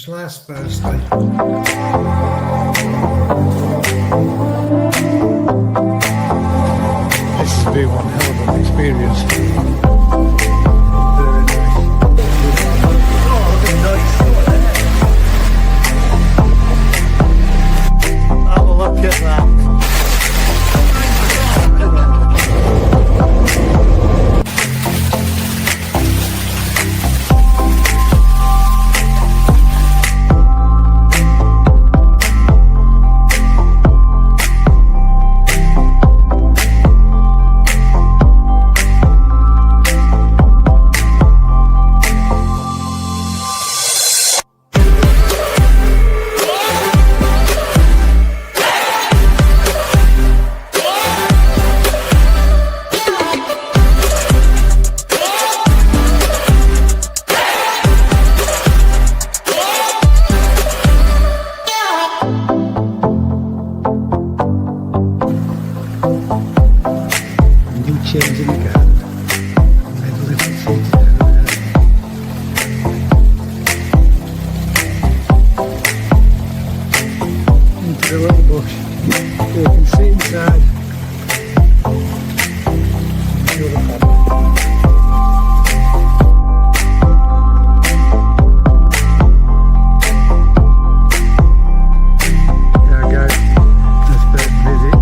was last Thursday. This has been one hell of an experience. Have a look at that. Chains in the garden. Made a little seat down there. Into the little bush. So you can see inside. Enjoy the family. There we go. That's first visit.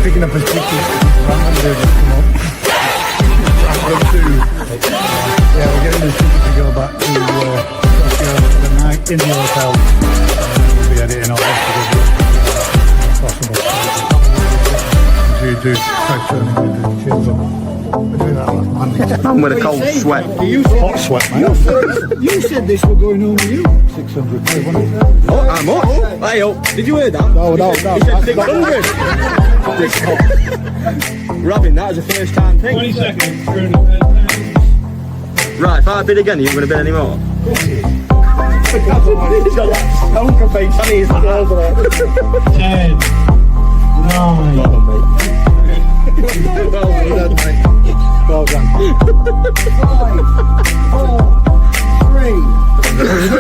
Picking up his ticket, yeah, we're getting his ticket to go back to Tokyo for the night in the hotel. We'll be editing all this if possible. So you do try turning the chins up. We do that last Monday. I'm with a cold sweat. Hot sweat, mate. You said this were going home with you. 600 quid, wasn't it? Oh, how much? Hey, oh, did you hear that? No. He said 600. We're having that as a first time thing. 20 seconds. Right, if I bid again, are you going to bid any more? He's got that stonker face on his nose. 10, 9. Well done. 5, 4, 3, 2,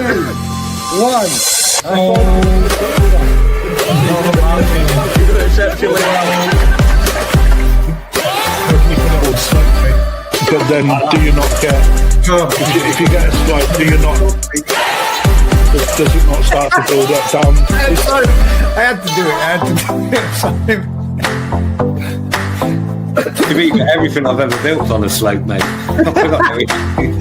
1. But then, do you not get? If you get a swipe, do you not? Does it not start to build up down? Sorry, I had to do it. You've eaten everything I've ever built on a slope, mate. I forgot everything.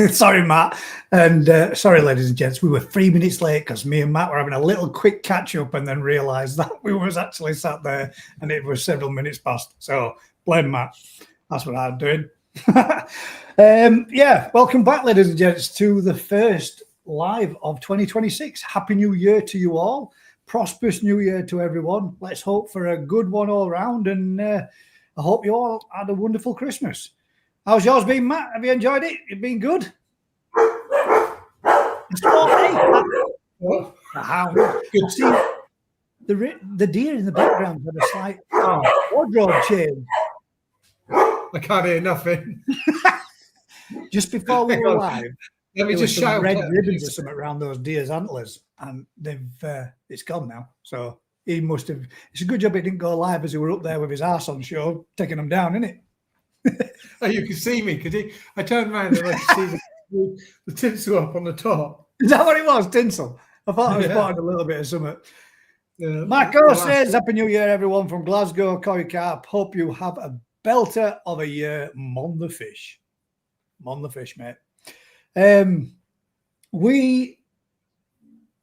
Sorry, Matt. And sorry, ladies and gents, we were 3 minutes late because me and Matt were having a little quick catch up and then realised that we was actually sat there and it was several minutes past. So blame Matt. That's what I'm doing. Yeah, welcome back, ladies and gents, to the first live of 2026. Happy New Year to you all. Prosperous New Year to everyone. Let's hope for a good one all round, and I hope you all had a wonderful Christmas. How's yours been, Matt? Have you enjoyed it? It's been good? The hound. Good. See, the deer in the background had a slight wardrobe change. I can't hear nothing. Just before we were live, Let me there just was some shout. red ribbons or something around those deer's antlers, and they've it's gone now. So he must have. It's a good job he didn't go live as he were up there with his arse on show, taking them down, isn't it? Oh, you can see me because I turned around and I could see the tinsel up on the top. Is that what it was? Tinsel. I thought I was Yeah. spotting a little bit of something. Marco says, Happy New Year, everyone, from Glasgow, Corey Carp. Hope you have a belter of a year. Mon the fish. Mon the fish, mate. We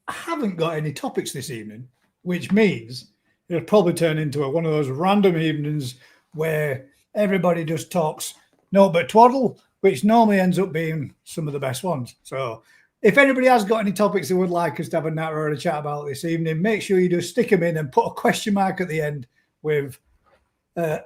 haven't got any topics this evening, which means it'll probably turn into one of those random evenings where everybody just talks no but twaddle, which normally ends up being some of the best ones. So if anybody has got any topics they would like us to have a natter or a chat about this evening, make sure you just stick them in and put a question mark at the end with a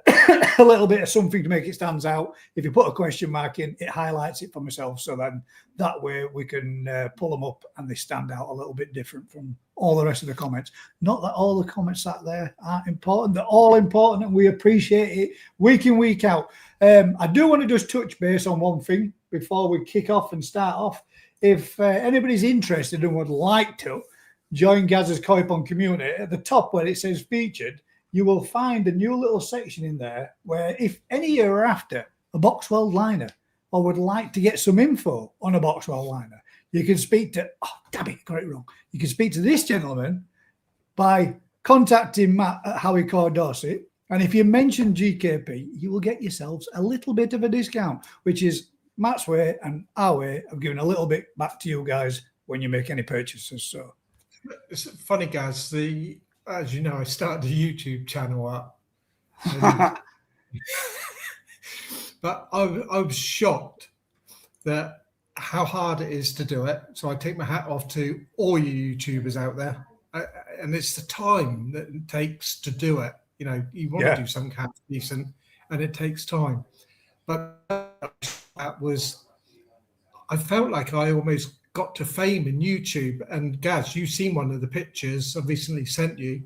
little bit of something to make it stand out. If you put a question mark in, it highlights it for myself, so then that way we can pull them up and they stand out a little bit different from all the rest of the comments. Not that all the comments out there aren't important. They're all important and we appreciate it week in, week out. I do want to just touch base on one thing before we kick off and start off. If anybody's interested and would like to join Gaz's Koi Pond community, at the top where it says featured, you will find a new little section in there where if any of you are after a Boxwell liner or would like to get some info on a Boxwell liner, you can speak to, got it wrong. You can speak to this gentleman by contacting Matt at Howie Core Dorset. And if you mention GKP, you will get yourselves a little bit of a discount, which is Matt's way and our way of giving a little bit back to you guys when you make any purchases. So it's funny, guys. As you know, I started a YouTube channel up, but I was shocked that how hard it is to do it. So I take my hat off to all you YouTubers out there, and it's the time that it takes to do it. You know, you want to do some kind of decent, and it takes time. But that was, I felt like I almost got to fame in YouTube. And Gaz, you've seen one of the pictures I recently sent you.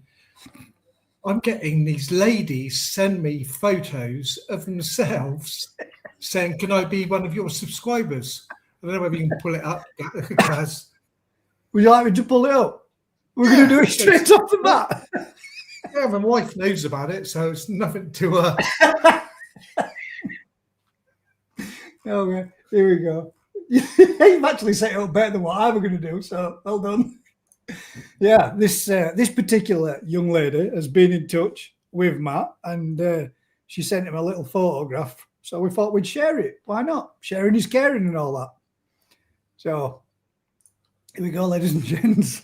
I'm getting these ladies send me photos of themselves saying, can I be one of your subscribers? I don't know whether you can pull it up, Gaz. Would you like me to pull it up? We're going to do it straight off the bat. Yeah, my wife knows about it, so it's nothing to Okay, here we go. You've actually set it up better than what I was going to do, so well done. Yeah, this particular young lady has been in touch with Matt, and she sent him a little photograph. So we thought we'd share it. Why not? Sharing is caring and all that. So here we go, ladies and gents.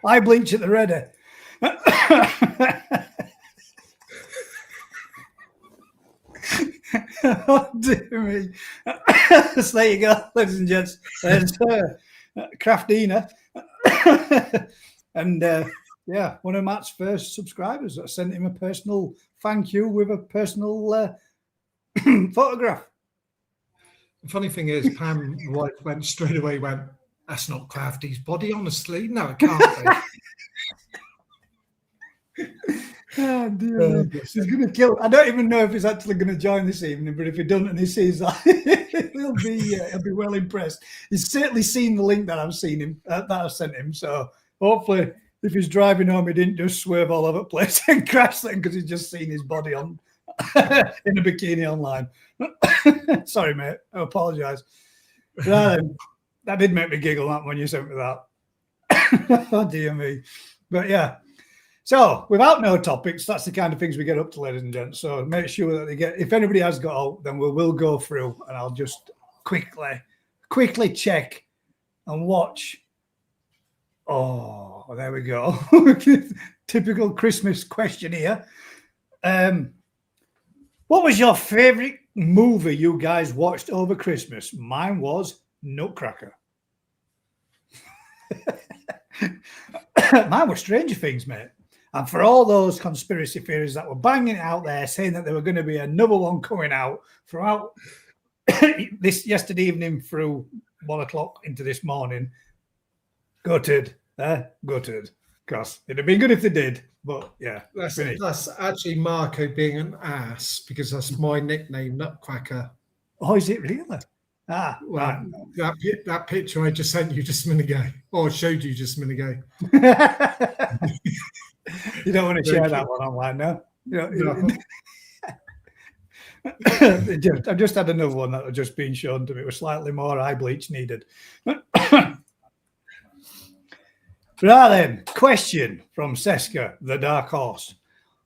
I bleach at the ready. Oh, dear me. So there you go, ladies and gents. There's Craftina. And one of Matt's first subscribers. I sent him a personal thank you with a personal photograph. The funny thing is, Pam, my wife, went straight away, that's not Crafty's body, honestly. No, it can't be. Oh, dear. He's going to kill. I don't even know if he's actually going to join this evening, but if he doesn't and he sees that, he'll be well impressed. He's certainly seen the link that I've sent him. So hopefully, if he's driving home, he didn't just swerve all over the place and crash then because he's just seen his body on in a bikini online. Sorry, mate. I apologise. That did make me giggle that when you sent me that. Oh, dear me. But yeah. So, without no topics, that's the kind of things we get up to, ladies and gents. So, make sure that they get, if anybody has got out, then we will go through and I'll just quickly check and watch. Oh, there we go. Typical Christmas question here. What was your favourite movie you guys watched over Christmas? Mine was Nutcracker. Mine was Stranger Things, mate. And for all those conspiracy theories that were banging it out there, saying that there were going to be another one coming out throughout this yesterday evening through 1 o'clock into this morning, gutted. Because it'd have been good if they did, but yeah. That's actually Marco being an ass, because that's my nickname, Nutcracker. Oh, is it really? Well, right. That picture I just sent you just a minute ago, or showed you just a minute ago. You don't want to share that one online now. No. I've just had another one that had just been shown to me. It was slightly more eye bleach needed. Right then, question from Seska, the dark horse.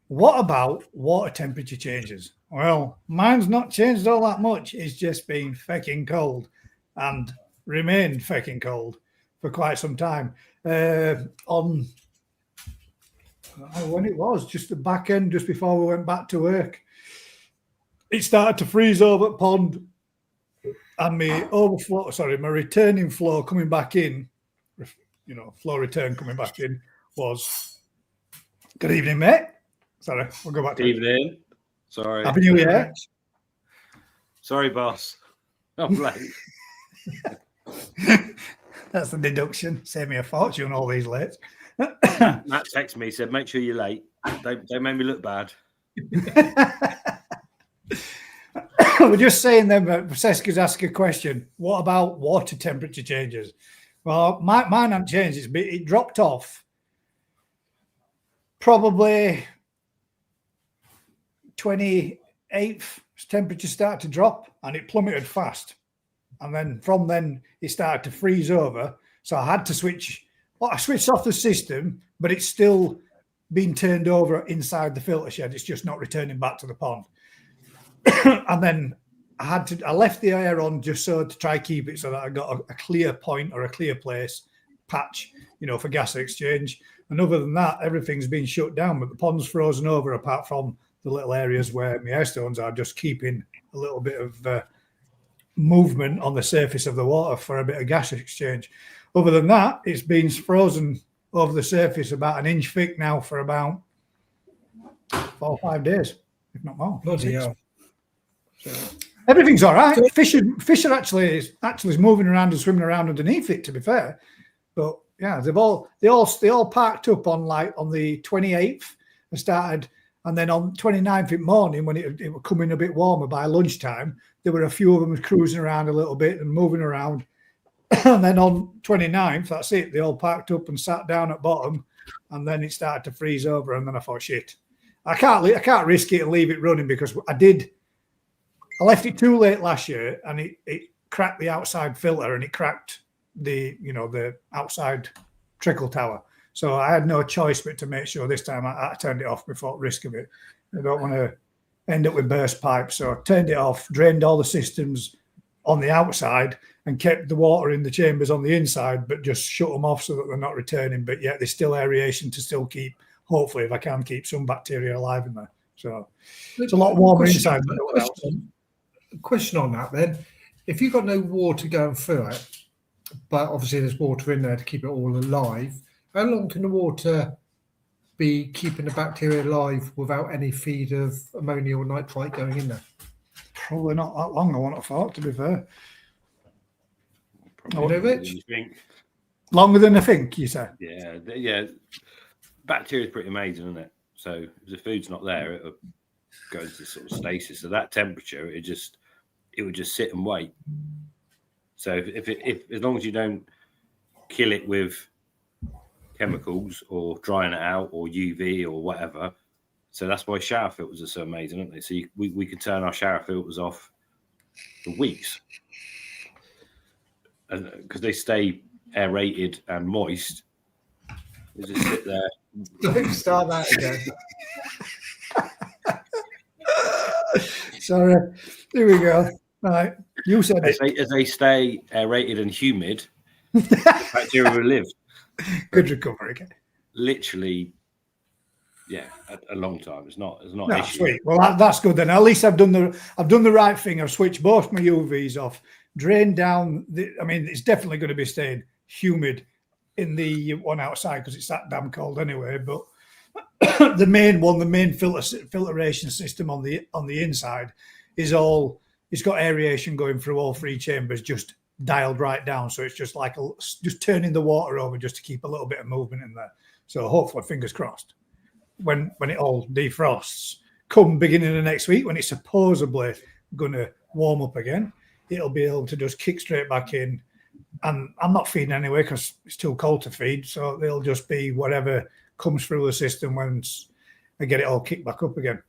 What about water temperature changes? Well, mine's not changed all that much. It's just been fecking cold and remained fecking cold for quite some time. On when it was just the back end, just before we went back to work, it started to freeze over at pond, and my returning flow coming back in, flow return coming back in was good evening, mate. Sorry, we'll go back to Good evening. Sorry. Happy New Year. Sorry, boss. I'm late. That's the deduction. Save me a fortune, all these late. Matt texted me, said, make sure you're late. Don't make me look bad. We're just saying then, Seska's asked a question. What about water temperature changes? Well, mine hasn't changed. It dropped off probably 28th, temperature started to drop and it plummeted fast. And then from then it started to freeze over. So I had to switch. Well, I switched off the system, but it's still been turned over inside the filter shed. It's just not returning back to the pond. And then I left the air on just so to try keep it so that I got a clear point or a clear place patch, for gas exchange. And other than that, everything's been shut down, but the pond's frozen over apart from the little areas where my airstones are, just keeping a little bit of movement on the surface of the water for a bit of gas exchange. Other than that, it's been frozen over the surface about an inch thick now for about 4 or 5 days, if not more. Bloody hell. Everything's all right. Fish are actually moving around and swimming around underneath it, to be fair. But yeah, they all parked up on the 28th and started. And then on 29th in morning, when it was coming a bit warmer by lunchtime, there were a few of them cruising around a little bit and moving around. And then on 29th, that's it. They all parked up and sat down at bottom, and then it started to freeze over. And then I thought, shit, I can't risk it and leave it running because I left it too late last year, and it cracked the outside filter and it cracked the outside trickle tower. So I had no choice but to make sure this time I turned it off before risk of it. I don't want to end up with burst pipes. So I turned it off, drained all the systems on the outside and kept the water in the chambers on the inside, but just shut them off so that they're not returning. But yet there's still aeration to still keep, hopefully, if I can, keep some bacteria alive in there. So it's a lot warmer inside. Question on that then. If you've got no water going through it, but obviously there's water in there to keep it all alive, how long can the water be keeping the bacteria alive without any feed of ammonia or nitrite going in there? Probably not that long, I want to thought, to be fair. You think? Longer than I think, you say? Yeah. Bacteria is pretty amazing, isn't it? So if the food's not there, it'll go into sort of stasis. So that temperature, it would just sit and wait. So if as long as you don't kill it with chemicals or drying it out or UV or whatever. So that's why shower filters are so amazing, aren't they? So we can turn our shower filters off for weeks, and because they stay aerated and moist, they just sit there. Don't start that again. Sorry. Here we go. Right. You said it. As they stay aerated and humid, the bacteria will live. Good recovery. Okay. Literally, a long time. It's not an issue. Sweet. Well, that's good then. At least I've done the right thing. I've switched both my UVs off, drained down. It's definitely going to be staying humid in the one outside because it's that damn cold anyway. But the main filtration system on the inside is all. It's got aeration going through all 3 chambers, just dialed right down. So it's just like just turning the water over just to keep a little bit of movement in there. So hopefully, fingers crossed, when it all defrosts, come beginning of next week, when it's supposedly going to warm up again, it'll be able to just kick straight back in. And I'm not feeding anyway because it's too cold to feed. So they'll just be whatever comes through the system once I get it all kicked back up again.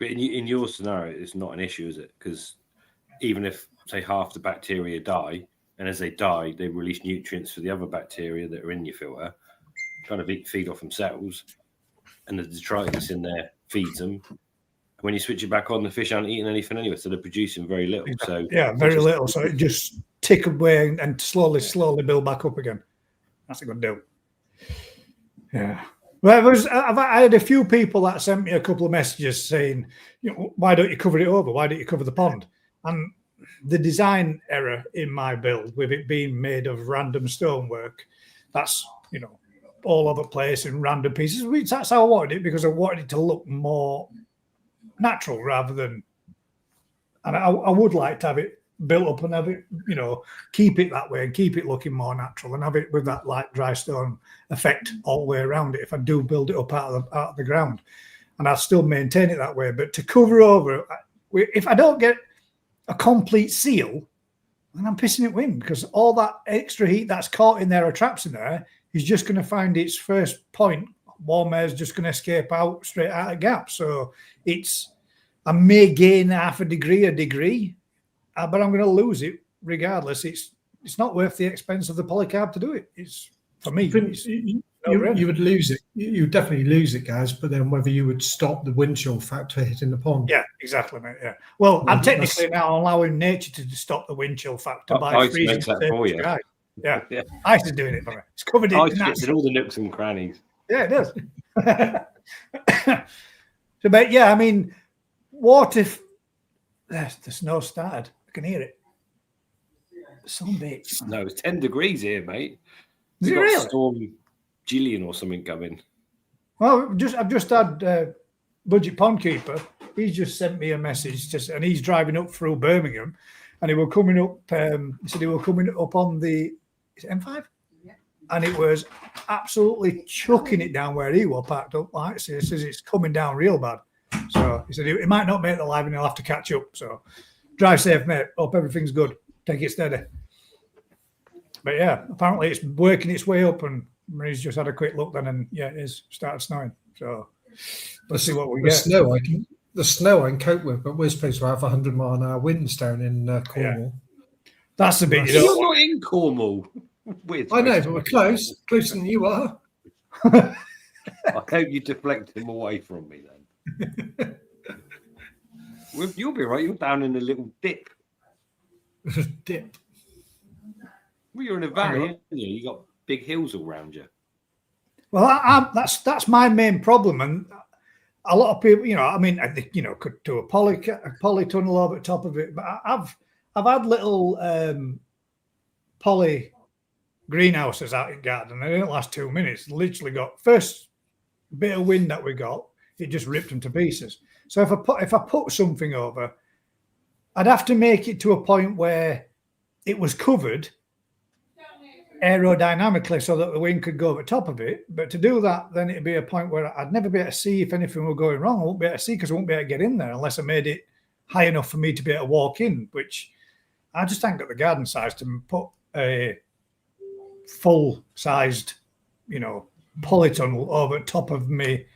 But in your scenario, it's not an issue, is it? Because even if, say, half the bacteria die, and as they die, they release nutrients for the other bacteria that are in your filter, kind of feed off themselves, and the detritus in there feeds them. When you switch it back on, the fish aren't eating anything anyway, so they're producing very little. So yeah, very little. So it just tick away and slowly build back up again. That's a good deal. Yeah. Well, I had a few people that sent me a couple of messages saying, why don't you cover it over? Why don't you cover the pond? And the design error in my build, with it being made of random stonework, that's, all over the place in random pieces. That's how I wanted it, because I wanted it to look more natural rather than, and I would like to have it built up and have it, keep it that way and keep it looking more natural and have it with that light dry stone effect all the way around it if I do build it up out of the ground, and I'll still maintain it that way. But to cover over, if I don't get a complete seal, then I'm pissing it wind, because all that extra heat that's caught in there or traps in there is just going to find its first point. Warm air is just going to escape out straight out of gap. So I may gain half a degree, but I'm going to lose it regardless. It's not worth the expense of the polycarb to do it. It's, for me, you would lose it. You would definitely lose it, guys. But then whether you would stop the wind chill factor hitting the pond. Yeah, exactly, mate. Yeah. Well, I'm technically now allowing nature to stop the wind chill factor by freezing that for you. Yeah. Ice is doing it for me. It's covered in ice in all the nooks and crannies. Yeah, it does. So, but yeah, I mean, what if the snow started? I can hear it. Some bits. No, it's 10 degrees here, mate. Is it really? Storm Gillian or something coming. Well, I've just had Budget Pond Keeper. He's just sent me a message, and he's driving up through Birmingham, and he was coming up. He said he was coming up on the M5, and it was absolutely chucking it down where he was parked up. Like, so he says it's coming down real bad. So he said he might not make the live, and he'll have to catch up. So drive safe, mate. Hope everything's good. Take it steady. But yeah, apparently it's working its way up, and Marie's just had a quick look then, and yeah, it is started snowing. So let's see what we get. The snow I can cope with, but we're supposed to have 100-mile-an-hour winds down in Cornwall. Yeah. That's the bit You're not in Cornwall. I know, but we're closer than you are. I hope you deflect him away from me then. You'll be right. You're down in a little dip. Dip. Well, you're in a valley, aren't you? You got big hills all around you. Well, that's my main problem, and a lot of people, could do a polytunnel over the top of it. But I've had little poly greenhouses out in garden. They didn't last 2 minutes. Literally got first bit of wind that we got, it just ripped them to pieces. So if I put something over, I'd have to make it to a point where it was covered aerodynamically so that the wind could go over top of it. But to do that, then it'd be a point where I'd never be able to see if anything were going wrong. I won't be able to see because I won't be able to get in there unless I made it high enough for me to be able to walk in, which I just ain't got the garden size to put a full-sized, polytunnel over top of me.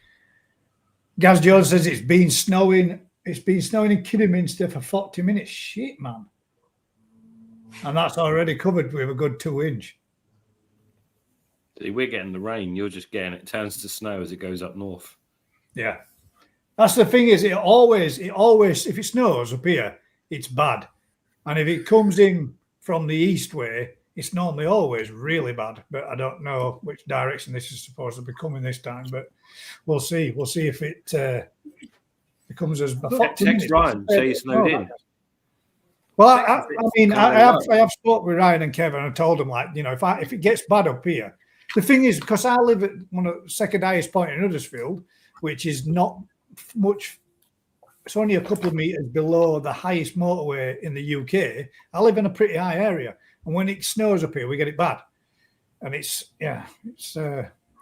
Gaz Jones says it's been snowing. It's been snowing in Kidderminster for 40 minutes. Shit, man. And that's already covered with a good 2 inch. See, we're getting the rain. You're just getting it. Turns to snow as it goes up north. Yeah. That's the thing is, it always, if it snows up here, it's bad. And if it comes in from the east way, it's normally always really bad. But I don't know which direction this is supposed to be coming this time. But we'll see. We'll see if it becomes as... Text Ryan, say you snowed in. Well, I have spoke with Ryan and Kevin and told them, if it gets bad up here, the thing is, because I live at one of the second highest point in Huddersfield, which is not much, it's only a couple of meters below the highest motorway in the UK. I live in a pretty high area, and when it snows up here, we get it bad. And it's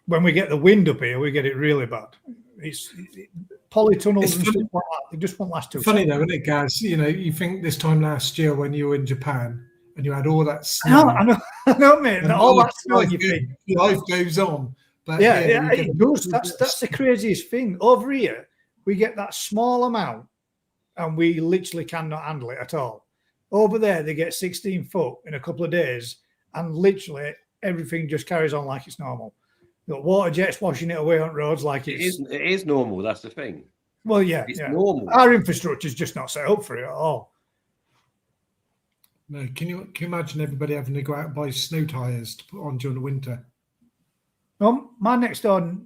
when we get the wind up here, we get it really bad. It's polytunnels and stuff like that. It just won't last too. Funny though, isn't it, guys? You think this time last year when you were in Japan and you had all that snow. I know, mate. And all that snow, you think life goes on. But it does. That's the craziest thing. Over here, we get that small amount, and we literally cannot handle it at all. Over there, they get 16 foot in a couple of days, and literally everything just carries on like it's normal. You've got water jets washing it away on roads like It is normal. That's the thing. Well, yeah, It's yeah. normal. Our infrastructure is just not set up for it at all. No, can you imagine everybody having to go out and buy snow tyres to put on during the winter? Well, my next door,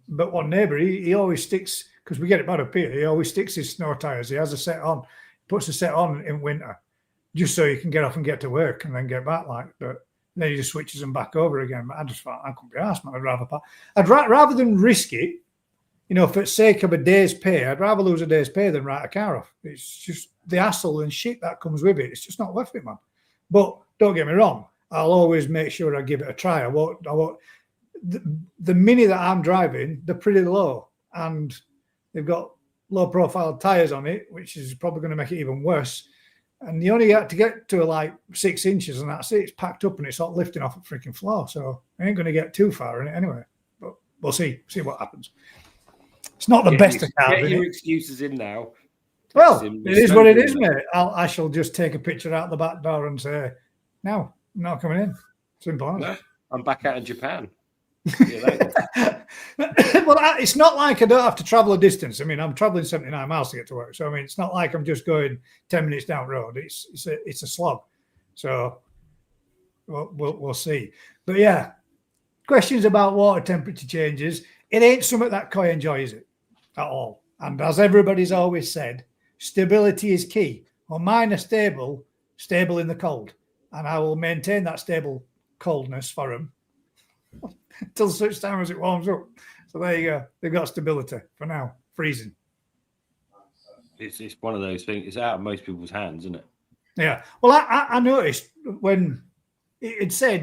but one neighbour, he always sticks, because we get it bad up here, he always sticks his snow tyres. He has a set on, puts a set on in winter, just so he can get off and get to work and then get back. But then he just switches them back over again. But I just thought I couldn't be asked, man. Rather than risk it, for the sake of a day's pay, I'd rather lose a day's pay than write a car off. It's just the hassle and shit that comes with it. It's just not worth it, man. But don't get me wrong, I'll always make sure I give it a try. I won't. The Mini that I'm driving, they're pretty low, and they've got low profile tires on it, which is probably going to make it even worse. And you only have to get to like 6 inches, and that's it. It's packed up and it's not lifting off the freaking floor. So I ain't going to get too far in it anyway. But we'll see what happens. It's not the best of cars. Get your excuses in now. Well, it is what it is, mate. I shall just take a picture out the back door and say, "No, I'm not coming in." Simple as. No, I'm back out in Japan. Well, it's not like I don't have to travel a distance. I mean, I'm traveling 79 miles to get to work. So, I mean, it's not like I'm just going 10 minutes down the road. It's a slog. So we'll see. But yeah, questions about water temperature changes. It ain't something that Coy enjoys it at all. And as everybody's always said, stability is key. Well, mine are stable in the cold. And I will maintain that stable coldness for them until such time as it warms up. So there you go. They've got stability for now. Freezing. It's one of those things. It's out of most people's hands, isn't it? Yeah. Well, I noticed when it said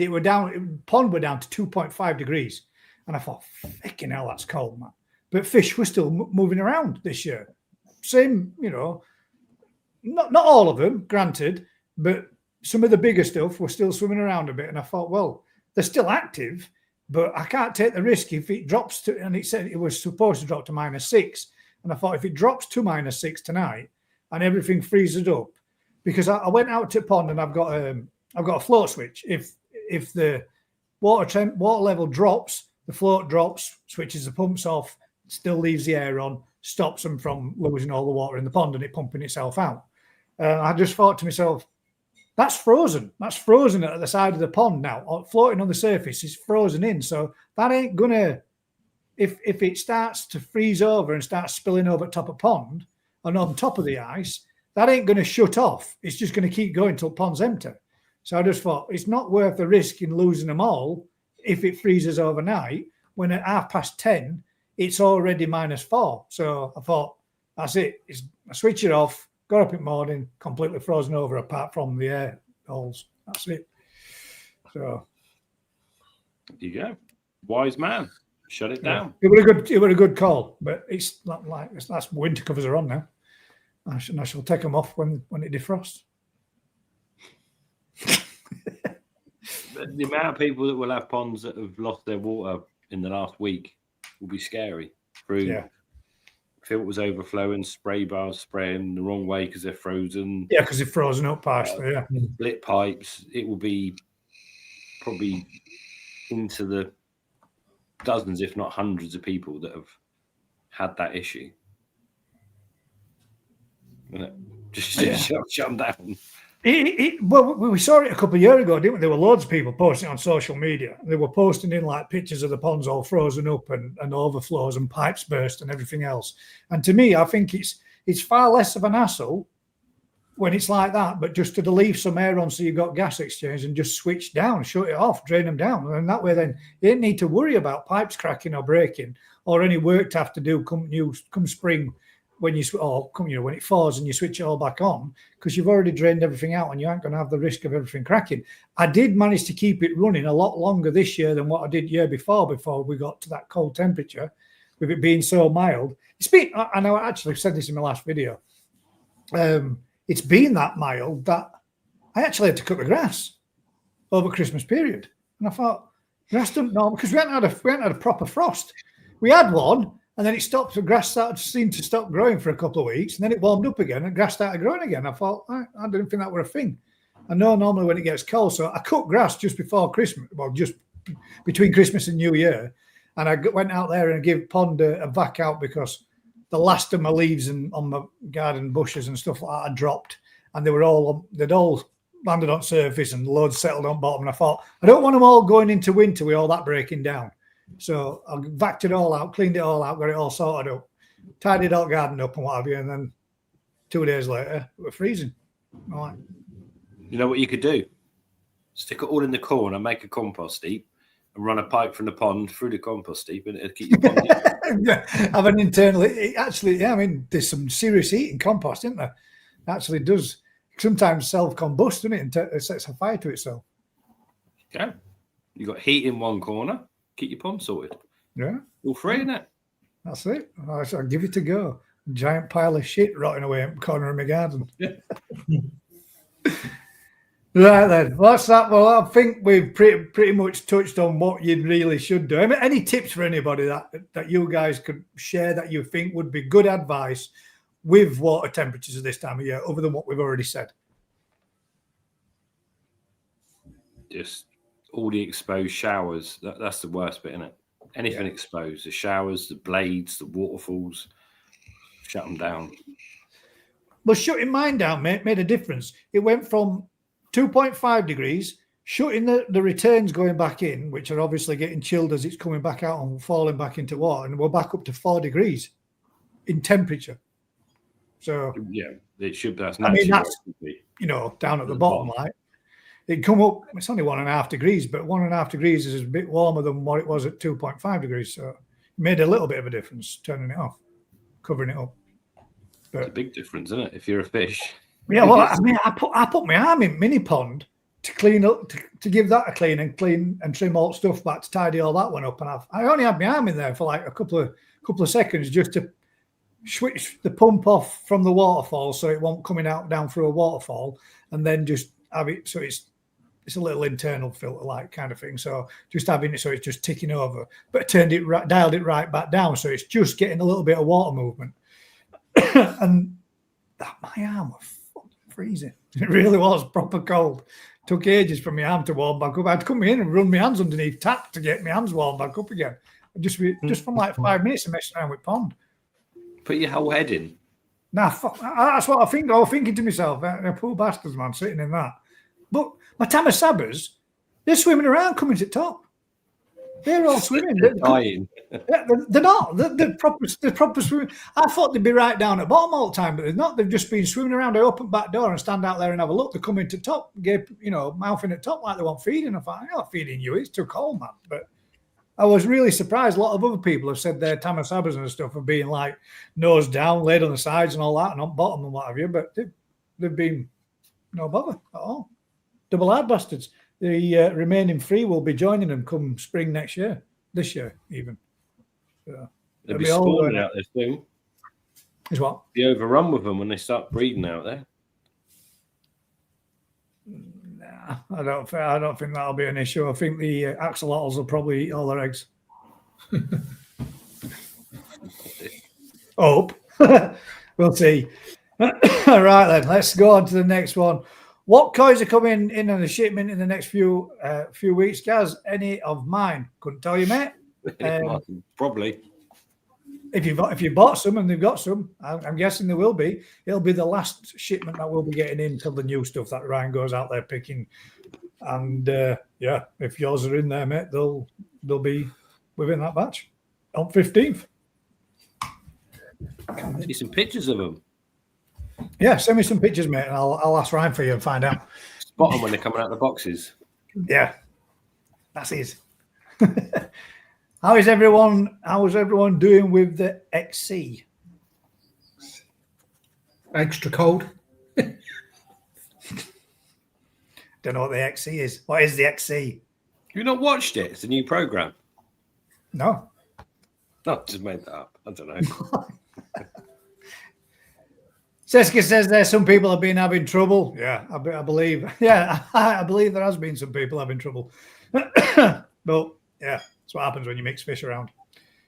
pond were down to 2.5 degrees. And I thought, fucking hell, that's cold, man. But fish were still moving around this year. Same, not all of them, granted, but some of the bigger stuff were still swimming around a bit. And I thought, well, they're still active, but I can't take the risk if it drops to, and it said it was supposed to drop to -6. And I thought if it drops to -6 tonight and everything freezes up, because I went out to pond and I've got a float switch. If the water level drops, the float drops, switches the pumps off, still leaves the air on, stops them from losing all the water in the pond and it pumping itself out. I just thought to myself, that's frozen. That's frozen at the side of the pond now. Floating on the surface is frozen in. So that ain't going to, if it starts to freeze over and starts spilling over top of pond and on top of the ice, that ain't going to shut off. It's just going to keep going till pond's empty. So I just thought it's not worth the risk in losing them all if it freezes overnight, when at 10:30, it's already -4. So I thought, that's it. I switch it off, got up in the morning, completely frozen over apart from the air holes. That's it. So there you go. Wise man. Shut it down. It was a good call, but it's not like that's winter covers are on now. I shall take them off when it defrosts. The amount of people that will have ponds that have lost their water in the last week will be scary. Through filters overflowing, spray bars spraying the wrong way because they're frozen. Yeah, because they're frozen up partially. Split pipes. It will be probably into the dozens, if not hundreds, of people that have had that issue. Just shut them down. Well, we saw it a couple of years ago, didn't we? There were loads of people posting on social media. They were posting in like pictures of the ponds all frozen up and overflows and pipes burst and everything else. And to me, I think it's far less of an hassle when it's like that, but just to leave some air on so you've got gas exchange and just switch down, shut it off, drain them down. And that way then you don't need to worry about pipes cracking or breaking or any work to have to do come spring when when it thaws and you switch it all back on, because you've already drained everything out and you aren't going to have the risk of everything cracking. I did manage to keep it running a lot longer this year than what I did year before we got to that cold temperature, with it being so mild. I know I actually said this in my last video. It's been that mild that I actually had to cut the grass over Christmas period. And I thought, grass doesn't know, because we hadn't had a proper frost. We had one, And then it stopped. The grass seemed to stop growing for a couple of weeks, and then it warmed up again, and grass started growing again. I thought, I didn't think that were a thing. I know normally when it gets cold, so I cut grass just before Christmas, well, just between Christmas and New Year, and I went out there and gave pond a vac out because the last of my leaves and on my garden bushes and stuff like that had dropped, and they'd all landed on surface and loads settled on bottom. And I thought, I don't want them all going into winter with all that breaking down. So I vacked it all out, cleaned it all out, got it all sorted up, tidied out garden up and what have you. And then 2 days later, we're freezing. All right. You know what you could do? Stick it all in the corner, make a compost heap, and run a pipe from the pond through the compost heap, and it'll keep your pond heat. Have an internal. Actually, yeah, I mean, there's some serious heat in compost, isn't there? It actually does sometimes self-combust, doesn't it? And it sets a fire to itself. Yeah. You got heat in one corner, keep your pond sorted. Yeah. All free, innit? That's it. I'll give it a go. Giant pile of shit rotting away in the corner of my garden. Right then, what's that? Well, I think we've pretty much touched on what you really should do. I mean, any tips for anybody that you guys could share that you think would be good advice with water temperatures at this time of year, other than what we've already said? Just all the exposed showers. That's the worst bit, isn't it? Anything exposed, the showers, the blades, the waterfalls, shut them down. Well, shutting mine down made a difference. It went from 2.5 degrees, shutting the returns going back in, which are obviously getting chilled as it's coming back out and falling back into water, and we're back up to 4 degrees in temperature. So yeah, it should. That's down at the bottom, like it come up. It's only 1.5 degrees, but 1.5 degrees is a bit warmer than what it was at 2.5 degrees. So it made a little bit of a difference turning it off, covering it up. But it's a big difference, isn't it? If you're a fish. Yeah, well, I mean, I put my arm in mini pond to clean up, to give that a clean and trim all stuff back, to tidy all that one up, and I only had my arm in there for like a couple of seconds just to switch the pump off from the waterfall so it won't coming out down through a waterfall, and then just have it so it's a little internal filter like kind of thing. So just having it so it's just ticking over, but dialed it right back down so it's just getting a little bit of water movement, and my arm was freezing. It really was proper cold. Took ages for my arm to warm back up. I had to come in and run my hands underneath tap to get my hands warmed back up again. Just from like 5 minutes of messing around with pond. Put your whole head in. Nah, that's what I think. I was thinking to myself, poor bastards, man, sitting in that. But my Tamasabbers, they're swimming around coming to the top. They're all swimming. They're dying. They're not. They're proper swimming. I thought they'd be right down at bottom all the time, but they're not. They've just been swimming around. I open back door and stand out there and have a look. They're coming to top, mouthing at top like they want feeding. I thought, I'm not feeding you. It's too cold, man. But I was really surprised. A lot of other people have said their Tamasabbers and stuff are being like nose down, laid on the sides and all that, and on bottom and what have you. But they've been no bother at all. Double hard bastards. The remaining 3 will be joining them come spring this year even. So they'll be spawning out there soon. Is what? Be overrun with them when they start breeding out there. Nah, I don't think that'll be an issue. I think the axolotls will probably eat all their eggs. Hope. We'll see. All right then, let's go on to the next one. What coins are coming in on the shipment in the next few weeks, guys? Any of mine? Couldn't tell you, mate. Probably. If you bought some and they've got some, I'm guessing there will be. It'll be the last shipment that we'll be getting in till the new stuff that Ryan goes out there picking. And if yours are in there, mate, they'll be within that batch on 15th. See some pictures of them. Yeah, send me some pictures, mate, and I'll ask Ryan for you and find out. Spot them when they're coming out of the boxes. Yeah, that's it. How is everyone doing with the XC? Extra cold. Don't know what the XC is. What is the XC? You not watched it? It's a new program. No. No, just made that up. I don't know. Seska says there some people have been having trouble. Yeah, I believe. Yeah, I believe there has been some people having trouble. But yeah, that's what happens when you mix fish around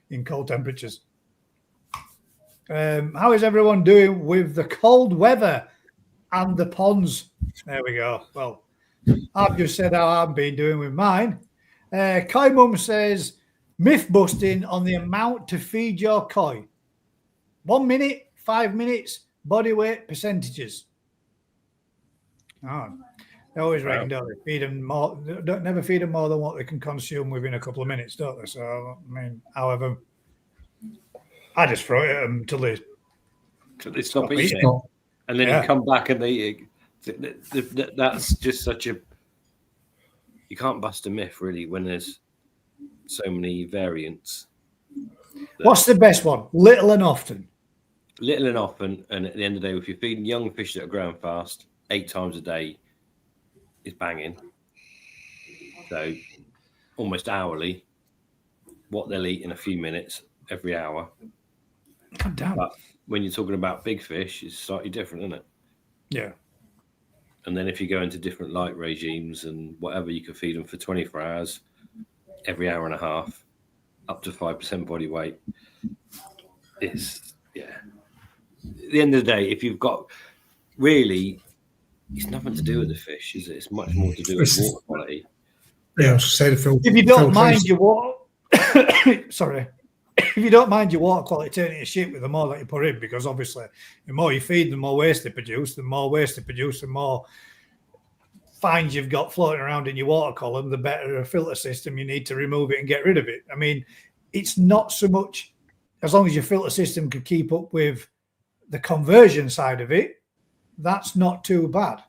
in cold temperatures. How is everyone doing with the cold weather and the ponds? There we go. Well, I've just said how I've been doing with mine. Koi Mum says, myth busting on the amount to feed your koi. 1 minute, 5 minutes, body weight, percentages. Oh, they always reckon, don't they? Feed them more, don't never feed them more than what they can consume within a couple of minutes, don't they? So, I mean, however, I just throw it at them till they stop eating it. And then you come back and they eat it. That's just such a. You can't bust a myth, really, when there's so many variants. What's the best one? Little and often. Little and often, and at the end of the day, if you're feeding young fish that are growing fast, 8 times a day is banging. So almost hourly, what they'll eat in a few minutes every hour. God damn. But when you're talking about big fish, it's slightly different, isn't it? Yeah. And then if you go into different light regimes and whatever, you can feed them for 24 hours, every hour and a half, up to 5% body weight. It's, yeah. At the end of the day, if you've got really, it's nothing to do with the fish, is it? It's much more to do with water quality. Yeah, I was say the filter. If you don't mind your water, sorry. If you don't mind your water quality turning to shit with the more that you put in, because obviously the more you feed, the more waste they produce. The more waste they produce, the more fines you've got floating around in your water column, the better a filter system you need to remove it and get rid of it. I mean, it's not so much as long as your filter system could keep up with the conversion side of it, that's not too bad.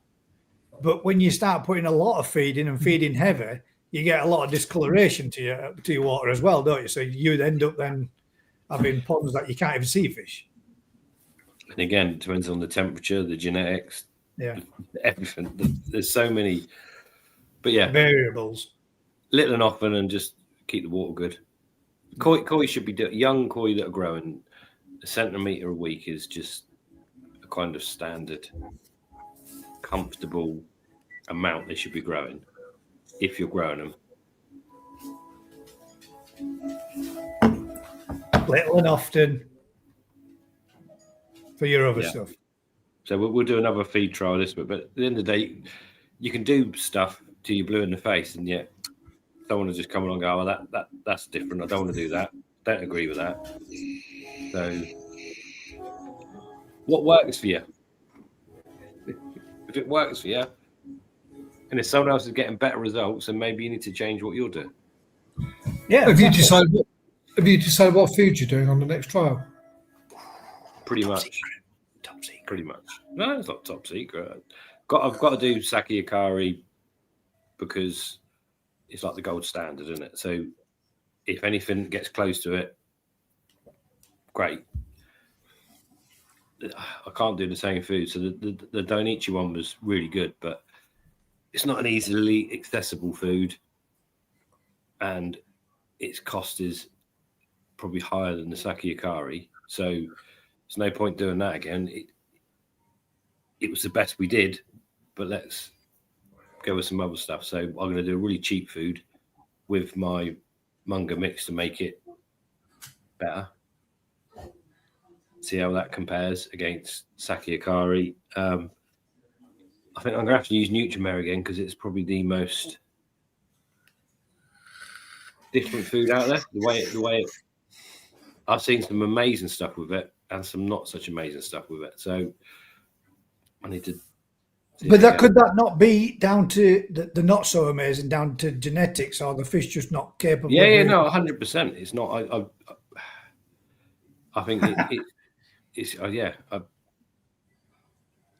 But when you start putting a lot of feed in and feeding heavy, you get a lot of discoloration to your water as well, don't you? So you'd end up then having ponds that you can't even see fish. And again, it depends on the temperature, the genetics, everything. There's so many, but yeah, variables. Little and often, and just keep the water good. Koi should be young koi that are growing. A centimetre a week is just a kind of standard, comfortable amount they should be growing if you're growing them. Little and often for your other stuff. So we'll do another feed trial this week, but at the end of the day, you can do stuff till you're blue in the face, and yet don't want to just come along and go, oh, that's different. I don't want to do that. Don't agree with that. So what works for you? If it works for you, and if someone else is getting better results, then maybe you need to change what you're doing. Yeah. Have you decided what food you're doing on the next trial? Pretty much. Top secret. Pretty much. No, it's not top secret. I've got to do sake akari because it's like the gold standard, isn't it? So if anything gets close to it, great. I can't do the same food. So the Donichi one was really good, but it's not an easily accessible food, and its cost is probably higher than the sake akari. So there's no point doing that again. It was the best we did, but let's go with some other stuff. So I'm going to do a really cheap food with my manga mix to make it better. See how that compares against sake akari. I think I'm going to have to use Nutrimare again because it's probably the most different food out there. The way it, I've seen some amazing stuff with it and some not such amazing stuff with it. So I need to. But could that not be down to the not so amazing, down to genetics, or the fish just not capable? Yeah, no, 100%. It's not. I think it's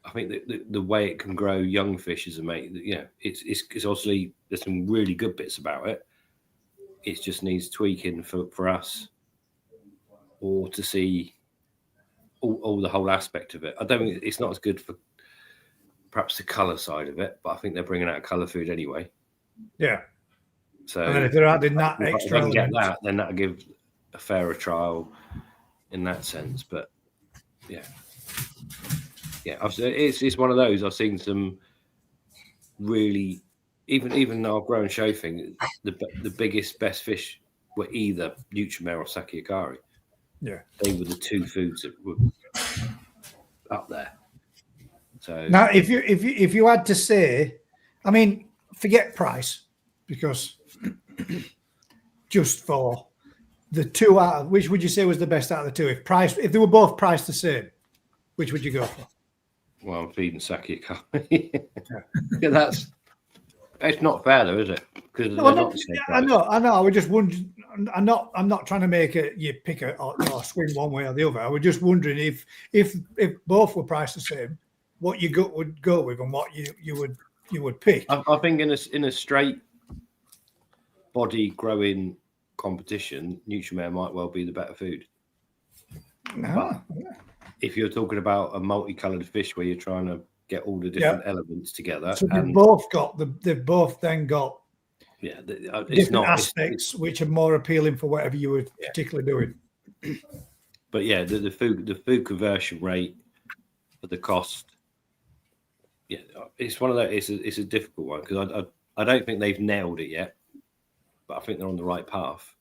I think that the way it can grow young fish is amazing. It's obviously there's some really good bits about it. It just needs tweaking for us, or to see all the whole aspect of it. I don't think it's not as good for perhaps the colour side of it, but I think they're bringing out a colour food anyway. Yeah. So and then if they're adding that if extra, I can get that, then that'll give a fairer trial in that sense. But yeah, it's one of those. I've seen some really, even though I've grown show thing, the biggest, best fish were either Nutrimare or sake akari. Yeah. They were the two foods that were up there. So Now, if you had to say, I mean, forget price, because just for the two out of, which would you say was the best out of the two? If they were both priced the same, which would you go for? well, I'm feeding Saki a curry. Yeah, it's not fair though, is it? Because No, they're not the same I price. know. I was just wondering. I'm not trying to make you pick or swing one way or the other. I was just wondering if both were priced the same, what you would go with and what you would pick. I think in a straight body growing competition, Nutrimare might well be the better food. No. If you're talking about a multicolored fish where you're trying to get all the different elements together, So and they've both then got it's different not aspects which are more appealing for whatever you were particularly doing. But yeah, the food conversion rate for the cost, yeah, it's one of those. It's a difficult one because I don't think they've nailed it yet, but I think they're on the right path.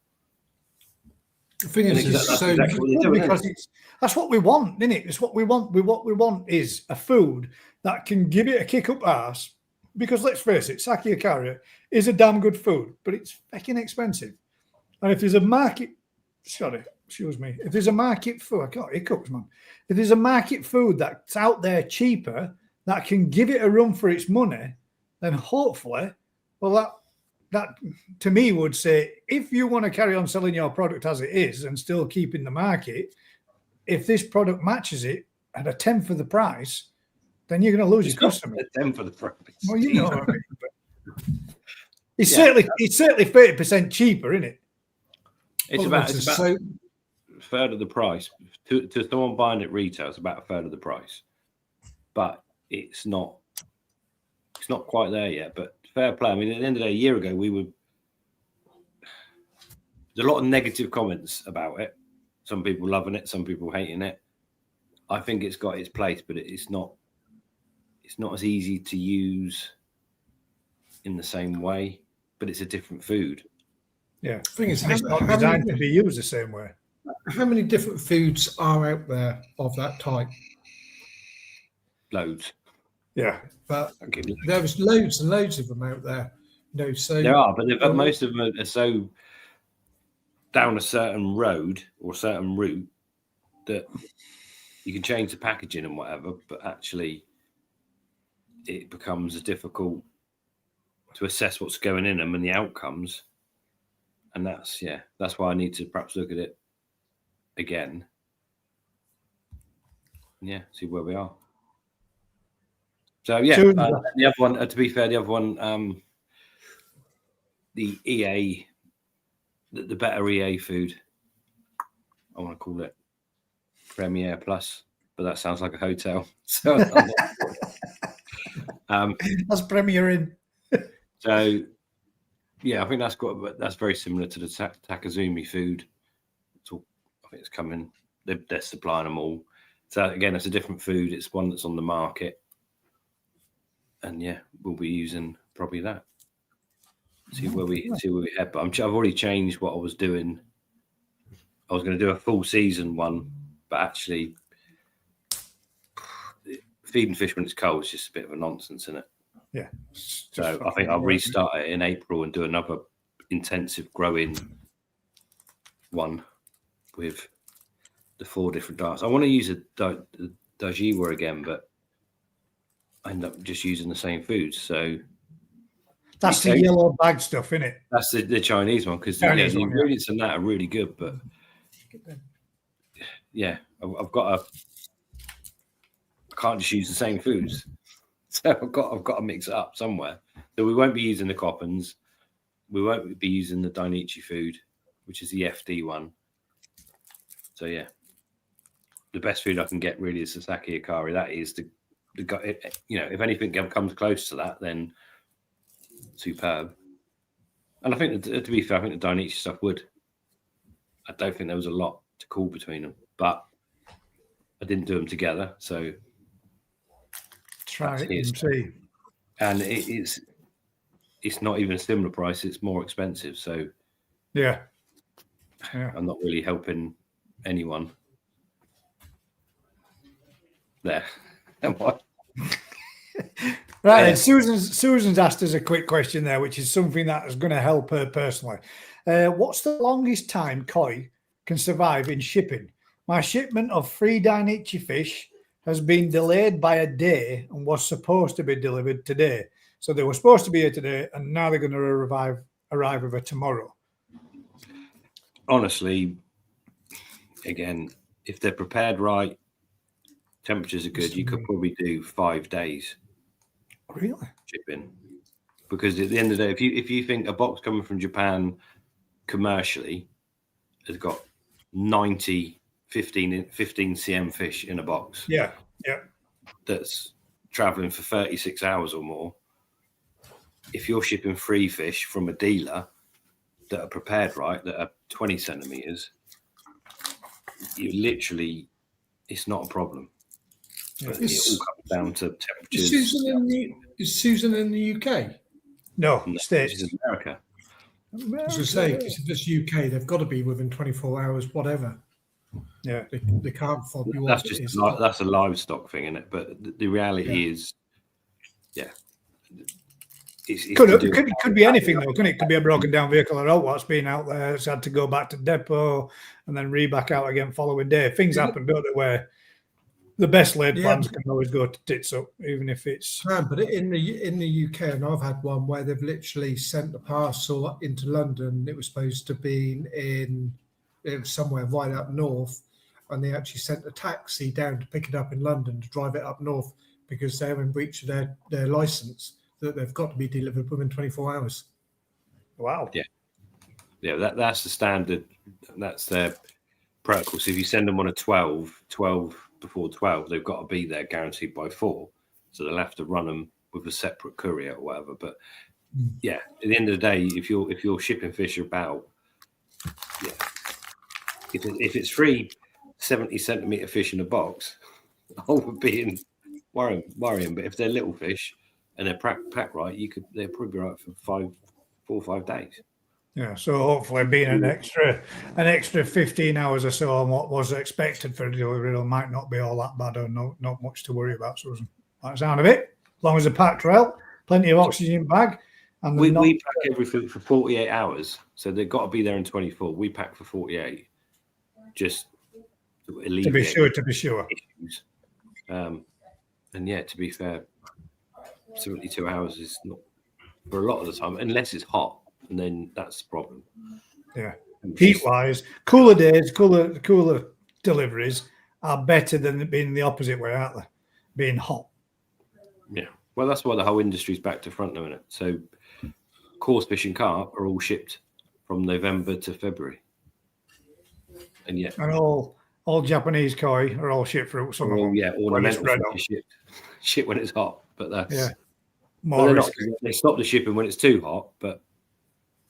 The thing is, That's so exactly what they're doing, Because that's what we want, isn't it? It's what we want. What we want is a food that can give it a kick up arse. Because let's face it, sake akara is a damn good food, but it's fucking expensive. And if there's a market, excuse me, if there's a market food, I got hiccups, man. If there's a market food that's out there cheaper that can give it a run for its money, then hopefully, well, that to me would say, if you want to carry on selling your product as it is and still keep in the market, if this product matches it at a tenth of the price, then you're going to lose your customer. A tenth of the price. Well, you know what I mean. It's certainly 30% cheaper, isn't it? It's about a third of the price. To someone buying it retail, it's about a third of the price. But it's not quite there yet. But fair play. I mean, at the end of the day, a year ago, there's a lot of negative comments about it. Some people loving it, some people hating it. I think it's got its place, but it's not as easy to use in the same way, but it's a different food. Yeah. the thing is, It's not designed to be used the same way. how many different foods are out there of that type? Loads. Yeah. But there's loads and loads of them out there. You know, so There are, but most of them are so down a certain road or a certain route that you can change the packaging and whatever, but actually it becomes difficult to assess what's going in them and the outcomes. And that's why I need to perhaps look at it again. Yeah, see where we are. So yeah, the other one, to be fair, the other one, the EA, the better EA food, I want to call it Premier Plus, but that sounds like a hotel. So that's Premier in. So yeah, I think that's very similar to the Takazumi food. I think it's coming. They're supplying them all. So again, it's a different food. It's one that's on the market, and yeah, we'll be using probably that. See where we head. But I've already changed what I was doing. I was going to do a full season one, but actually, feeding fish when it's cold is just a bit of a nonsense, isn't it? Yeah. So I think I'll restart it in April and do another intensive growing one with the 4 different diets. I want to use a Dajiwa again, but I end up just using the same foods. So that's the yellow bag stuff, isn't it? That's the Chinese one, because the ingredients in that are really good. But yeah, I've got I can't just use the same foods. So I've got to mix it up somewhere. So we won't be using the Coppens. We won't be using the Dainichi food, which is the FD one. So yeah, the best food I can get really is the sake akari. That is the if anything comes close to that, then superb. And I think to be fair, I think the Dainichi stuff would. I don't think there was a lot to call between them, but I didn't do them together, so. Try it and see. And it's not even a similar price; it's more expensive. So yeah, I'm not really helping anyone there. And what? Right, Susan's asked us a quick question there, which is something that is going to help her personally. What's the longest time koi can survive in shipping? My shipment of 3 Dainichi fish has been delayed by a day and was supposed to be delivered today. So they were supposed to be here today, and now they're going to arrive with it tomorrow. Honestly, again, if they're prepared right, temperatures are good, you could probably do 5 days. Really? Shipping. Because at the end of the day, if you think a box coming from Japan commercially has got 15 cm fish in a box. Yeah. That's traveling for 36 hours or more. If you're shipping 3 fish from a dealer that are prepared right, that are 20 centimeters, you literally, it's not a problem. But it all comes down to temperatures. Is Susan in the UK? No, States. She's in America. I was going to say, because if it's UK, they've got to be within 24 hours, whatever. Yeah, they can't fob you That's off. just that's a livestock thing, isn't it? But the reality is, could be anything though, couldn't it? Could be a broken down vehicle or what's been out there. It's had to go back to depot and then back out again following day. Things happen, don't they? Where the best laid plans can always go to tits up, even if it's. But in the UK, and I've had one where they've literally sent a parcel into London. It was supposed to be it was somewhere right up north, and they actually sent a taxi down to pick it up in London to drive it up north because they're in breach of their license that they've got to be delivered within 24 hours. Wow. Yeah. That's the standard. That's their protocol. So if you send them on a 12 before 12, they've got to be there guaranteed by 4. So they'll have to run them with a separate courier or whatever. But at the end of the day, if you're shipping fish about, if it's 3 70-centimeter fish in a box, I would be worrying. But if they're little fish and they're packed right, they're probably right for 4 or 5 days. Yeah, so hopefully being an extra 15 hours or so on what was expected for delivery might not be all that bad or not much to worry about, Susan. Like the sound of it, as long as they're packed well, plenty of oxygen bag. And we pack everything for 48 hours, so they've got to be there in 24. We pack for 48, just to alleviate to be sure. Issues. And to be fair, 72 hours is not for a lot of the time, unless it's hot. And then that's the problem. Yeah. Heat-wise, cooler days, cooler deliveries are better than being the opposite way, aren't they? Being hot. Yeah. Well, that's why the whole industry's back to front now, isn't it? So coarse fish and carp are all shipped from November to February. And and all Japanese koi are all shipped for some of them. Yeah, ornamental fish ship when it's hot. But that's more they stop the shipping when it's too hot, but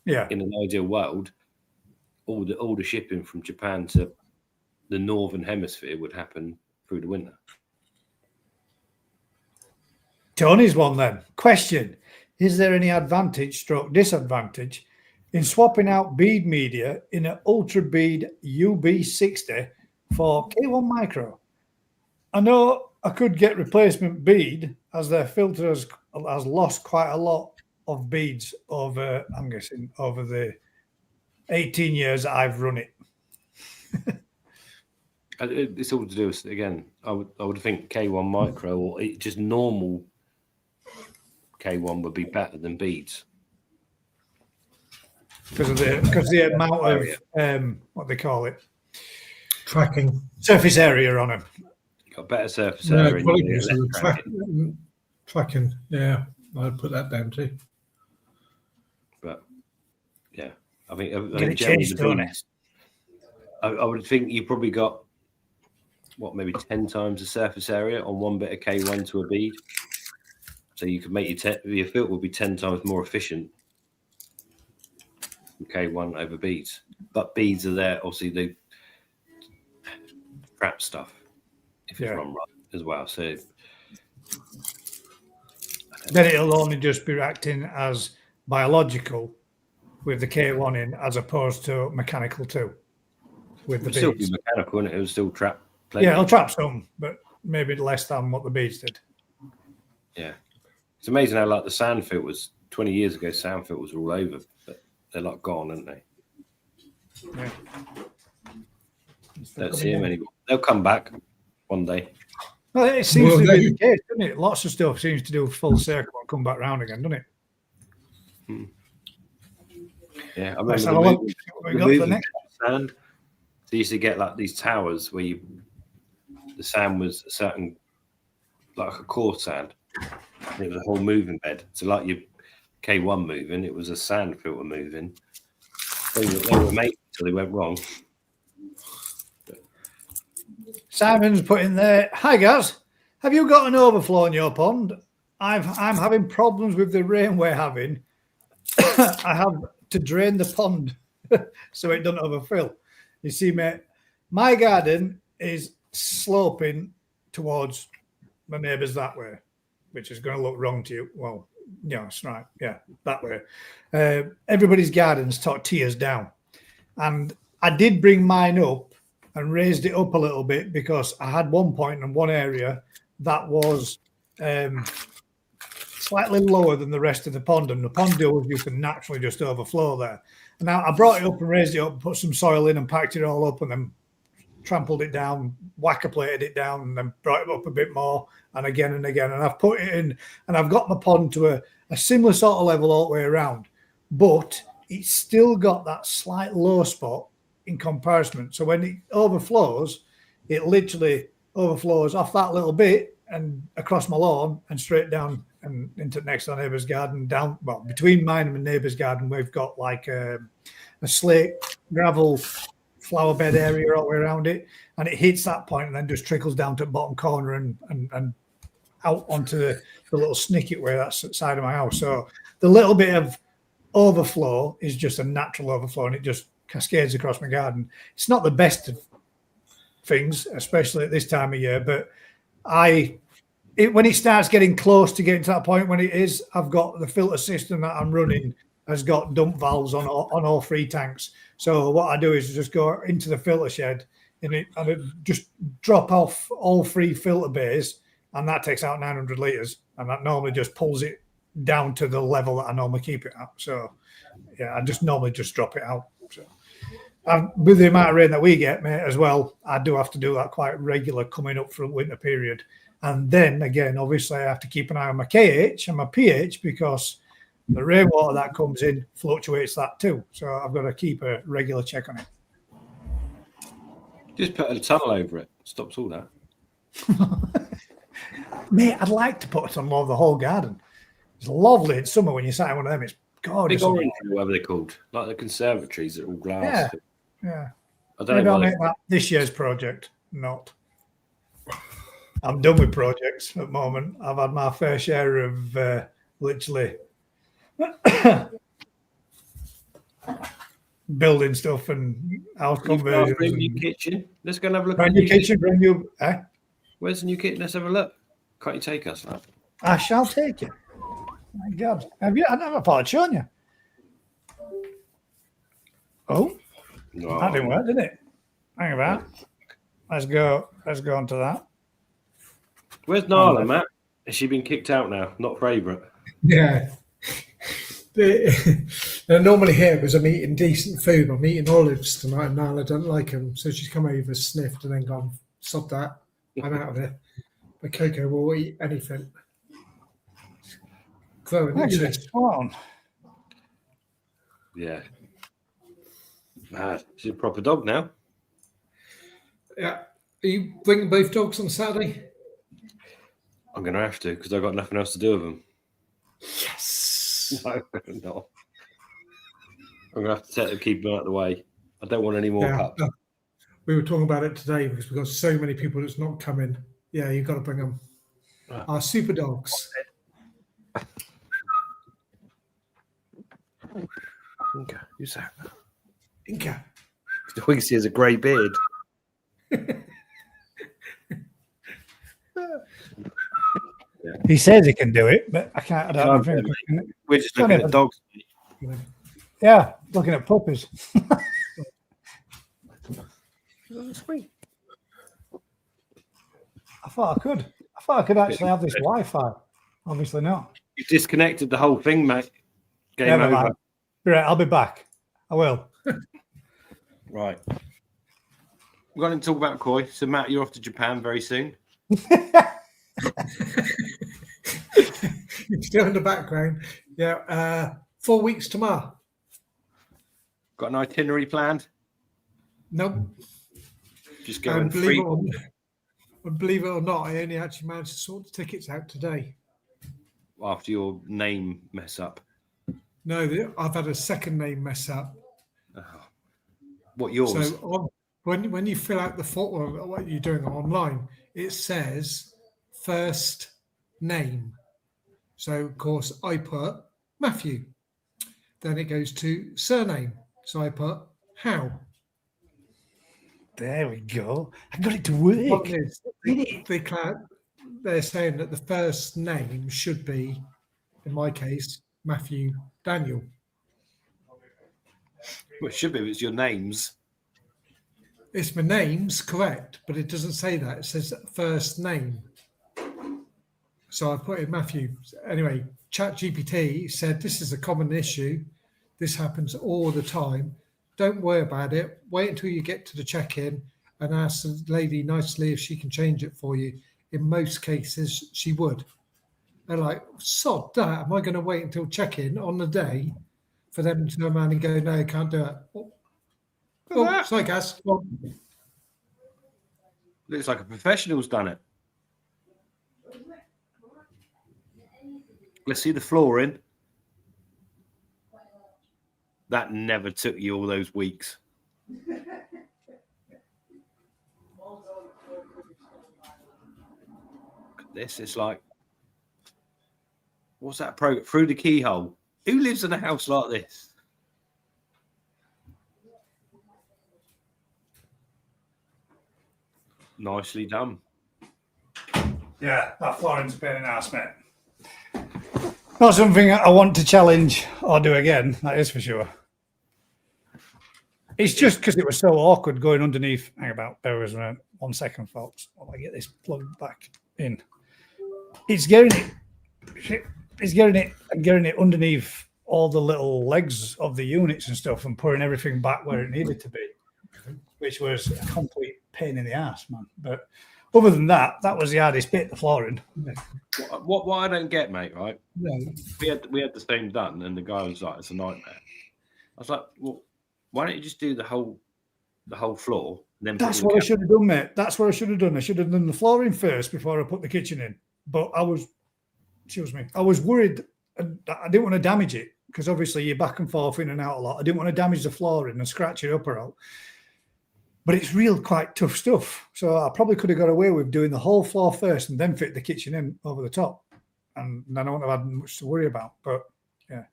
in an ideal world, all the shipping from Japan to the northern hemisphere would happen through the winter. Tony's one then. Question: is there any disadvantage in swapping out bead media in an ultra bead UB60 for K1 micro? I know I could get replacement bead as their filter has lost quite a lot of beads over, I'm guessing, over the 18 years that I've run it. It's all to do with, again, I would think K1 micro or just normal K1 would be better than beads. Because the amount of, what they call it? Tracking. Surface area on them. Got better surface area. Tracking, yeah. I'd put that down too. But I think generally the beads, I would think you probably got maybe 10 times the surface area on one bit of K1 to a bead. So you could make your filter would be 10 times more efficient. K1 over beads, but beads are there. Obviously, they trap stuff if it's run right as well. So then it'll only just be acting as biological with the K1 in, as opposed to mechanical too. with the It'd still be beads. mechanical, and it would still trap plenty. Yeah, it'll trap some, but maybe less than what the beads did. Yeah. It's amazing how, like, the sand filters 20 years ago, sand filters were all over, but they're like gone, aren't they? Yeah. Don't see them anymore. They'll come back one day. Well, it seems Well, to they- be the case, doesn't it? Lots of stuff seems to do a full circle and come back round again, doesn't it? Yeah, I Let's remember have a look. See what we got for next. sand. They used to get like these towers where the sand was a certain, like a core sand. And it was a whole moving bed. So like your K1 moving, it was a sand filter moving. They were made until they went wrong. Simon's put in there. Hi guys, have you got an overflow in your pond? I'm having problems with the rain we're having. I have to drain the pond so it doesn't overfill. You see, mate, my garden is sloping towards my neighbours that way, which is going to look wrong to you. Well, yeah, that's right. Yeah, that way. Everybody's gardens tiers down, and I did bring mine up and raised it up a little bit because I had one point in one area that was slightly lower than the rest of the pond, and the pond always used to naturally just overflow there. And now I brought it up and raised it up, put some soil in and packed it all up, and then trampled it down, whacker plated it down, and then brought it up a bit more, and again and again. And I've put it in, and I've got my pond to a similar sort of level all the way around, but it's still got that slight low spot in comparison. So when it overflows, it literally overflows off that little bit and across my lawn and straight down and into next door neighbour's garden. Down, well, between mine and my neighbour's garden, we've got like a slate gravel flower bed area all the way around it, and it hits that point and then just trickles down to the bottom corner and out onto the little snicket where that's the side of my house. So the little bit of overflow is just a natural overflow, and it just cascades across my garden. It's not the best of things, especially at this time of year, but when it starts getting close to getting to that point, when it is, I've got the filter system that I'm running has got dump valves on all three tanks. So what I do is just go into the filter shed and it just drop off all three filter bays, and that takes out 900 litres, and that normally just pulls it down to the level that I normally keep it at. So yeah, I just normally just drop it out. So, with the amount of rain that we get, mate, as well, I do have to do that quite regular coming up for the winter period. And then again, obviously, I have to keep an eye on my KH and my pH because the rainwater that comes in fluctuates that too. So I've got to keep a regular check on it. Just put a tunnel over it. Stops all that. Mate, I'd like to put a tunnel over the whole garden. It's lovely in summer when you're sat in one of them. It's gorgeous. Big orange, whatever they're called. Like the conservatories that are all glass. Yeah. I don't Maybe know I'll why make that this year's project. Not. I'm done with projects at the moment. I've had my fair share of literally building stuff and house You've got a conversions. brand new kitchen. Let's go and have a look. Brand at new kitchen, brand new. Where's the new kitchen? Let's have a look. Can't you take us? Like? I shall take it. My God, have you? I never thought I'd shown you. Oh, No. that didn't work, did it? Hang about. Let's go on to that. Where's Nala, Matt? Has she been kicked out now? Not favourite. Yeah. They're normally here because I'm eating decent food. I'm eating olives tonight, and Nala don't like them. So she's come over, sniffed, and then gone, sod that. I'm out of here. But Coco will eat anything. Chloe, Actually, swan. Yeah. Mad. She's a proper dog now. yeah. Are you bringing both dogs on Saturday? I'm going to have to because I've got nothing else to do with them. Yes. No, no. I'm going to have to keep them out of the way. I don't want any more pups. We were talking about it today because we've got so many people that's not coming. Yeah, you've got to bring them. Our super dogs. Okay, who's that? Inca. All you see is a grey beard. He says he can do it, but I can't. I don't think. We're just looking at dogs. Yeah, looking at puppies. thought I could actually have this Wi-Fi. Obviously not. You disconnected the whole thing, mate. Game Never over. mind. Right, I'll be back. I will. Right. We're going to talk about Koi. So, Matt, you're off to Japan very soon. Still in the background. Yeah. 4 weeks tomorrow. Got an itinerary planned? Nope. Just going And free. believe it or not, I only actually managed to sort the tickets out today. After your name mess up. No, I've had a second name mess up. Oh. What, yours? So when you fill out the form, or what you're doing online, it says first name. So of course I put Matthew. Then it goes to surname. So I put How. There we go. I got it to work. Problem is, they're saying that the first name should be, in my case, Matthew Daniel. Well, it should be. It's your names. It's my name's correct, but it doesn't say that. It says first name. So I put in Matthew. Anyway, ChatGPT said this is a common issue. This happens all the time. Don't worry about it. Wait until you get to the check-in and ask the lady nicely if she can change it for you. In most cases, she would. They're like, sod that. Am I going to wait until check-in on the day for them to turn around and go, no, you can't do it? Oh, sorry, Gaz. Looks like a professional's done it. Let's see the flooring. That never took you all those weeks. Look at this. It's like, what's that through the keyhole? Who lives in a house like this? Nicely done. Yeah, that flooring's a pain in the ass, mate. Not something I want to challenge or do again, that is for sure. It's just because it was so awkward going underneath. Hang about, bear with me 1 second, folks, while I get this plugged back in. It's getting it underneath all the little legs of the units and stuff and putting everything back where it needed to be, which was a complete pain in the ass, man. But other than that, that was the hardest bit, the flooring. What I don't get, mate, right? No. We had the same done, and the guy was like, "It's a nightmare." I was like, "Well, why don't you just do the whole floor?" And then That's what I should have done, mate. That's what I should have done. I should have done the flooring first before I put the kitchen in. But I was worried. I didn't want to damage it because obviously you're back and forth in and out a lot. I didn't want to damage the flooring and scratch it up or out. But it's real quite tough stuff. So I probably could have got away with doing the whole floor first and then fit the kitchen in over the top. And then I wouldn't have had much to worry about. But yeah.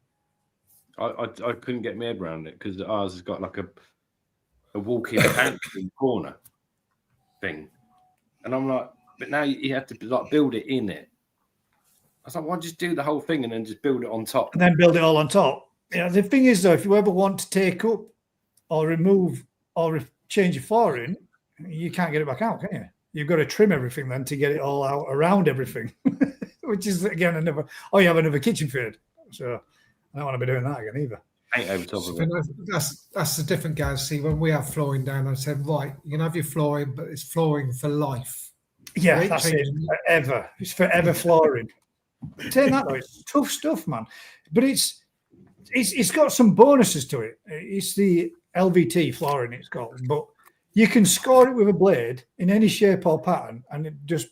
I couldn't get my head around it because ours has got like a walk-in pantry corner thing. And I'm like, but now you have to like build it in it. I was like, why just do the whole thing and then just build it on top? And then build it all on top. Yeah, the thing is, though, if you ever want to take up or remove or change your flooring, you can't get it back out, can you? You've got to trim everything then to get it all out around everything, which is, again, you have another kitchen fitted. So I don't want to be doing that again either. Ain't over top of it. That's the different, guys. See, when we have flooring down, I said, right, you can have your flooring, but it's flooring for life. Yeah, Right, that's it. changing- Forever. It's forever flooring. Saying that though, it's tough stuff, man. But it's got some bonuses to it. It's the LVT flooring it's called, but you can score it with a blade in any shape or pattern, and it just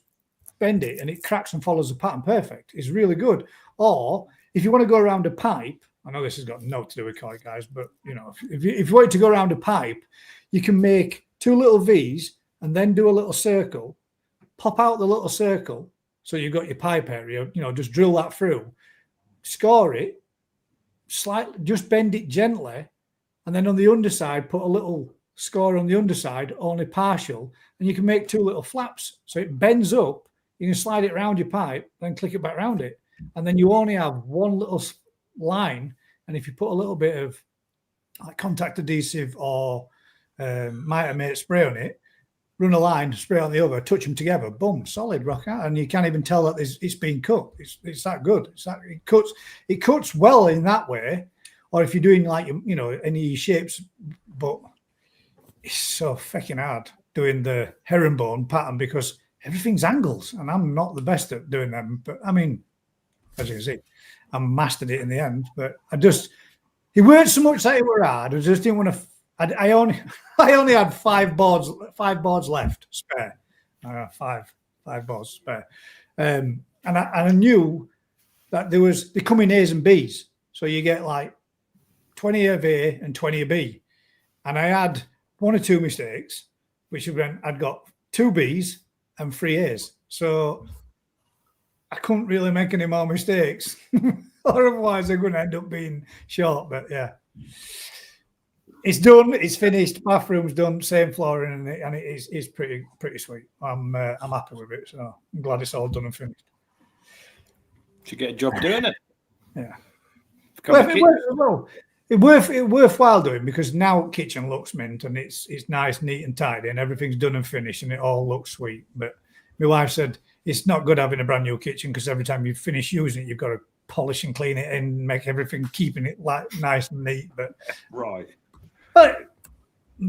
bend it, and it cracks and follows the pattern perfect. It's really good. Or if you want to go around a pipe, I know this has got no to do with koi, guys, but you know, if you want to go around a pipe, you can make two little V's and then do a little circle, pop out the little circle. So you've got your pipe area, you know, just drill that through, score it, slightly, just bend it gently, and then on the underside, put a little score on the underside, only partial, and you can make two little flaps. So it bends up, you can slide it around your pipe, then click it back around it. And then you only have one little line. And if you put a little bit of like contact adhesive or Mitre Mate spray on it, run a line, spray on the other, touch them together, boom, solid rock out, and you can't even tell that it's been cut. It's that good. It cuts well in that way. Or if you're doing like any shapes, but it's so fucking hard doing the herringbone pattern because everything's angles, and I'm not the best at doing them. But I mean, as you can see, I mastered it in the end. But it weren't so much that it were hard. I just didn't want to. I only had 5 boards left spare. Five boards spare, and I knew that they come in A's and B's, so you get like 20 of A and 20 of B, and I had 1 or 2 mistakes, which meant I'd got 2 B's and 3 A's, so I couldn't really make any more mistakes, or otherwise they're going to end up being short. But yeah. It's done. It's finished. Bathroom's done. Same flooring, and it is pretty sweet. I'm happy with it. So I'm glad it's all done and finished. Should get a job doing it. Yeah. It's worthwhile doing because now kitchen looks mint and it's nice, neat, and tidy, and everything's done and finished, and it all looks sweet. But my wife said it's not good having a brand new kitchen because every time you finish using it, you've got to polish and clean it and make everything, keeping it like nice and neat. But right. But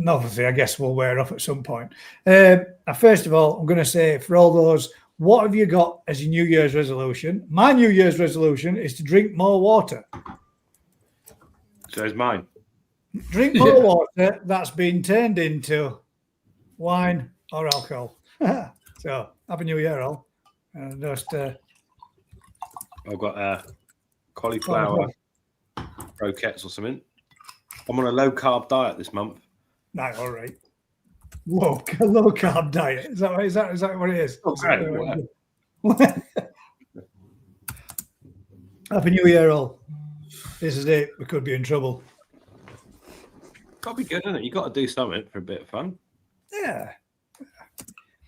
obviously, I guess we'll wear off at some point. First of all, I'm going to say for all those, what have you got as your New Year's resolution? My New Year's resolution is to drink more water. So is mine. Drink more water that's been turned into wine or alcohol. So, Happy New Year, all. And just, I've got cauliflower croquettes or something. I'm on a low carb diet this month. No, all right. Low carb diet. Is that what it is? Happy New Year, all. This is it. We could be in trouble. Got to be good, isn't it? You got to do something for a bit of fun. Yeah.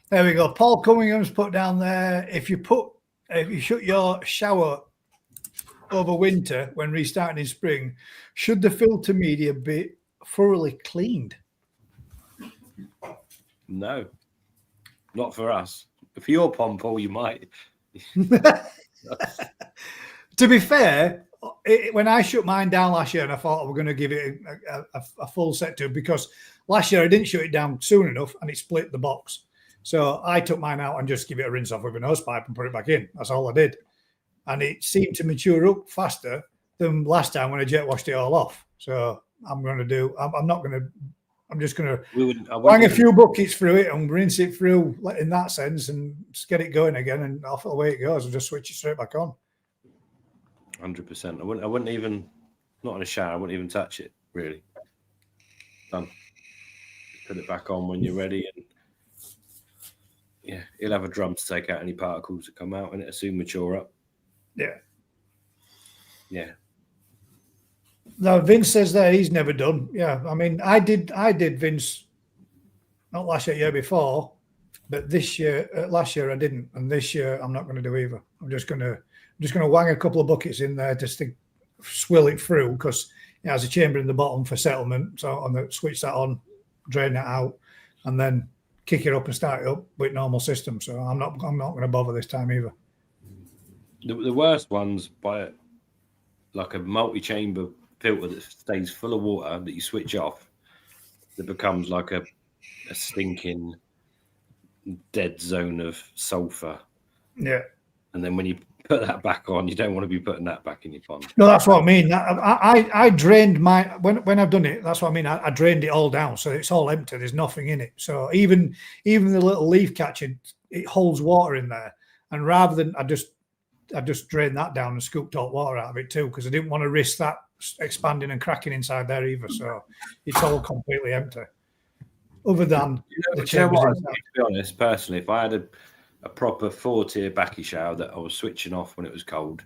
There we go. Paul Cunningham's put down there. If you shut your shower over winter when restarting in spring, should the filter media be thoroughly cleaned? No, not for us. For your pond, Paul, you might. To be fair, when I shut mine down last year, and I thought we're going to give it a full set to, because last year I didn't shut it down soon enough and it split the box. So I took mine out and just give it a rinse off with an hose pipe and put it back in. That's all I did. And it seemed to mature up faster than last time when I jet washed it all off. So I'm just going to bang a few buckets through it and rinse it through in that sense and just get it going again, and off the way it goes. I'll just switch it straight back on. 100%. I wouldn't even, not in a shower, I wouldn't even touch it, really. Done. Put it back on when you're ready, and yeah, you'll have a drum to take out any particles that come out, and it'll soon mature up. Yeah. Yeah. Now Vince says that he's never done. Yeah, I mean, I did Vince, not last year before, but last year I didn't, and this year I'm not going to do either. I'm just going to wang a couple of buckets in there just to swill it through, because it has a chamber in the bottom for settlement. So I'm going to switch that on, drain that out, and then kick it up and start it up with normal system. So I'm not going to bother this time either. The worst ones by like a multi-chamber filter that stays full of water that you switch off, that becomes like a stinking dead zone of sulfur. Yeah. And then when you put that back on, you don't want to be putting that back in your pond. No, that's what I mean. I drained my, when I've done it, that's what I mean. I drained it all down, so it's all empty. There's nothing in it. So even the little leaf catcher, it holds water in there. And rather than, I just drained that down and scooped all water out of it too, because I didn't want to risk that expanding and cracking inside there either. So it's all completely empty. Other than the chambers. To be honest, personally, if I had a proper 4-tier backy shower that I was switching off when it was cold,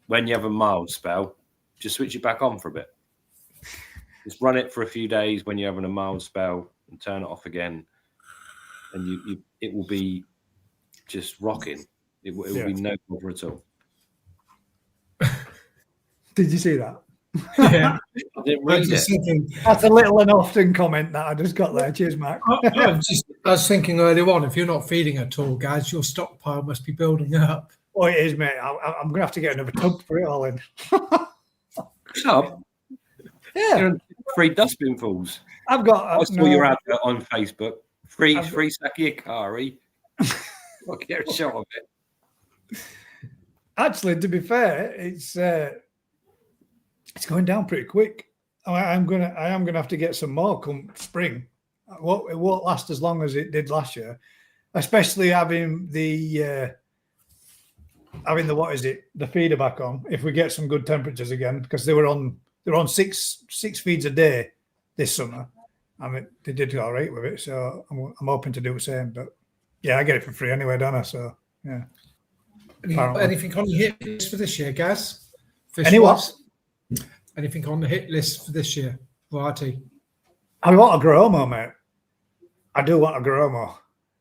when you have a mild spell, just switch it back on for a bit. Just run it for a few days when you're having a mild spell and turn it off again, and it will be just rocking. It will be no bother at all. Did you see that? Yeah. I didn't read it. That's a little and often comment that I just got there. Cheers, Mark. I was thinking earlier on, if you're not feeding at all, guys, your stockpile must be building up. Oh, it is, mate. I'm going to have to get another tub to put it all in. Tub? Yeah, You're on free dustbin falls. I've got. I saw your advert on Facebook. Free Saki Akari. I'll get a shot of it. Actually, to be fair, it's going down pretty quick. I am gonna have to get some more come spring. It won't last as long as it did last year, especially having the the feeder back on. If we get some good temperatures again, because they were on six feeds a day this summer. I mean, they did all right with it, so I'm hoping to do the same. But yeah, I get it for free anyway, don't I? So yeah. Anything on the hit list for this year, Gaz? Anything on the hit list for this year? Variety. I want a Gromo, mate. I do want a Gromo.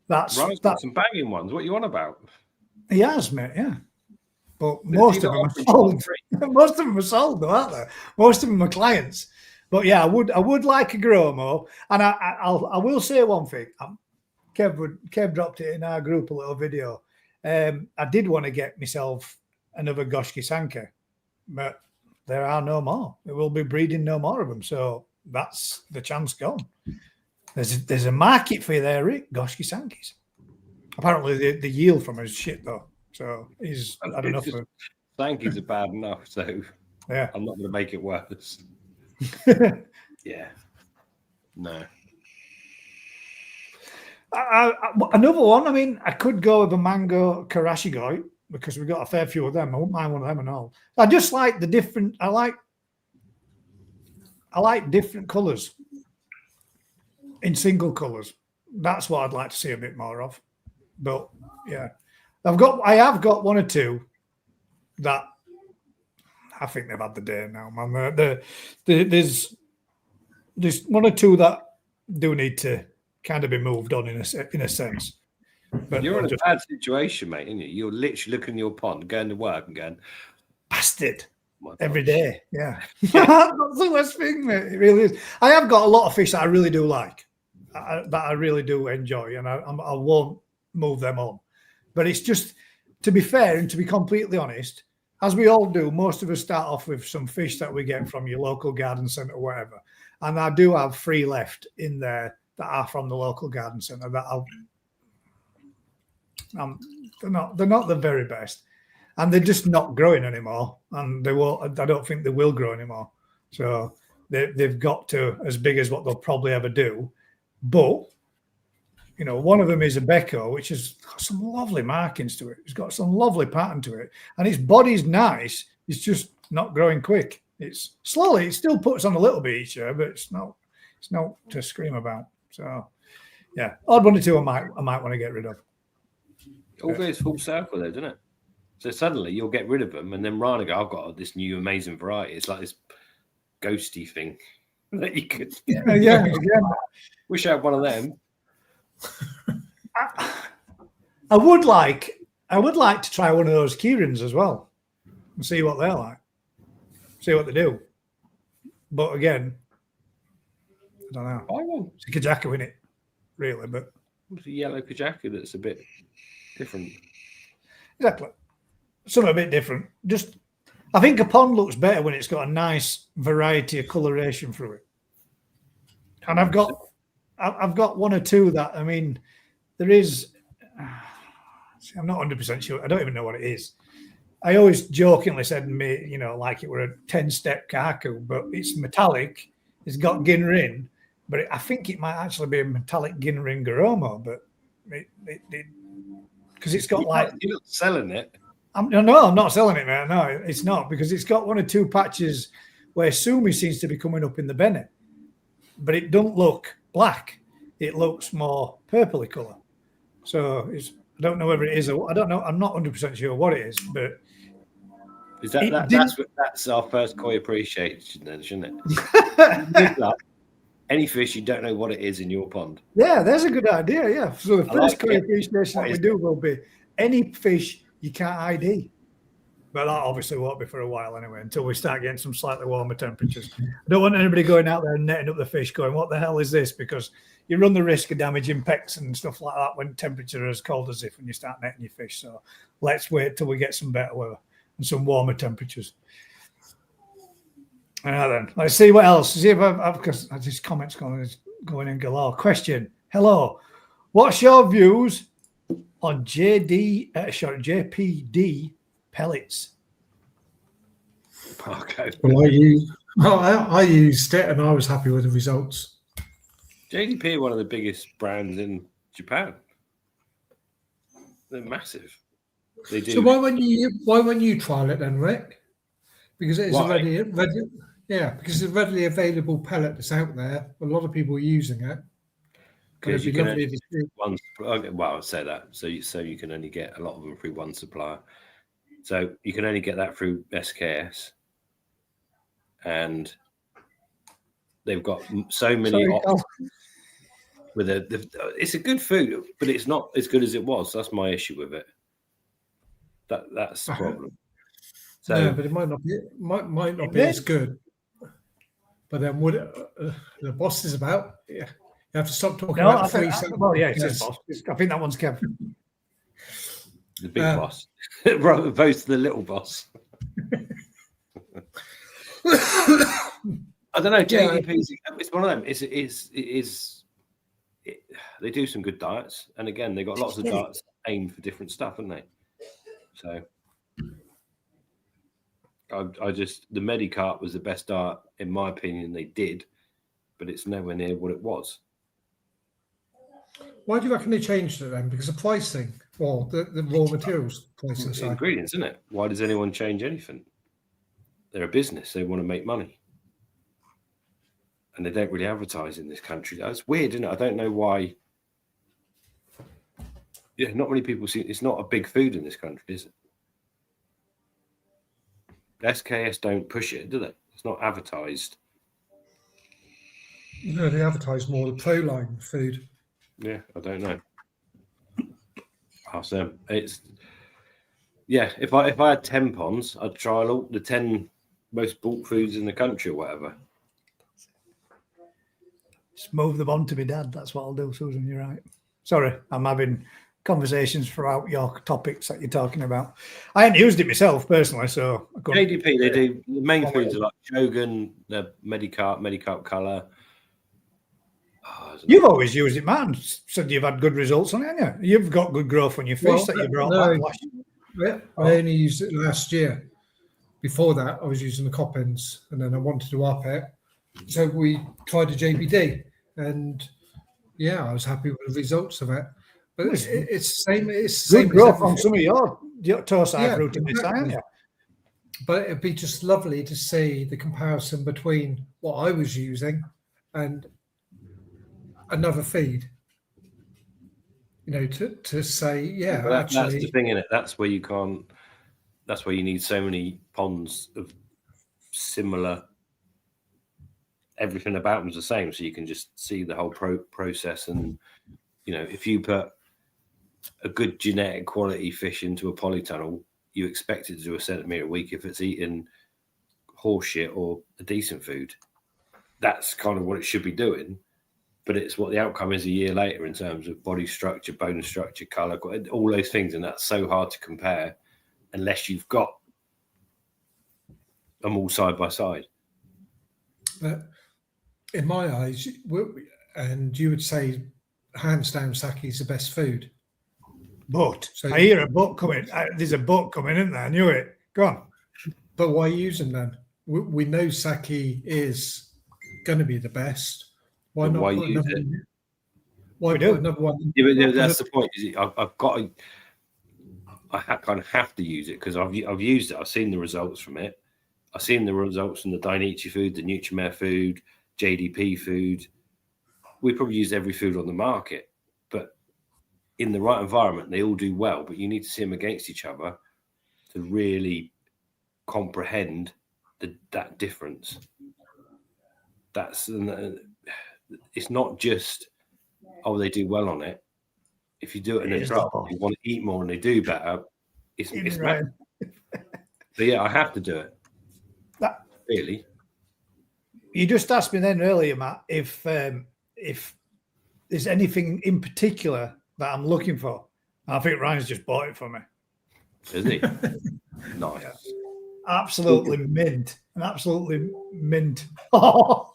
That's some banging ones. What you on about? He has, mate. Yeah, but most of them are sold. Most of them are sold, though, aren't they? Most of them are clients. But yeah, I would like a Gromo, and I will say one thing. Kev dropped it in our group, a little video. I did want to get myself another Goshki Sanke, but there are no more. We will be breeding no more of them, so that's the chance gone. There's a market for you there, Rick. Goshki Sankes. Apparently, the yield from her is shit though. So he's had enough of. Sanke's are bad enough, so yeah, I'm not going to make it worse. Yeah, no. Another one. I mean, I could go with a mango Karashigoi because we've got a fair few of them. I wouldn't mind one of them and all. I just like the different. I like different colours in single colours. That's what I'd like to see a bit more of. But yeah, I have got one or two that I think they've had the day now, man. There's one or two that do need to kind of be moved on in a sense. But you're in a bad situation, mate, aren't you? You're literally looking at your pond, going to work and going, bastard, every day. Yeah. That's the worst thing, mate. It really is. I have got a lot of fish that I really do like, that I really do enjoy, and I won't move them on. But it's just, to be fair and to be completely honest, as we all do, most of us start off with some fish that we get from your local garden centre or whatever. And I do have 3 left in there that are from the local garden centre that they're not the very best, and they're just not growing anymore, and they won't. I don't think they will grow anymore. So they've got to as big as what they'll probably ever do. But you know, one of them is a Becco, which has got some lovely markings to it. It's got some lovely pattern to it, and its body's nice. It's just not growing quick. It's slowly. It still puts on a little bit each year, but it's not to scream about. So yeah, odd one or two I might want to get rid of. It all goes full circle there, doesn't it? So suddenly you'll get rid of them, and then Ryan will go, I've got this new amazing variety. It's like this ghosty thing that you could. Yeah. Wish I had one of them. I would like to try one of those Kierans as well and see what they're like, see what they do. But again, I don't know. It's a Kajaku in it, really, but it's a yellow Kajaku that's a bit different. Exactly, something a bit different. Just, I think a pond looks better when it's got a nice variety of coloration through it. And I've got one or two that, I mean, there is. I'm not 100% sure. I don't even know what it is. I always jokingly said, you know, like it were a 10-step Kaku, but it's metallic. It's got Ginrin, but I think it might actually be a metallic Ginrin Garomo, but because it's got like. You're not selling it. No, I'm not selling it, man. No, it's not, because it's got one or two patches where Sumi seems to be coming up in the Bennett, but it don't look black. It looks more purpley colour. So I don't know whether it is. I don't know. I'm not 100% sure what it is, but is that's our first koi appreciation then, shouldn't it? Any fish you don't know what it is in your pond. Yeah, that's a good idea. Yeah. So the first koi appreciation that we do will be any fish you can't ID. But that obviously won't be for a while anyway, until we start getting some slightly warmer temperatures. I don't want anybody going out there and netting up the fish going, what the hell is this? Because you run the risk of damaging pecks and stuff like that when temperature are as cold as if when you start netting your fish. So let's wait till we get some better weather and some warmer temperatures. Now then, let's see what else. See if I've because these comments going in galore. Question. Hello. What's your views on JPD pellets? Okay. Well, I used it and I was happy with the results. JDP are one of the biggest brands in Japan. They're massive. They do. So why won't you trial it then, Rick? Because it's already because it's a readily available pellet that's out there. A lot of people are using it. Because you can only get one. Well, I'll say that. So you can only get a lot of them through one supplier. So you can only get that through SKS, and they've got so many options. With it's a good food, but it's not as good as it was. That's my issue with it. That's the problem. So, no, but it might not be as good. But then what the boss is about? Yeah, you have to stop talking about free. Well, yeah, it's his boss. I think that one's Kev. The big boss, rather opposed to the little boss. I don't know. JDP, it's one of them. They do some good diets, and again, they got lots of diets aimed for different stuff, haven't they? So, the Medicart was the best diet in my opinion they did, but it's nowhere near what it was. Why do you reckon they changed it then? Because of pricing, or the raw materials pricing side? Ingredients, isn't it? Why does anyone change anything? They're a business; they want to make money, and they don't really advertise in this country. That's weird, isn't it? I don't know why. Yeah, not many people see. It's not a big food in this country, is it? SKS don't push it, do they? It's not advertised. No, they advertise more the pro-line food. Yeah, I don't know. Ask them. If I had 10 ponds, I'd trial all the 10 most bought foods in the country or whatever. Just move them on to me, Dad. That's what I'll do, Susan. You're right. Sorry, I'm having conversations throughout your topics that you're talking about. I hadn't used it myself personally, so JDP, they do the main foods are like Shogun, the Medicarp Colour. You've always used it, man. Said you've had good results on it, haven't you? You've got good growth on your fish that you brought back last year. Yeah, I only used it last year. Before that, I was using the Coppins, and then I wanted to up it. So we tried a JBD, and yeah, I was happy with the results of it. But it's the same. It's the same growth on some of your torsai fruit in this time. But it'd be just lovely to see the comparison between what I was using and another feed. You know, to say, that's the thing in it. That's where you can't. That's where you need so many ponds of similar. Everything about them's the same, so you can just see the whole process. And you know, if you put a good genetic quality fish into a polytunnel, you expect it to do a centimetre a week if it's eating horse shit or a decent food. That's kind of what it should be doing. But it's what the outcome is a year later in terms of body structure, bone structure, colour, all those things. And that's so hard to compare unless you've got them all side by side. But in my eyes, and you would say hands down sake is the best food. But I hear a boat coming. There's a boat coming in there. I knew it. Go on. But why use them then? We know sake is going to be the best. Why not? Why use it? Why do another one? Yeah, that's the point. I've got to. I kind of have to use it because I've used it. I've seen the results from it. I've seen the results from the Dainichi food, the Nutrimare food, JDP food. We probably use every food on the market, but in the right environment, they all do well. But you need to see them against each other to really comprehend that difference. It's not just they do well on it. If you do it in a drop, you want to eat more and they do better. It's right. But yeah, I have to do it. That, Really? you just asked me then earlier, Matt, if there's anything in particular that I'm looking for. I think Ryan's just bought it for me. Is he? Nice. Yeah. Absolutely mint. An absolutely mint. Oh.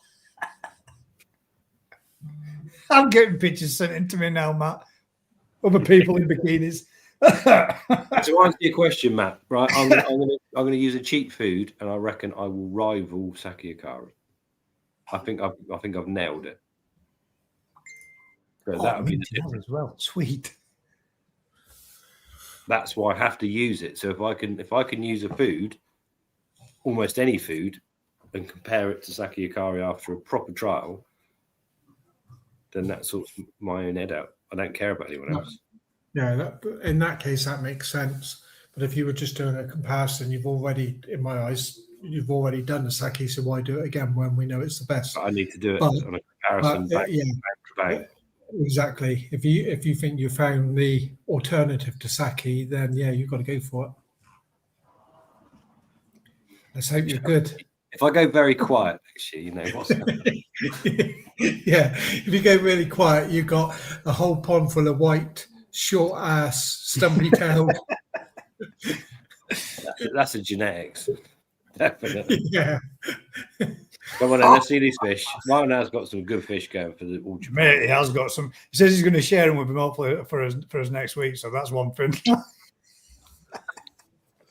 I'm getting pictures sent in to me now, Matt. Other people in bikinis. To answer your question, Matt, right? I'm gonna use a cheap food, and I reckon I will rival Saki Akari. I think I've nailed it. So that would be the difference as well. Sweet. That's why I have to use it. So if I can use a food, almost any food, and compare it to Saki Akari after a proper trial, then that sorts my own head out. I don't care about anyone else. Yeah, in that case, that makes sense. But if you were just doing a comparison, you've already, in my eyes, you've already done the Saki, so why do it again when we know it's the best? But I need to do it on a comparison back to back. Exactly. If you think you found the alternative to Saki, then yeah, you've got to go for it. Let's hope you're good. If I go very quiet next year, you know what's happening. Yeah, if you go really quiet, you've got a whole pond full of white, short ass, stumpy tailed. That's a genetics. Definitely. Yeah. Come on, then, let's see these fish. Ryan has got some good fish going for the orchard. Mate, he has got some. He says he's going to share them with him hopefully for us next week. So that's one thing.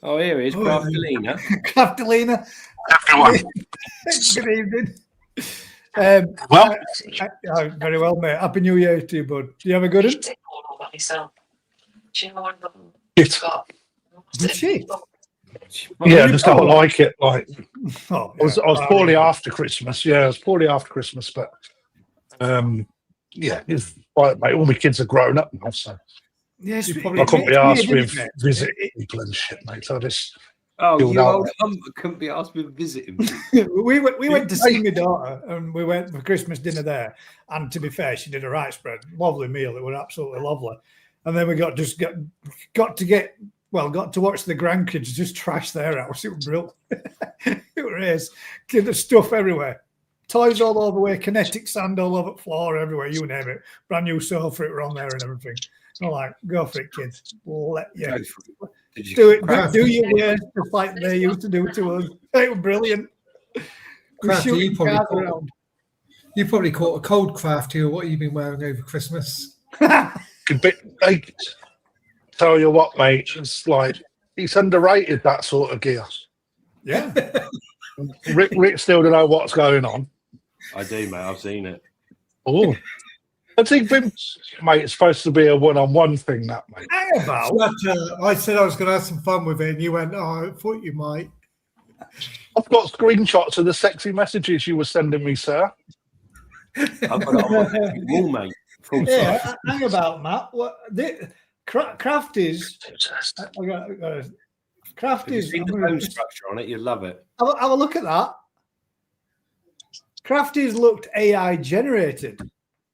Oh, here he is, Craftalina. Craftalina. Everyone. Good evening. Well, Very well, mate. Happy New Year to you, bud. Do you have a good one? Did she? yeah, just don't like it. Like Oh, I was poorly after Christmas. Yeah, I was poorly after Christmas, but yeah, it's right, mate. All my kids are grown up now, so Yes, I couldn't be asked with visit people and shit, mate. So I just You old couldn't be asked with visiting. we went to see my daughter and we went for Christmas dinner there. And to be fair, she did a right spread. Lovely meal. It was absolutely lovely. And then we got to watch the grandkids just trash their house. It was brilliant. It was kids stuff everywhere. Toys all over the way, kinetic sand all over the floor, everywhere, you name it. Brand new sofa, it were on there and everything. I'm like, go for it, kids. Let you do it. Do your worst, just like they used to do to us. It was brilliant. Crafty, you probably caught a cold, Crafty, or what you've been wearing over Christmas. like, tell you what, mate. It's like it's underrated, that sort of gear. Yeah. Rick still don't know what's going on. I do, mate. I've seen it. Oh. I think, mate, it's supposed to be a one-on-one thing, that, mate. Hang about. But, I said I was going to have some fun with it, and you went, "Oh, I thought you might." I've got screenshots of the sexy messages you were sending me, sir. I've got it on my wall, mate. Full size. Yeah, hang about, Matt. What Crafties? Crafties. If you see the bone structure on it, you'll love it. Have a look at that. Crafties looked AI generated,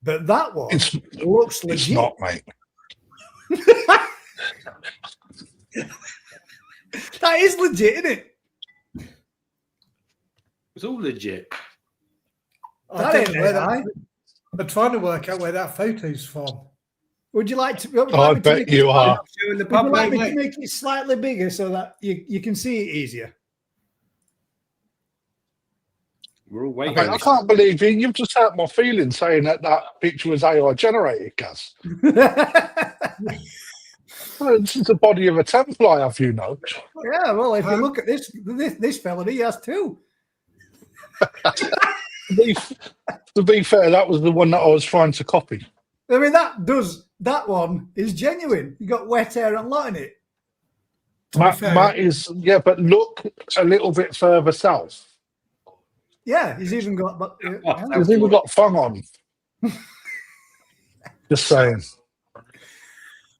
but that one looks legit. It's not, mate. That is legit, isn't it? It's all legit. That ain't AI. I'm trying to work out where that photo's from. Would you like to? I bet you are. Showing the Would you like public, me to mate. make it slightly bigger so that you can see it easier? We're all waiting. Mate, I can't believe you've just hurt my feelings saying that picture was AI generated, Gaz. Well, this is the body of a Templar, have you know? Yeah, well, if you look at this fella, he has two. To be fair, that was the one that I was trying to copy. I mean, that one is genuine. You got wet hair and lot in it. Matt is, yeah, but look a little bit further south. Yeah, he's even got. But He's even got fung on. Just saying.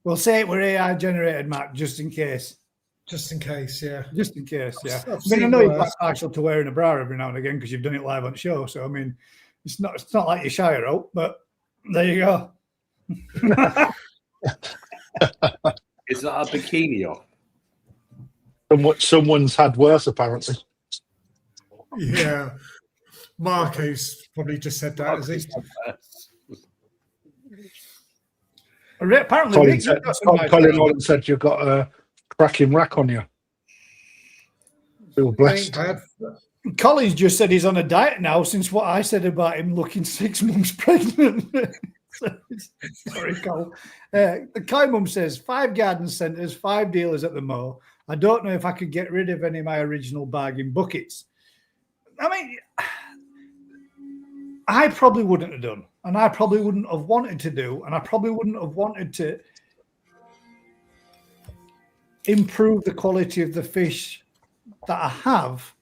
We'll say it were AI generated, Matt, just in case. Just in case, yeah. Just in case, yeah. I've I mean, I seen know you're worse. partial to wearing a bra every now and again because you've done it live on the show. So I mean, it's not like you shy her out, but there you go. Is that a bikini off? Someone's had worse, apparently. Yeah. Marco's probably just said that, has he? Apparently, Colin, Rick, you've got some nice Colin round. Holland said you've got a cracking rack on you. Feel Ain't blessed. bad. Colin's just said he's on a diet now since what I said about him looking 6 months pregnant. Sorry, Col. The Kai Mum says 5 garden centres, 5 dealers at the Mo. I don't know if I could get rid of any of my original bargain buckets. I mean, I probably wouldn't have done, and I probably wouldn't have wanted to do, and I probably wouldn't have wanted to improve the quality of the fish that I have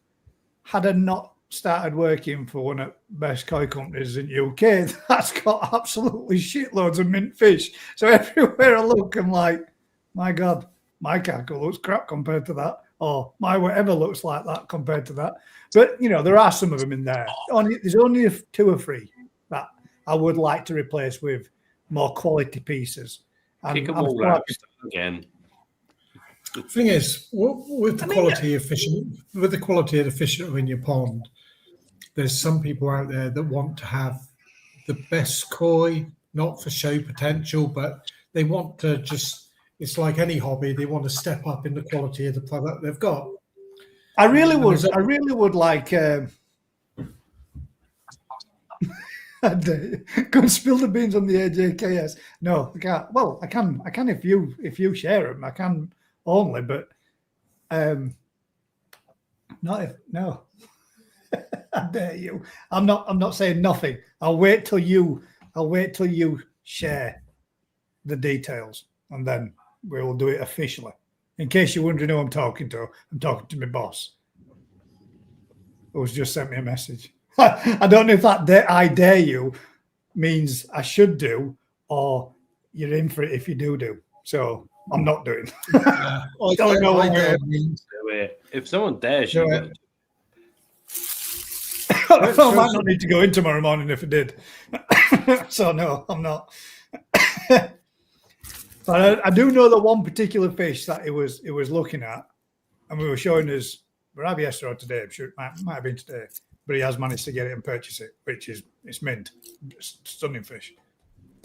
had I not started working for one of the best koi companies in UK that's got absolutely shitloads of mint fish. So everywhere I look, I'm like, my God, my cargo looks crap compared to that, or my whatever looks like that compared to that. But, you know, there are some of them in there. There's only 2 or 3 that I would like to replace with more quality pieces. And Kick them I'm all quite- out again. The thing is, with the quality of fish, with the quality of the fish that are in your pond, there's some people out there that want to have the best koi, not for show potential, but they want to just. It's like any hobby; they want to step up in the quality of the product they've got. I really would like. Go and spill the beans on the AJKS. No, I can't. Well, I can if you share them. I can only, but not if no. I dare you. I'm not saying nothing. I'll wait till you share the details, and then we will do it officially. In case you're wondering who I'm talking to my boss, who's just sent me a message. I don't know if that I dare you means I should do, or you're in for it if you do. So I'm not doing. I don't know what dare we're- means- Do it. If someone dares you, Do you've it. got to I might not need to go in tomorrow morning if I did. So no, I'm not. But I do know that one particular fish that it was looking at, and we were showing us. We're either yesterday or today. I'm sure it might have been today, but he has managed to get it and purchase it, which is it's mint, stunning fish.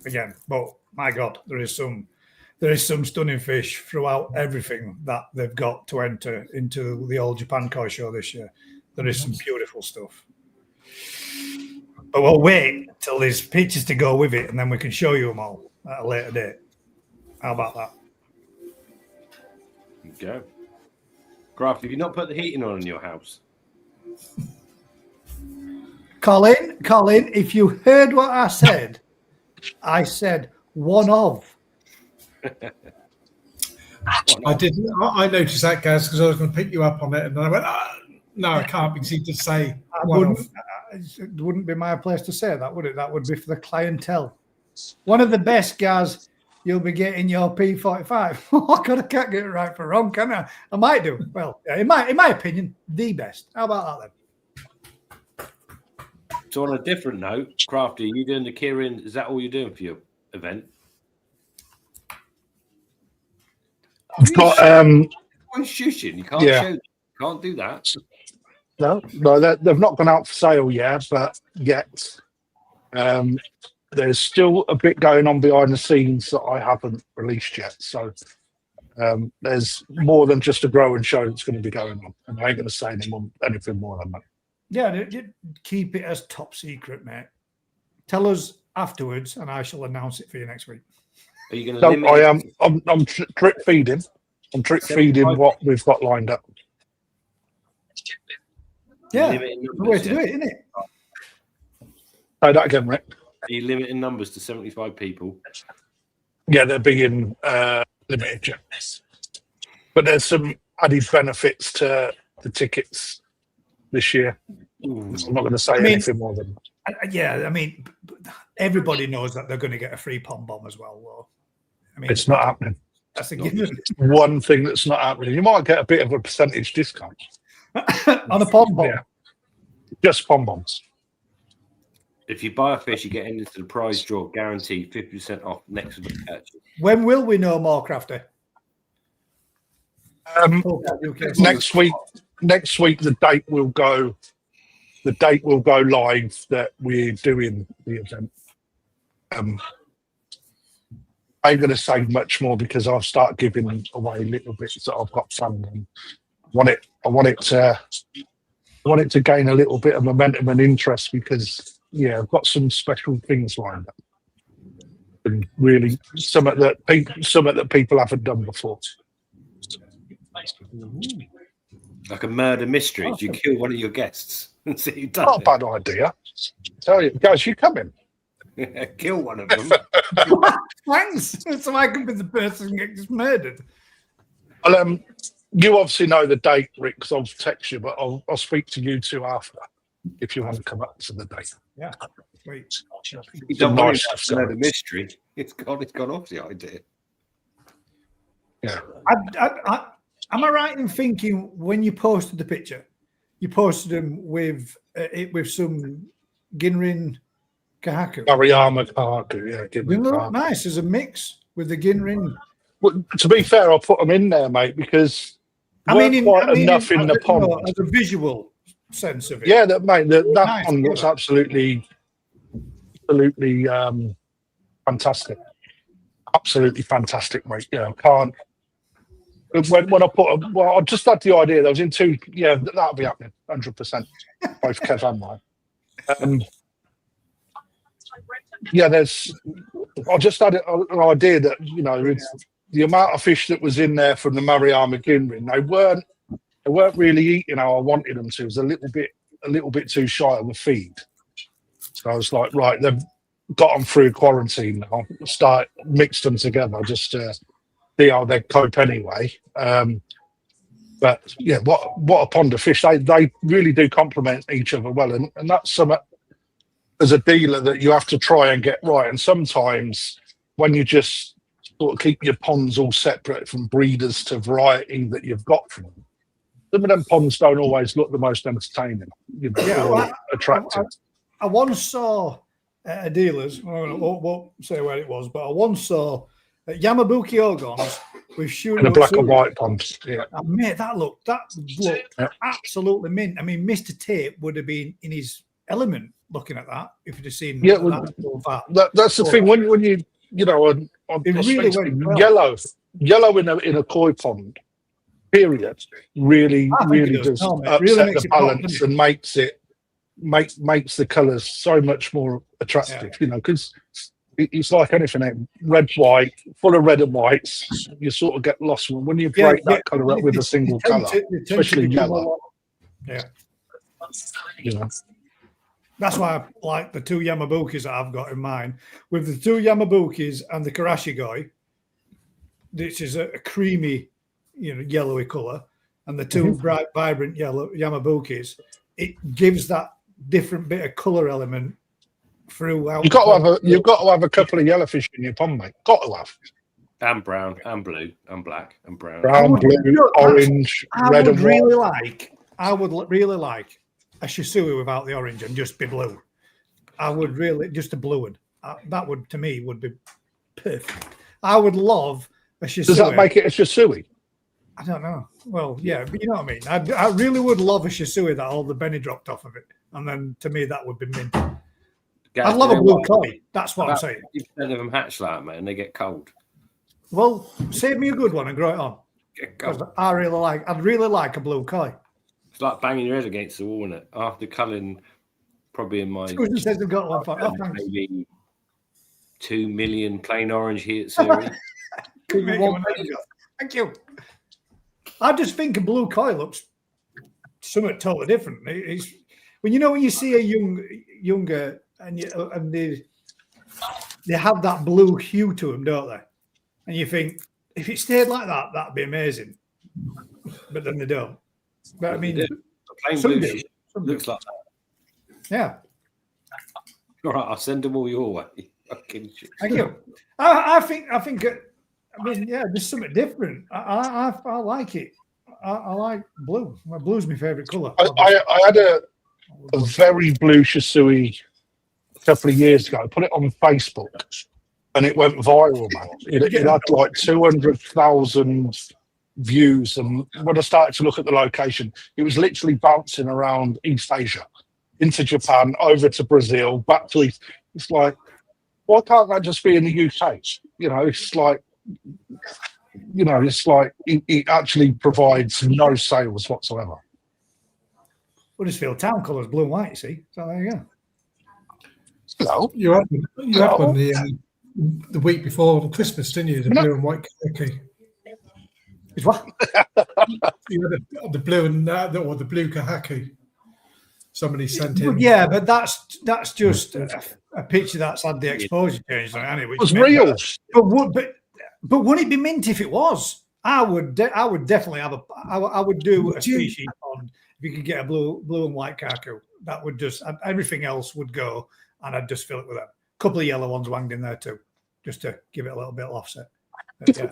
Again, but my God, there is some stunning fish throughout everything that they've got to enter into the Old Japan Koi Show this year. There is some beautiful stuff. But we'll wait till there's pictures to go with it, and then we can show you them all at a later date. How about that? go. Graft, have you not put the heating on in your house? Colin, if you heard what I said one of. I didn't. I noticed that, Gaz, because I was going to pick you up on it, and then I went, no, I can't, because he did say It wouldn't be my place to say that, would it? That would be for the clientele. One of the best guys, you'll be getting your P45. Oh, God, I can't get it right for wrong, can I? I might do. Well, yeah, in my opinion, the best. How about that then? So on a different note, Crafty, are you doing the Kieran? Is that all you're doing for your event? I've got I'm shushing. You can't Yeah. show. You can't do that. no, they've not gone out for sale yet, but yet. There's still a bit going on behind the scenes that I haven't released yet. So there's more than just a growing show that's going to be going on. And I ain't going to say anything more than that. Yeah, keep it as top secret, mate. Tell us afterwards, and I shall announce it for you next week. Are you going to No, limit? I am. I'm drip feeding. I'm drip feeding what we've got lined up. Yeah, limiting the way numbers, to do it, isn't it? Say that again, Rick. Are you limiting numbers to 75 people? Yeah, they're being limited. Yeah. But there's some added benefits to the tickets this year. I'm not going to say anything more than that. Yeah, I mean, everybody knows that they're going to get a free pom bomb as well. Though. I mean, It's not happening. that's a given. One thing that's not happening. You might get a bit of a percentage discount. On a pom bomb. Yeah. Just pom bombs. If you buy a fish, you get into the prize draw, guaranteed 50% off next week purchase. When will we know more, Crafty? Next week, the date will go live that we're doing the event. I ain't going to say much more because I'll start giving away little bits that I've got planned. And I want it to gain a little bit of momentum and interest because I've got some special things lined up and really something that people haven't done before. Like a murder mystery. Do you kill one of your guests and see who does Not a it? bad idea. Tell you, guys, you come in. Kill one of them. Thanks. So I can be the person who gets murdered. Well, you obviously know the date, Rick, because I'll text you, but I'll speak to you two after if you want to come up to the date. Yeah. Sweet. You don't Nice worry stuff, about murder guys. mystery. It's gone off the idea. Yeah. Am I right in thinking when you posted the picture, you posted them with some Ginrin Kahaku? Mariyama Kahaku, yeah. They look nice as a mix with the Ginrin. Well, to be fair, I'll put them in there, mate, because enough in the pond. As a visual sense of it. Yeah, mate, that Nice, pond looks absolutely fantastic. Absolutely fantastic, mate. Yeah, I can't. When I I just had the idea. There was in two. Yeah, that'll be happening 100%. Both Kev and mine. I just had an idea that it's the amount of fish that was in there from the Mariyama Ginrin. They weren't really eating how I wanted them to. It was a little bit too shy on the feed. So I was like, right, they've got them through quarantine now. Start mixed them together just to see how they cope anyway. But yeah, what a pond of fish. They really do complement each other well, and that's something as a dealer that you have to try and get right. And sometimes when you just sort of keep your ponds all separate from breeders to variety that you've got from them, some of them ponds don't always look the most entertaining, or attractive. I once saw at a dealer's, I won't say where it was, but I once saw Yamabuki Ogons with shooting in a black and white pond. Yeah. And mate, that looked absolutely mint. I mean, Mr. Tape would have been in his element looking at that if you'd have seen that's the thing when you on it really went well. yellow in a koi pond period really does upset the balance and makes the colours so much more attractive, because it's like anything, red, white, full of red and whites. You sort of get lost when you break that colour up with a single colour, especially yellow. Yeah, That's why I like the two Yamabukis that I've got in mind. With the two Yamabukis and the Karashigoi, this is a creamy, yellowy colour, and the two bright, vibrant yellow Yamabukis, it gives that different bit of colour element throughout. You've got to have a couple of yellowfish in your pond, mate. Got to have. And brown, and blue, and black, and brown. Brown, blue, orange, red, and white. I would really like a Shisui without the orange and just be blue. I would really just a blue one. That would, to me, would be perfect. I would love a Shisui. Does that make it a Shisui? I don't know. Well, yeah, but you know what I mean. I really would love a Shisui that all the Benny dropped off of it, and then to me that would be mint. I'd love a blue koi. That's what I'm saying. 50% of them hatch like, mate, and they get cold. Well, save me a good one and grow it on. I'd really like a blue koi. It's like banging your head against the wall, isn't it? After culling, probably in my Susan says they've got one for maybe 2 million plain orange here at series. Thank you. I just think a blue koi looks something totally different. It's when you see a younger and they have that blue hue to them, don't they? And you think if it stayed like that, that'd be amazing. But then they don't. But I mean, plain blue looks like that. Yeah. All right, I'll send them all your way. Thank you. I think. I mean, yeah, just something different. I like it. I like blue. Blue's my favorite color. I had a very blue Shisui a couple of years ago. I put it on Facebook, and it went viral, man. It had like 200,000 views, and when I started to look at the location, it was literally bouncing around East Asia, into Japan, over to Brazil, back to East. It's like, why can't that just be in the UK? You know, it's like, it actually provides no sales whatsoever. Huddersfield town colours blue and white. See, so there you go. Hello. You had one the week before Christmas, didn't you? The blue and white khaki. It's what? You had the blue and or the blue kahaki. Somebody sent in. Yeah, but that's just a picture that's had the exposure change on it. It was real. But would it be mint if it was? I would definitely have I would do a species pond if you could get a blue and white carcass. That would just, everything else would go, and I'd just fill it with them. A couple of yellow ones wanged in there too, just to give it a little bit of offset. But, yeah.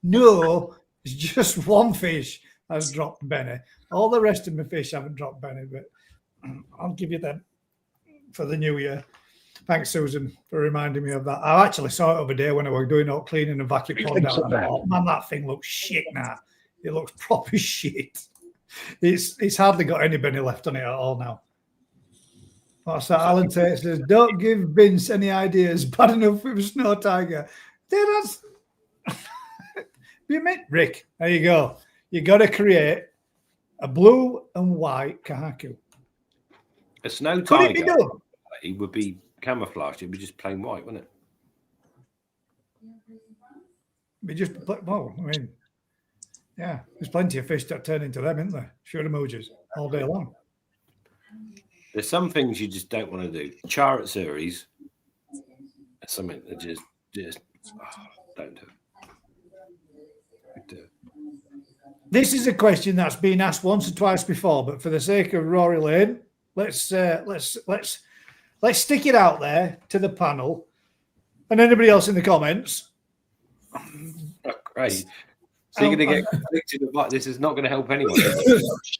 No, it's just one fish has dropped Benny. All the rest of my fish haven't dropped Benny, but I'll give you them for the new year. Thanks, Susan, for reminding me of that. I actually saw it over there when I was doing all cleaning and vacuum pond down. Oh, man, that thing looks shit now. It looks proper shit. It's hardly got any Benny left on it at all now. What's that? Alan Tate says, don't give Vince any ideas. Bad enough with a snow tiger. Dude, that's... You mean, Rick, there you go. You got to create a blue and white kahaku. A snow Could it tiger be done? it would be camouflaged. It would be just plain white, wouldn't it? Be just, well, I mean, yeah, there's plenty of fish that turn into them, isn't there? Short emojis all day long. There's some things you just don't want to do. Chariot series, something that just don't do. This is a question that's been asked once or twice before, but for the sake of Rory Lane, let's stick it out there to the panel and anybody else in the comments. Oh, great. So you're going to get convicted of like this is not going to help anyone.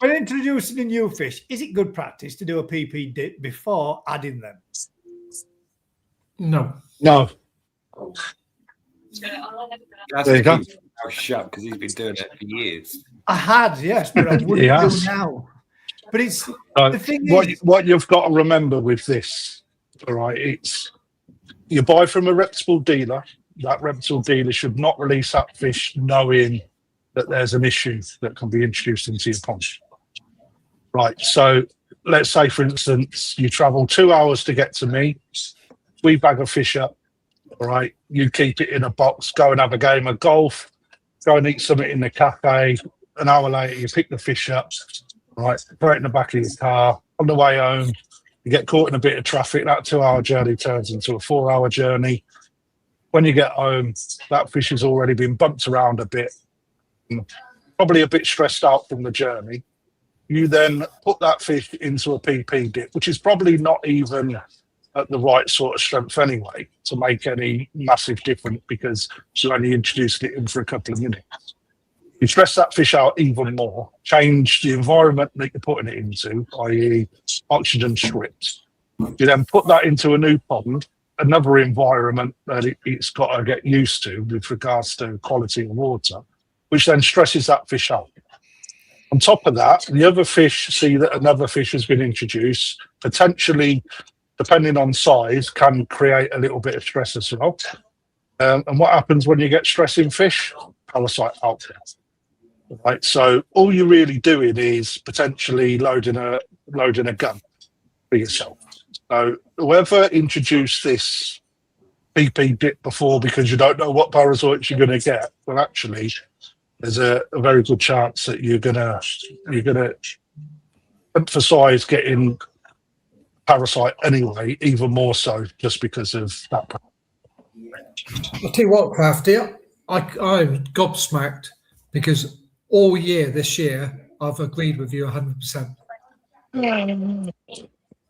When introducing a new fish, is it good practice to do a PP dip before adding them? No. No. There you go. Shut because he's been doing it for years. I had, yes, but I wouldn't do now. But it's the thing is, what you've got to remember with this, all right, it's you buy from a reputable dealer. That reputable dealer should not release that fish knowing that there's an issue that can be introduced into your pond. Right, so let's say, for instance, you travel 2 hours to get to me. We bag a fish up, all right, you keep it in a box, go and have a game of golf, go and eat something in the cafe. An hour later, you pick the fish up, right, put it in the back of your car. On the way home, you get caught in a bit of traffic. That 2 hour journey turns into a 4 hour journey. When you get home, that fish has already been bumped around a bit, probably a bit stressed out from the journey. You then put that fish into a PP dip, which is probably not even at the right sort of strength anyway to make any massive difference because you only introduced it in for a couple of minutes. You stress that fish out even more, change the environment that you're putting it into, i.e. oxygen strips. You then put that into a new pond, another environment that it's got to get used to with regards to quality of water, which then stresses that fish out. On top of that, the other fish see that another fish has been introduced, potentially, depending on size, can create a little bit of stress as well. And what happens when you get stressing fish? Parasite out there. Right, so all you're really doing is potentially loading a gun for yourself. So whoever introduced this PP dip before because you don't know what parasites you're going to get, well, actually, there's a very good chance that you're gonna emphasise getting parasite anyway, even more so just because of that. I'll tell you what, Crafty, I'm gobsmacked because all year this year I've agreed with you 100%.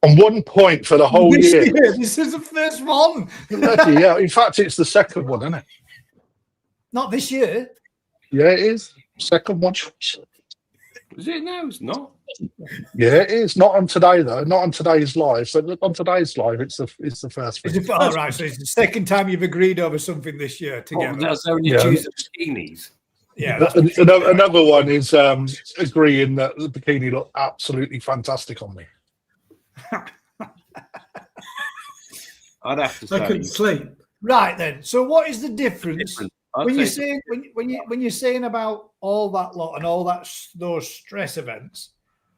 On 1 point for the whole year. This is the first one. Yeah, in fact, it's the second one, isn't it? Not this year. Yeah, it is. Second one. Is it? No, it's not. Yeah, it is. Not on today though. Not on today's live. But on today's live, it's the first Is thing. it, all right, so it's the second time you've agreed over something this year together. That's only Yeah. choose the bikinis. Yeah, that's Another one is agreeing that the bikini looked absolutely fantastic on me. I'd have to I say. couldn't sleep. right then. So what is the difference different. I'd when you're say- saying when you're saying about all that lot and all that those stress events?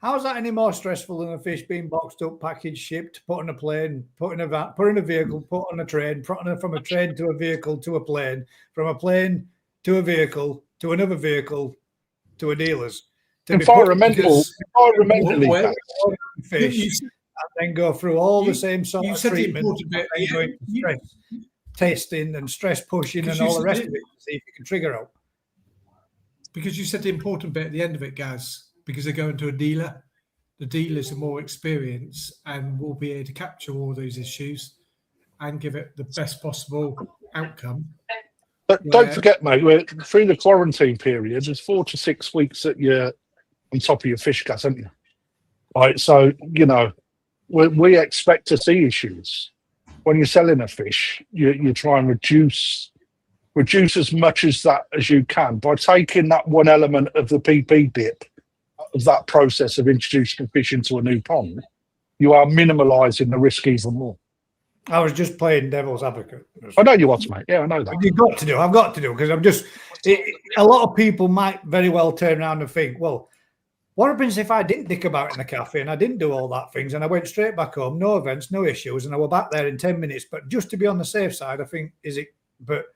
How is that any more stressful than a fish being boxed up, packaged, shipped, put on a plane, put in a van, put in a vehicle, put on a train, from a train to a vehicle to a plane, from a plane to a vehicle to another vehicle to a dealer's? To be put Environmentally, Well, in fish you- and then go through all you- the same sort you of said the treatment, important bit. and then go into stress testing and stress pushing Because and you all the said rest it- of it to see if you can trigger out. Because you said the important bit at the end of it, Gaz, because they're going to a dealer. The dealers are more experienced and will be able to capture all those issues and give it the best possible outcome. But Yeah. don't forget, mate, we're through the quarantine period. There's 4 to 6 weeks that you're on top of your fish gas, aren't you? Right. So we expect to see issues when you're selling a fish. You try and reduce as much as you can by taking that one element of the PP dip of that process of introducing fish into a new pond. You are minimalising the risk even more. I was just playing devil's advocate. I know you want to, mate. Yeah, I know that. You've got to do. I've got to do because I'm just. A lot of people might very well turn around and think, well, what happens if I didn't dick about in the cafe and I didn't do all that things and I went straight back home, no events, no issues, and I were back there in 10 minutes. But just to be on the safe side, I think But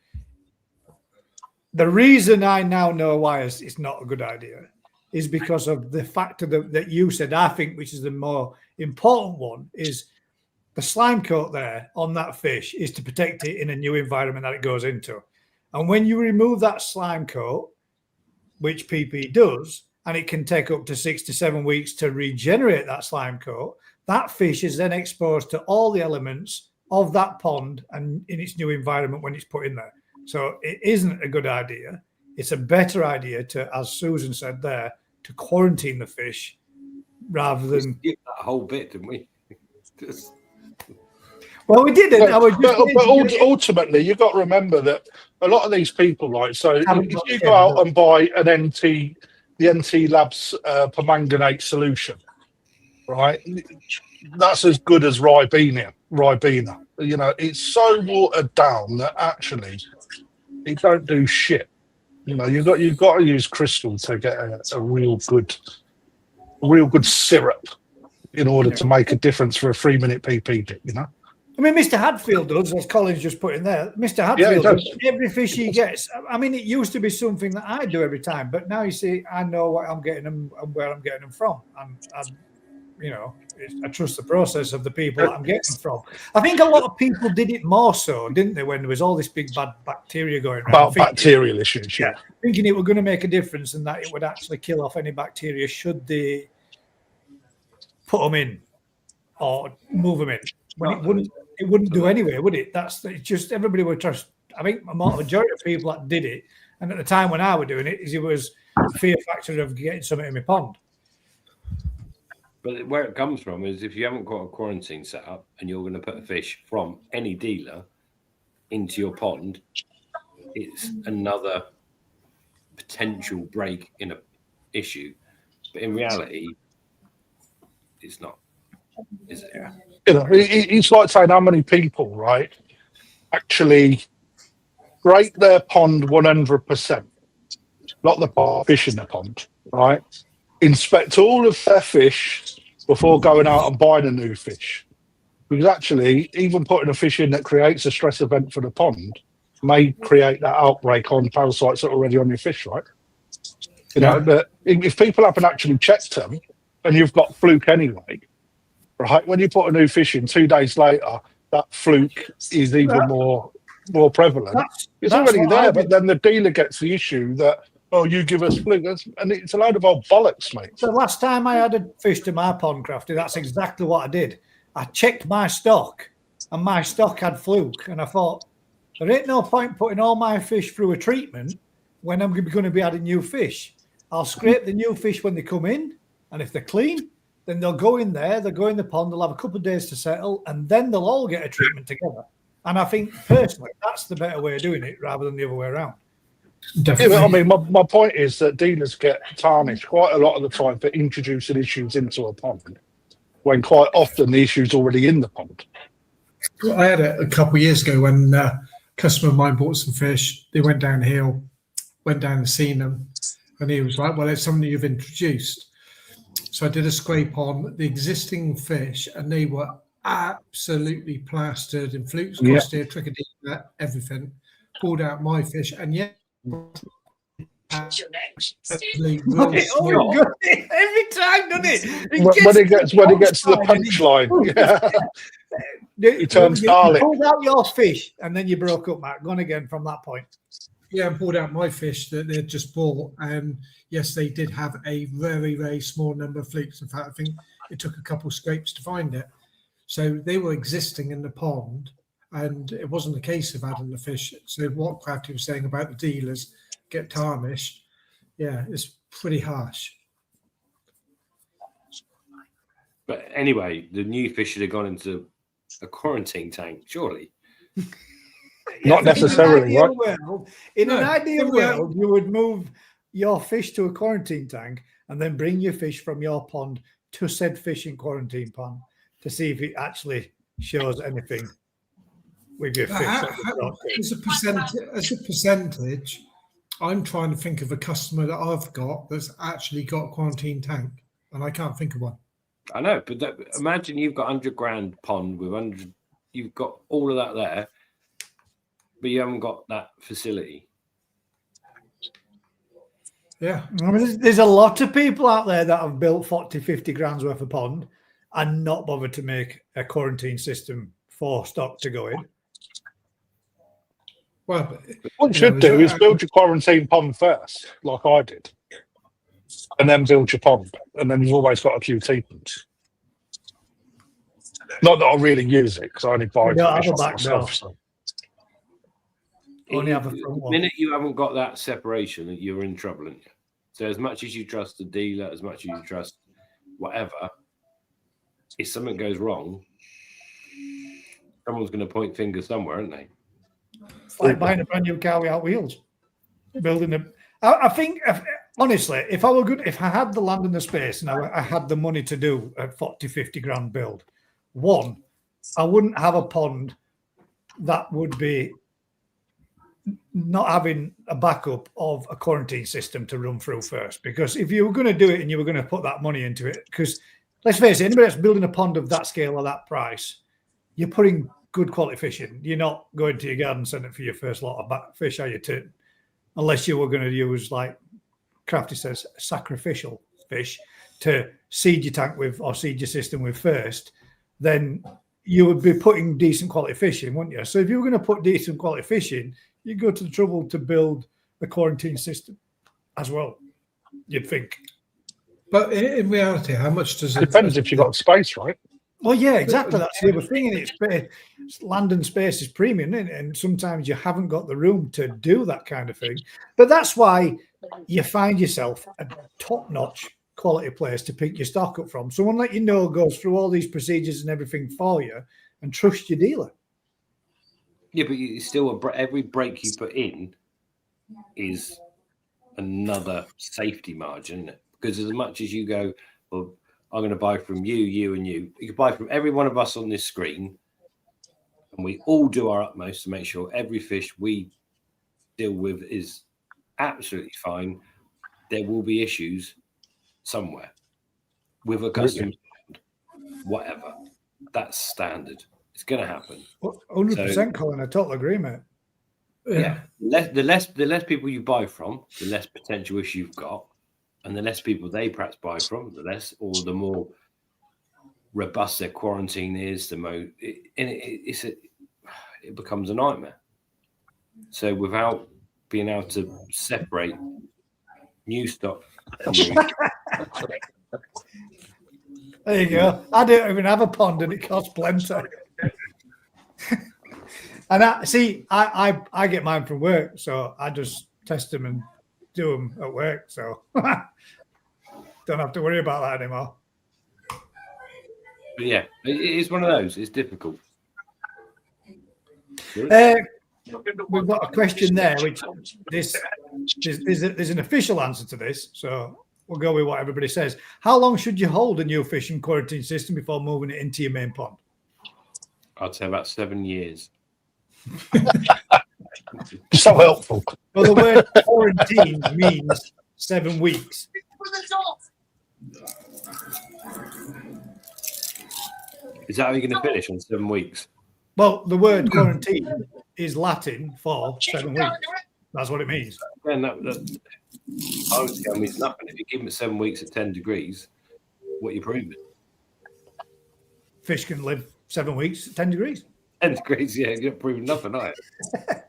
the reason I now know why it's not a good idea is because of the factor that you said, I think, which is the more important one, is the slime coat there on that fish is to protect it in a new environment that it goes into. And when you remove that slime coat, which PP does, and it can take up to 6 to 7 weeks to regenerate that slime coat, that fish is then exposed to all the elements of that pond and in its new environment when it's put in there. So it isn't a good idea. It's a better idea to, as Susan said there, to quarantine the fish rather We than. skipped that whole bit, didn't we? Just- Well, we didn't. I was But ultimately, you've got to remember that a lot of these people, like, so Haven't if got you the go out and buy the NT Labs permanganate solution, right? That's as good as Ribena. It's so watered down that actually it don't do shit. You've got to use crystal to get a real good syrup in order to make a difference for a 3-minute PP dip. I mean, Mr. Hadfield does, as Colin's just put in there. Mr. Yeah, Hadfield he does does. every fish he gets. I mean, it used to be something that I do every time, but now you see, I know what I'm getting them and where I'm getting them from. I trust the process of the people that I'm getting them from. I think a lot of people did it more so, didn't they, when there was all this big bad bacteria going around? About bacterial issues, yeah. Thinking it was going to make a difference and that it would actually kill off any bacteria should they put them in or move them in. When it wouldn't do anyway, would it? It's just everybody would trust. I think a majority of people that did it, and at the time when I was doing it, it was a fear factor of getting something in my pond. But where it comes from is if you haven't got a quarantine set up and you're going to put a fish from any dealer into your pond, it's another potential break in a issue. But in reality, it's not, is it? It's like saying how many people, right, actually break their pond 100%, not the fish in the pond, right? Inspect all of their fish before going out and buying a new fish. Because actually, even putting a fish in that creates a stress event for the pond may create that outbreak on parasites that are already on your fish, right? But if people haven't actually checked them and you've got fluke anyway, right, when you put a new fish in 2 days later, that fluke is even more prevalent. It's already there, but then the dealer gets the issue that, oh, you give us fluke. And it's a load of old bollocks, mate. So last time I added fish to my pond, Crafty, that's exactly what I did. I checked my stock and my stock had fluke. And I thought, there ain't no point putting all my fish through a treatment when I'm going to be adding new fish. I'll scrape the new fish when they come in, and if they're clean, then they'll go in there, they'll go in the pond, they'll have a couple of days to settle, and then they'll all get a treatment together. And I think, personally, that's the better way of doing it rather than the other way around. Definitely. Yeah, I mean, my point is that dealers get tarnished quite a lot of the time for introducing issues into a pond, when quite often the issue's already in the pond. I had it a couple of years ago when a customer of mine bought some fish. They went downhill, went down and seen them, and he was like, well, it's something you've introduced. So I did a scrape on the existing fish, and they were absolutely plastered in flukes, costia, trichodina, everything. Pulled out my fish, and yet Every time, doesn't it? When it gets to the punchline, he turns garlic. You pulled out your fish, and then you broke up, Matt. Gone again from that point. Yeah, and pulled out my fish that they'd just bought. And yes, they did have a very, very small number of flukes. In fact, I think it took a couple of scrapes to find it. So they were existing in the pond, and it wasn't a case of adding the fish. So what Crafty was saying about the dealers get tarnished, yeah, it's pretty harsh. But anyway, the new fish should have gone into a quarantine tank, surely. Not necessarily, right? In an ideal world, you would move your fish to a quarantine tank and then bring your fish from your pond to said fish in quarantine pond to see if it actually shows anything with your fish. As a percentage, I'm trying to think of a customer that I've got that's actually got a quarantine tank, and I can't think of one. I know, but imagine you've got 100 grand pond with 100, you've got all of that there, but you haven't got that facility. Yeah. I mean, there's a lot of people out there that have built 40, 50 grand's worth of pond and not bothered to make a quarantine system for stock to go in. Well, What you should do is build your quarantine pond first, like I did, and then build your pond, and then you've always got a few teepins. Not that I really use it because I only buy fish off myself. So. Only have a front The one. minute you haven't got that separation, you're in trouble, aren't you? So as much as you trust the dealer, as much as you trust whatever, if something goes wrong, someone's going to point fingers somewhere, aren't they? It's like buying a brand new car without wheels. Building a. I think, honestly, if I had the land and the space and I had the money to do a 40, 50 grand build, one, I wouldn't have a pond that would be not having a backup of a quarantine system to run through first. Because if you were going to do it and you were going to put that money into it, because let's face it, anybody that's building a pond of that scale or that price, you're putting good quality fish in. You're not going to your garden centre for your first lot of fish, are you? Unless you were going to use, like Crafty says, sacrificial fish to seed your tank with or seed your system with first, then you would be putting decent quality fish in, wouldn't you? So if you were going to put decent quality fish in, you'd go to the trouble to build a quarantine system as well, you'd think. But in reality, how much does it Depends if you've got space, right? Well, yeah, exactly. That's the other thing. It's land and space is premium, isn't it? And sometimes you haven't got the room to do that kind of thing. But that's why you find yourself a top-notch quality place to pick your stock up from. Someone that you know goes through all these procedures and everything for you and trust your dealer. Yeah, but you still every break you put in is another safety margin, isn't it? Because as much as you go, well, I'm going to buy from you, you, and you. You can buy from every one of us on this screen, and we all do our utmost to make sure every fish we deal with is absolutely fine. There will be issues somewhere with a customer, whatever. That's standard. It's going to happen. 100%, Colin. I totally agree, mate. Yeah. The less people you buy from, the less potential issue you've got. And the less people they perhaps buy from, the more robust their quarantine is, it becomes a nightmare. So without being able to separate new stock, there you go. I don't even have a pond, and it costs plenty. And I get mine from work, so I just test them and do them at work, so don't have to worry about that anymore. But yeah, it is one of those. It's difficult. We've got a question there, which there's an official answer to this, so we'll go with what everybody says. How long should you hold a new fish in quarantine system before moving it into your main pond? I'd say about 7 years. So helpful. Well, the word quarantine means 7 weeks. Is that how you're going to finish on 7 weeks? Well, the word quarantine is Latin for 7 weeks. That's what it means. Then that I would tell me it's nothing. If you give it 7 weeks at 10 degrees, what are you proving? Fish can live 7 weeks at 10 degrees. 10 degrees, yeah, you're not proving nothing, are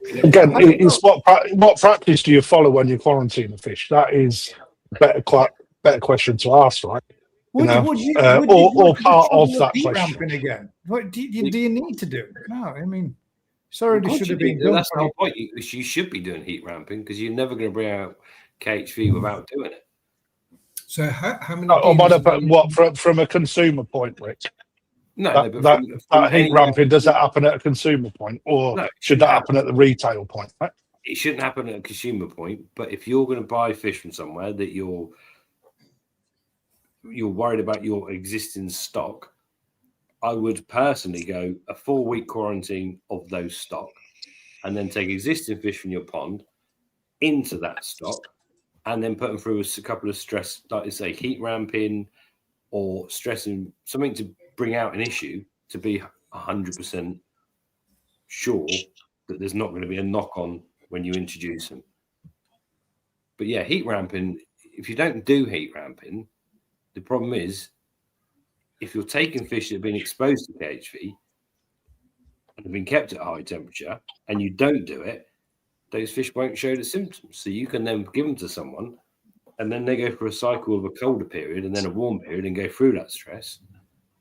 you? Again, it's what practice do you follow when you quarantine a fish? That is a better question to ask, right? Would you or part of that heat question. ramping again? What do you need to do? No, I mean, it's already should have been done. That's the whole point. You should be doing heat ramping because you're never going to bring out KHV without doing it. So how many? From a consumer point, Rick? No, that heat ramping, does that happen at a consumer point, or should that happen at the retail point? Right? It shouldn't happen at a consumer point. But if you're going to buy fish from somewhere that you're worried about your existing stock, I would personally go a 4-week quarantine of those stock and then take existing fish from your pond into that stock and then put them through a couple of stress, like I say, heat ramping or stressing something to bring out an issue to be 100% sure that there's not going to be a knock on when you introduce them. But yeah, heat ramping, if you don't do heat ramping, the problem is, if you're taking fish that have been exposed to KHV and have been kept at high temperature and you don't do it, those fish won't show the symptoms. So you can then give them to someone and then they go for a cycle of a colder period and then a warm period and go through that stress.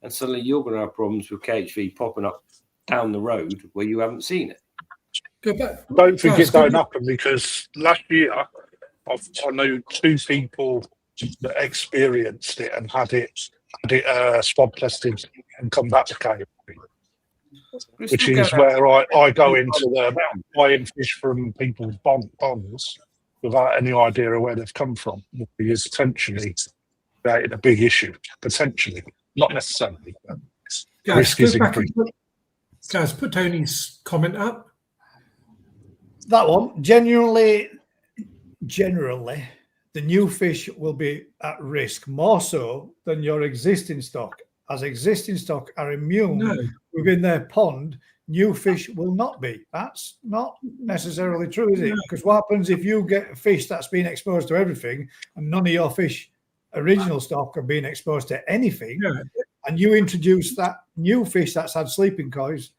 And suddenly you're going to have problems with KHV popping up down the road where you haven't seen it. Don't think it don't happen, because last year I know 2 people that experienced it and had it swab tested and come back to KFC, which is where I go into the buying fish from people's ponds without any idea of where they've come from, is potentially creating a big issue. Potentially, not necessarily. But risk is increased. Guys, put Tony's comment up. That one, generally, the new fish will be at risk more so than your existing stock. As existing stock are immune within their pond, new fish will not be. That's not necessarily true, is it? Because what happens if you get a fish that's been exposed to everything and none of your fish, original stock, are being exposed to anything, and you introduce that new fish that's had sleeping coils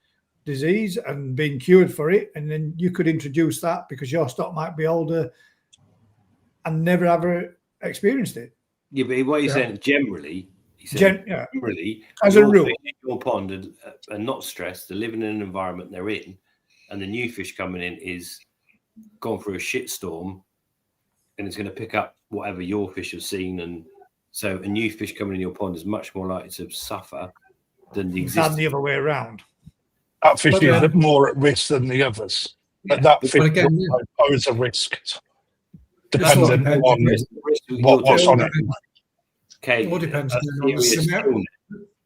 disease and been cured for it, and then you could introduce that because your stock might be older and never ever experienced it. Yeah, but what you're saying generally, generally, as a rule, your pond are not stressed. They're living in an environment they're in, and the new fish coming in is gone through a shit storm, and it's going to pick up whatever your fish have seen, and so a new fish coming in your pond is much more likely to suffer than the existing. And the other way around. That fish is more at risk than the others. But that fish poses a risk. Depending on what's on it. Okay, all depends on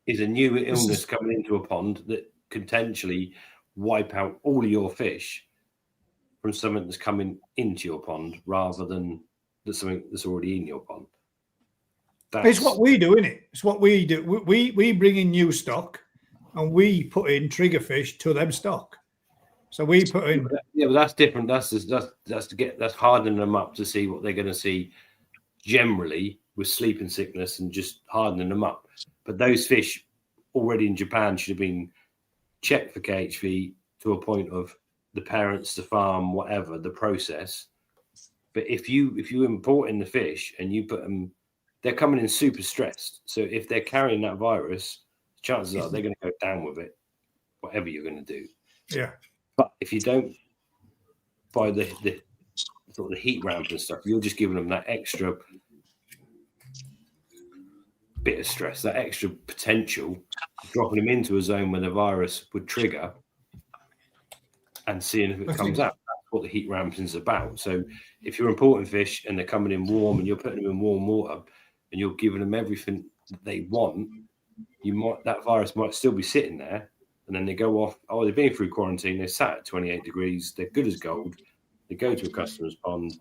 is a new illness coming into a pond that could potentially wipe out all of your fish from something that's coming into your pond rather than something that's already in your pond. It's what we do, isn't it? It's what we do. We bring in new stock and we put in trigger fish to them stock. So we put in. Yeah, but that's different. That's hardening them up to see what they're going to see generally with sleeping sickness and just hardening them up. But those fish already in Japan should have been checked for KHV to a point of the parents, the farm, whatever, the process. But if you import in the fish and you put them, they're coming in super stressed. So if they're carrying that virus, chances are they're going to go down with it, whatever you're going to do. Yeah. But if you don't buy the sort of the heat ramp and stuff, you're just giving them that extra bit of stress, that extra potential, dropping them into a zone where the virus would trigger and seeing if it comes out. That's what the heat ramping is about. So if you're importing fish and they're coming in warm and you're putting them in warm water and you're giving them everything that they want, that virus might still be sitting there, and then they go off. Oh, they've been through quarantine. They're sat at 28 degrees. They're good as gold. They go to a customer's pond.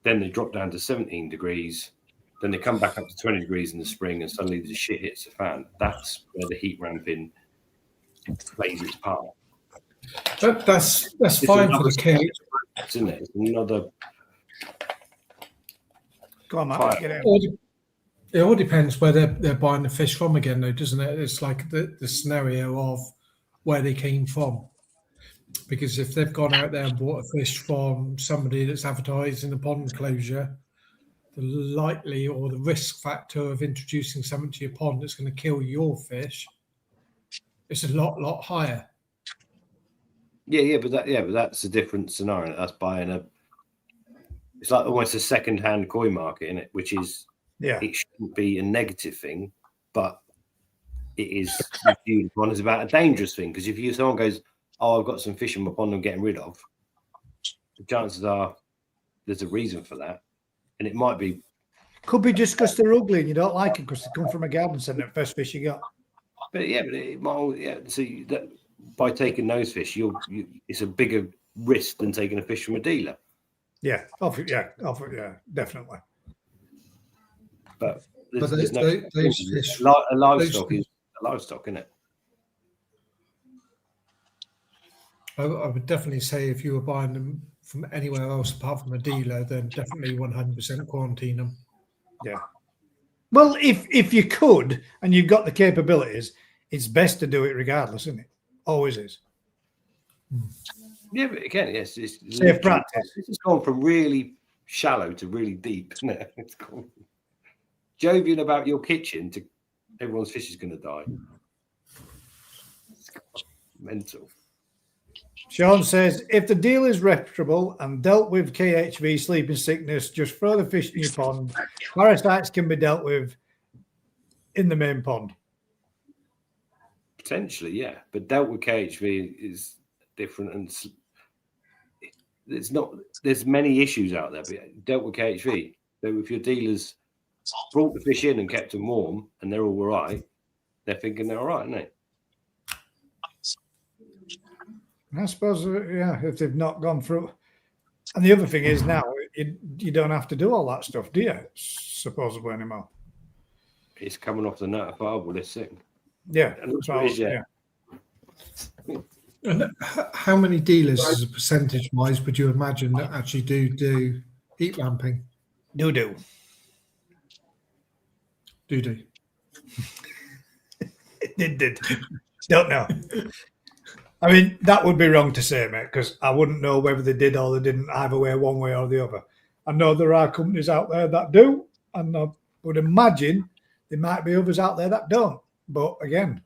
Then they drop down to 17 degrees. Then they come back up to 20 degrees in the spring, and suddenly the shit hits the fan. That's where the heat ramping plays its part. That's fine for the cage, isn't it? It's another. Go on, Matt. Get it. It all depends where they're buying the fish from again, though, doesn't it? It's like the scenario of where they came from. Because if they've gone out there and bought a fish from somebody that's advertised in the pond closure, the likely or the risk factor of introducing something to your pond that's going to kill your fish is a lot higher. But that's a different scenario. That's buying it's like almost a second-hand koi market, isn't it? Which is, it shouldn't be a negative thing, but it is viewed upon as about a dangerous thing. Because if someone goes, "Oh, I've got some fish in my pond I'm getting rid of," the chances are there's a reason for that, and it might be. Could be just because they're ugly and you don't like it because they come from a garden centre. First fish you got. But it might. So by taking those fish, it's a bigger risk than taking a fish from a dealer. Yeah, definitely. But those fish, a livestock is a livestock, isn't it? I would definitely say if you were buying them from anywhere else apart from a dealer, then definitely 100% quarantine them. Yeah. Well, if you could and you've got the capabilities, it's best to do it regardless, isn't it? Always is. Yeah, but again, yes, it's safe practice. It's gone from really shallow to really deep, isn't it? It's gone jovial about your kitchen to everyone's fish is going to die. It's mental. Sean says, if the deal is reputable and dealt with KHV sleeping sickness, just throw the fish in your pond. Parasites can be dealt with in the main pond. Potentially, yeah. But dealt with KHV is different, and there's many issues out there. But dealt with KHV, so if your dealers brought the fish in and kept them warm and they're all right, they're thinking they're all right, aren't they? I suppose, if they've not gone through. And the other thing is now, you don't have to do all that stuff, do you? Supposedly anymore. It's coming off the notifiable list thing. Yeah. And how many dealers, as a percentage-wise, would you imagine that actually do heat ramping? Do. Did. Don't know. I mean, that would be wrong to say, mate, because I wouldn't know whether they did or they didn't, either way, one way or the other. I know there are companies out there that do, and I would imagine there might be others out there that don't. But again,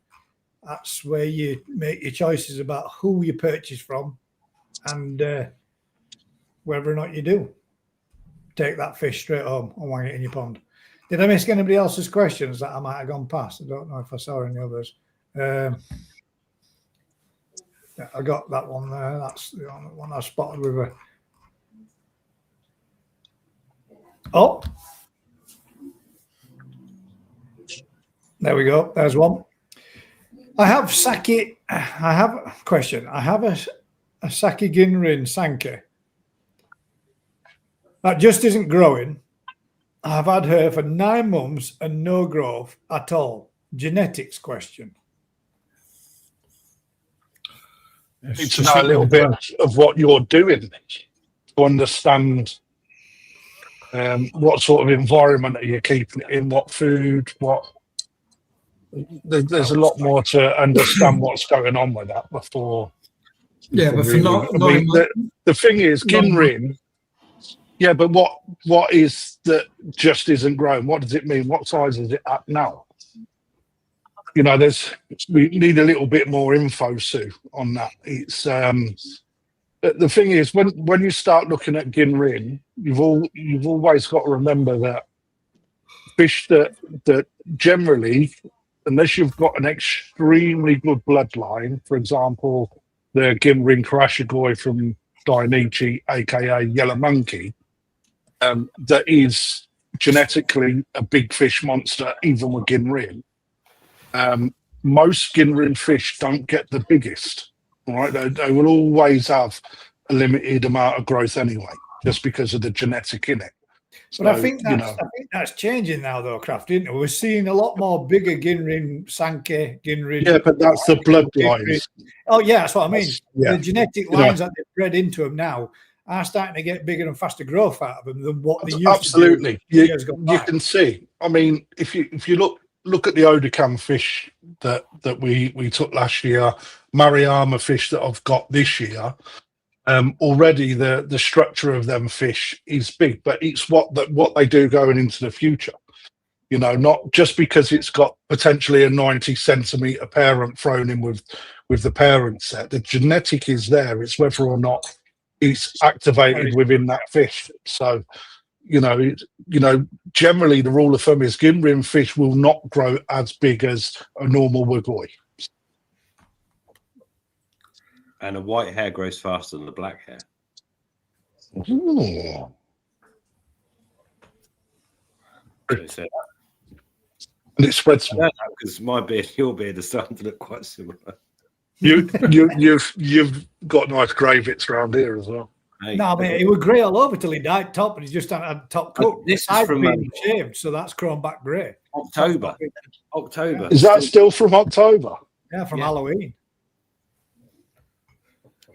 that's where you make your choices about who you purchase from and whether or not you do take that fish straight home and wang it in your pond. Did I miss anybody else's questions that I might have gone past? I don't know if I saw any others. I got that one there. That's the only one I spotted with a. Oh, there we go. There's one. I have sake. I have a question. I have a sake ginrin sanke that just isn't growing. I've had her for 9 months and no growth at all. Genetics question. Need to know a little bit of what you're doing to understand what sort of environment are you keeping it in, what food, what. There's a lot more to understand what's going on with that before. Yeah, but for the thing is, Ginrin. Yeah, but what is that just isn't growing? What does it mean? What size is it at now? You know, we need a little bit more info, Sue, on that. It's the thing is, when you start looking at Ginrin, you've always got to remember that fish that generally, unless you've got an extremely good bloodline, for example, the Ginrin Karashigoi from Dainichi, aka Yellow Monkey, that is genetically a big fish monster, even with Ginrin. Most Ginrin fish don't get the biggest, right? They will always have a limited amount of growth anyway, just because of the genetic in it. But I think that's changing now, though, Kraft, isn't it? We're seeing a lot more bigger Ginrin, Sankey, Ginrin. Yeah, but that's the bloodlines. Oh, yeah, that's what I mean. Yeah. The genetic lines that they've bred into them now are starting to get bigger and faster growth out of them than what they used Absolutely. to do. You can see. I mean, if you look at the Odacam fish that we took last year, Mariama fish that I've got this year, already the structure of them fish is big, but it's what they do going into the future. You know, not just because it's got potentially a 90 centimeter parent thrown in with the parent set. The genetic is there. It's whether or not it's activated within that fish. So, generally the rule of thumb is Ginrin fish will not grow as big as a normal Wigoi. And a white hair grows faster than the black hair. Ooh. So, And it spreads more. because my beard, your beard, are starting to look quite similar. You've got nice grey bits around here as well. Hey, No, but he was grey all over till he died top, and he just had top coat. This I've is from been shaved, so that's grown back grey. October. Is that still from October? Yeah, from Yeah. Halloween.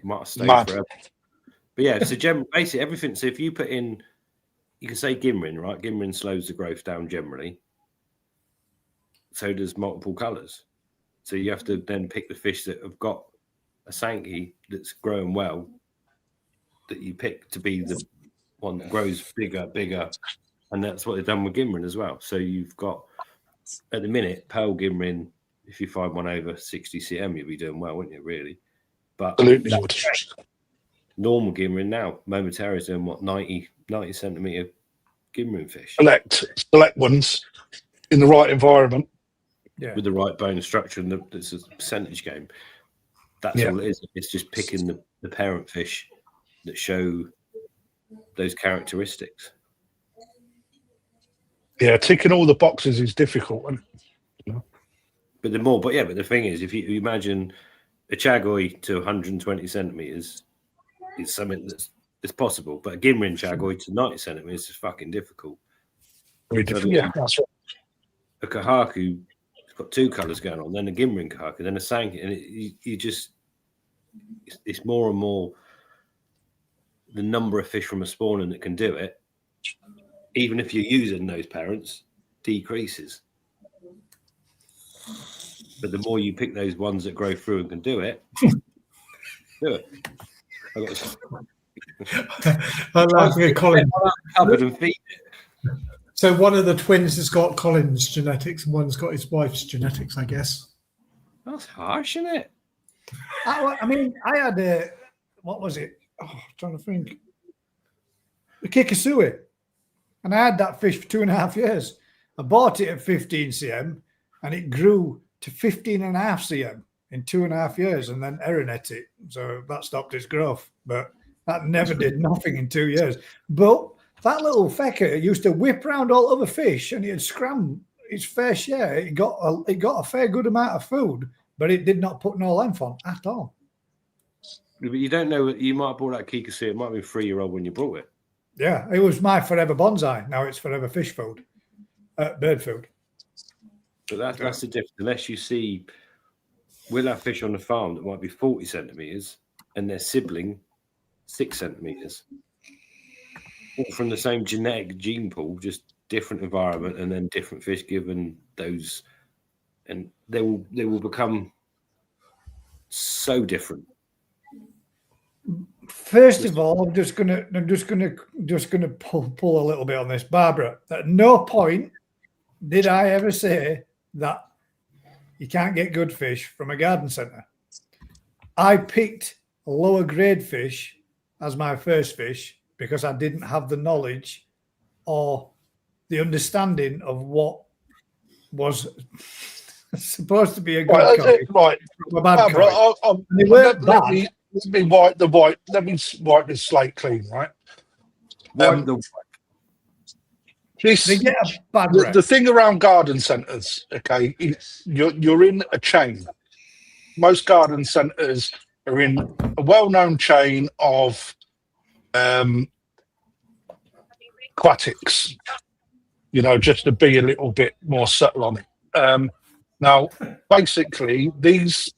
Might have stayed Mad. forever. But yeah, so basically everything. So if you put in, you can say Ginrin, right? Ginrin slows the growth down generally. So does multiple colours. So you have to then pick the fish that have got a Sankey that's growing well, that you pick to be the one that grows bigger, and that's what they've done with Ginrin as well. So you've got at the minute Pearl Ginrin. If you find one over 60 cm, you'll be doing well, wouldn't you? Really, but Absolutely. normal Ginrin now, momentarily is doing what 90 centimeter Ginrin fish Select ones in the right environment. Yeah. with the right bone structure, and it's a percentage game. That's all it is. It's just picking the parent fish that show those characteristics. Yeah, ticking all the boxes is difficult. But the thing is, if you imagine a Chagoi to 120 centimeters, it's something that's possible. But a Ginrin Chagoi to 90 centimeters is fucking difficult. Very difficult. Yeah, that's right. A Kahaku has got two colours going on, then a Ginrin Kahaku, then a Sankey, and it's more and more the number of fish from a spawning that can do it, even if you're using those parents, decreases. But the more you pick those ones that grow through and can do it, do it. I like to get Colin. Covered and feed it. So one of the twins has got Colin's genetics, and one's got his wife's genetics, I guess. That's harsh, isn't it? I mean, I had a, what was it? Oh, I'm trying to think. The Kikasui. And I had that fish for 2.5 years. I bought it at 15 cm and it grew to 15.5 cm in 2.5 years, and then Erinette it. So that stopped its growth. But that never did nothing in 2 years. But that little fecker used to whip around all other fish, and it'd scram its fair share. It got a fair good amount of food, but it did not put no length on at all. But you don't know. You might have bought that Kikasui. It might have been 3-year-old when you brought it. Yeah, it was my forever bonsai. Now it's forever fish food, bird food. But that's the difference. Unless you see, we'll have fish on the farm that might be 40 centimeters and their sibling 6 centimeters. All from the same genetic gene pool, just different environment, and then different fish given those, and they will become so different. First of all, I'm just gonna pull a little bit on this, Barbara. At no point did I ever say that you can't get good fish from a garden centre. I picked lower grade fish as my first fish because I didn't have the knowledge or the understanding of what was supposed to be a good koi Right. from a bad koi. Right, And they weren't let bad. me wipe the white. Let me wipe this slate clean, right? Wipe the This They get a bad the, rep. the thing around garden centres, okay, you're in a chain. Most garden centres are in a well-known chain of aquatics. You know, just to be a little bit more subtle on it. Now, basically, these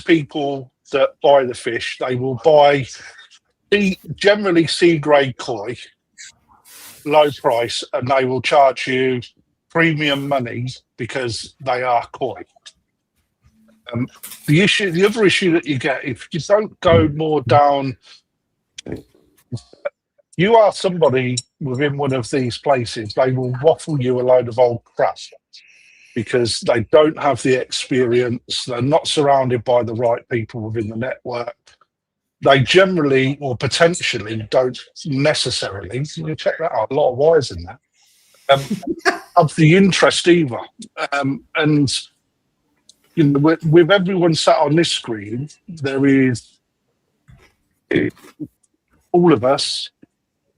people that buy the fish, they will buy generally C-grade koi, low price, and they will charge you premium money because they are koi. The other issue that you get, if you don't go more down, you are somebody within one of these places, they will waffle you a load of old crap because they don't have the experience, they're not surrounded by the right people within the network. They generally or potentially don't necessarily, you check that out, a lot of wires in there, of the interest either. And you know, with everyone sat on this screen, there is all of us.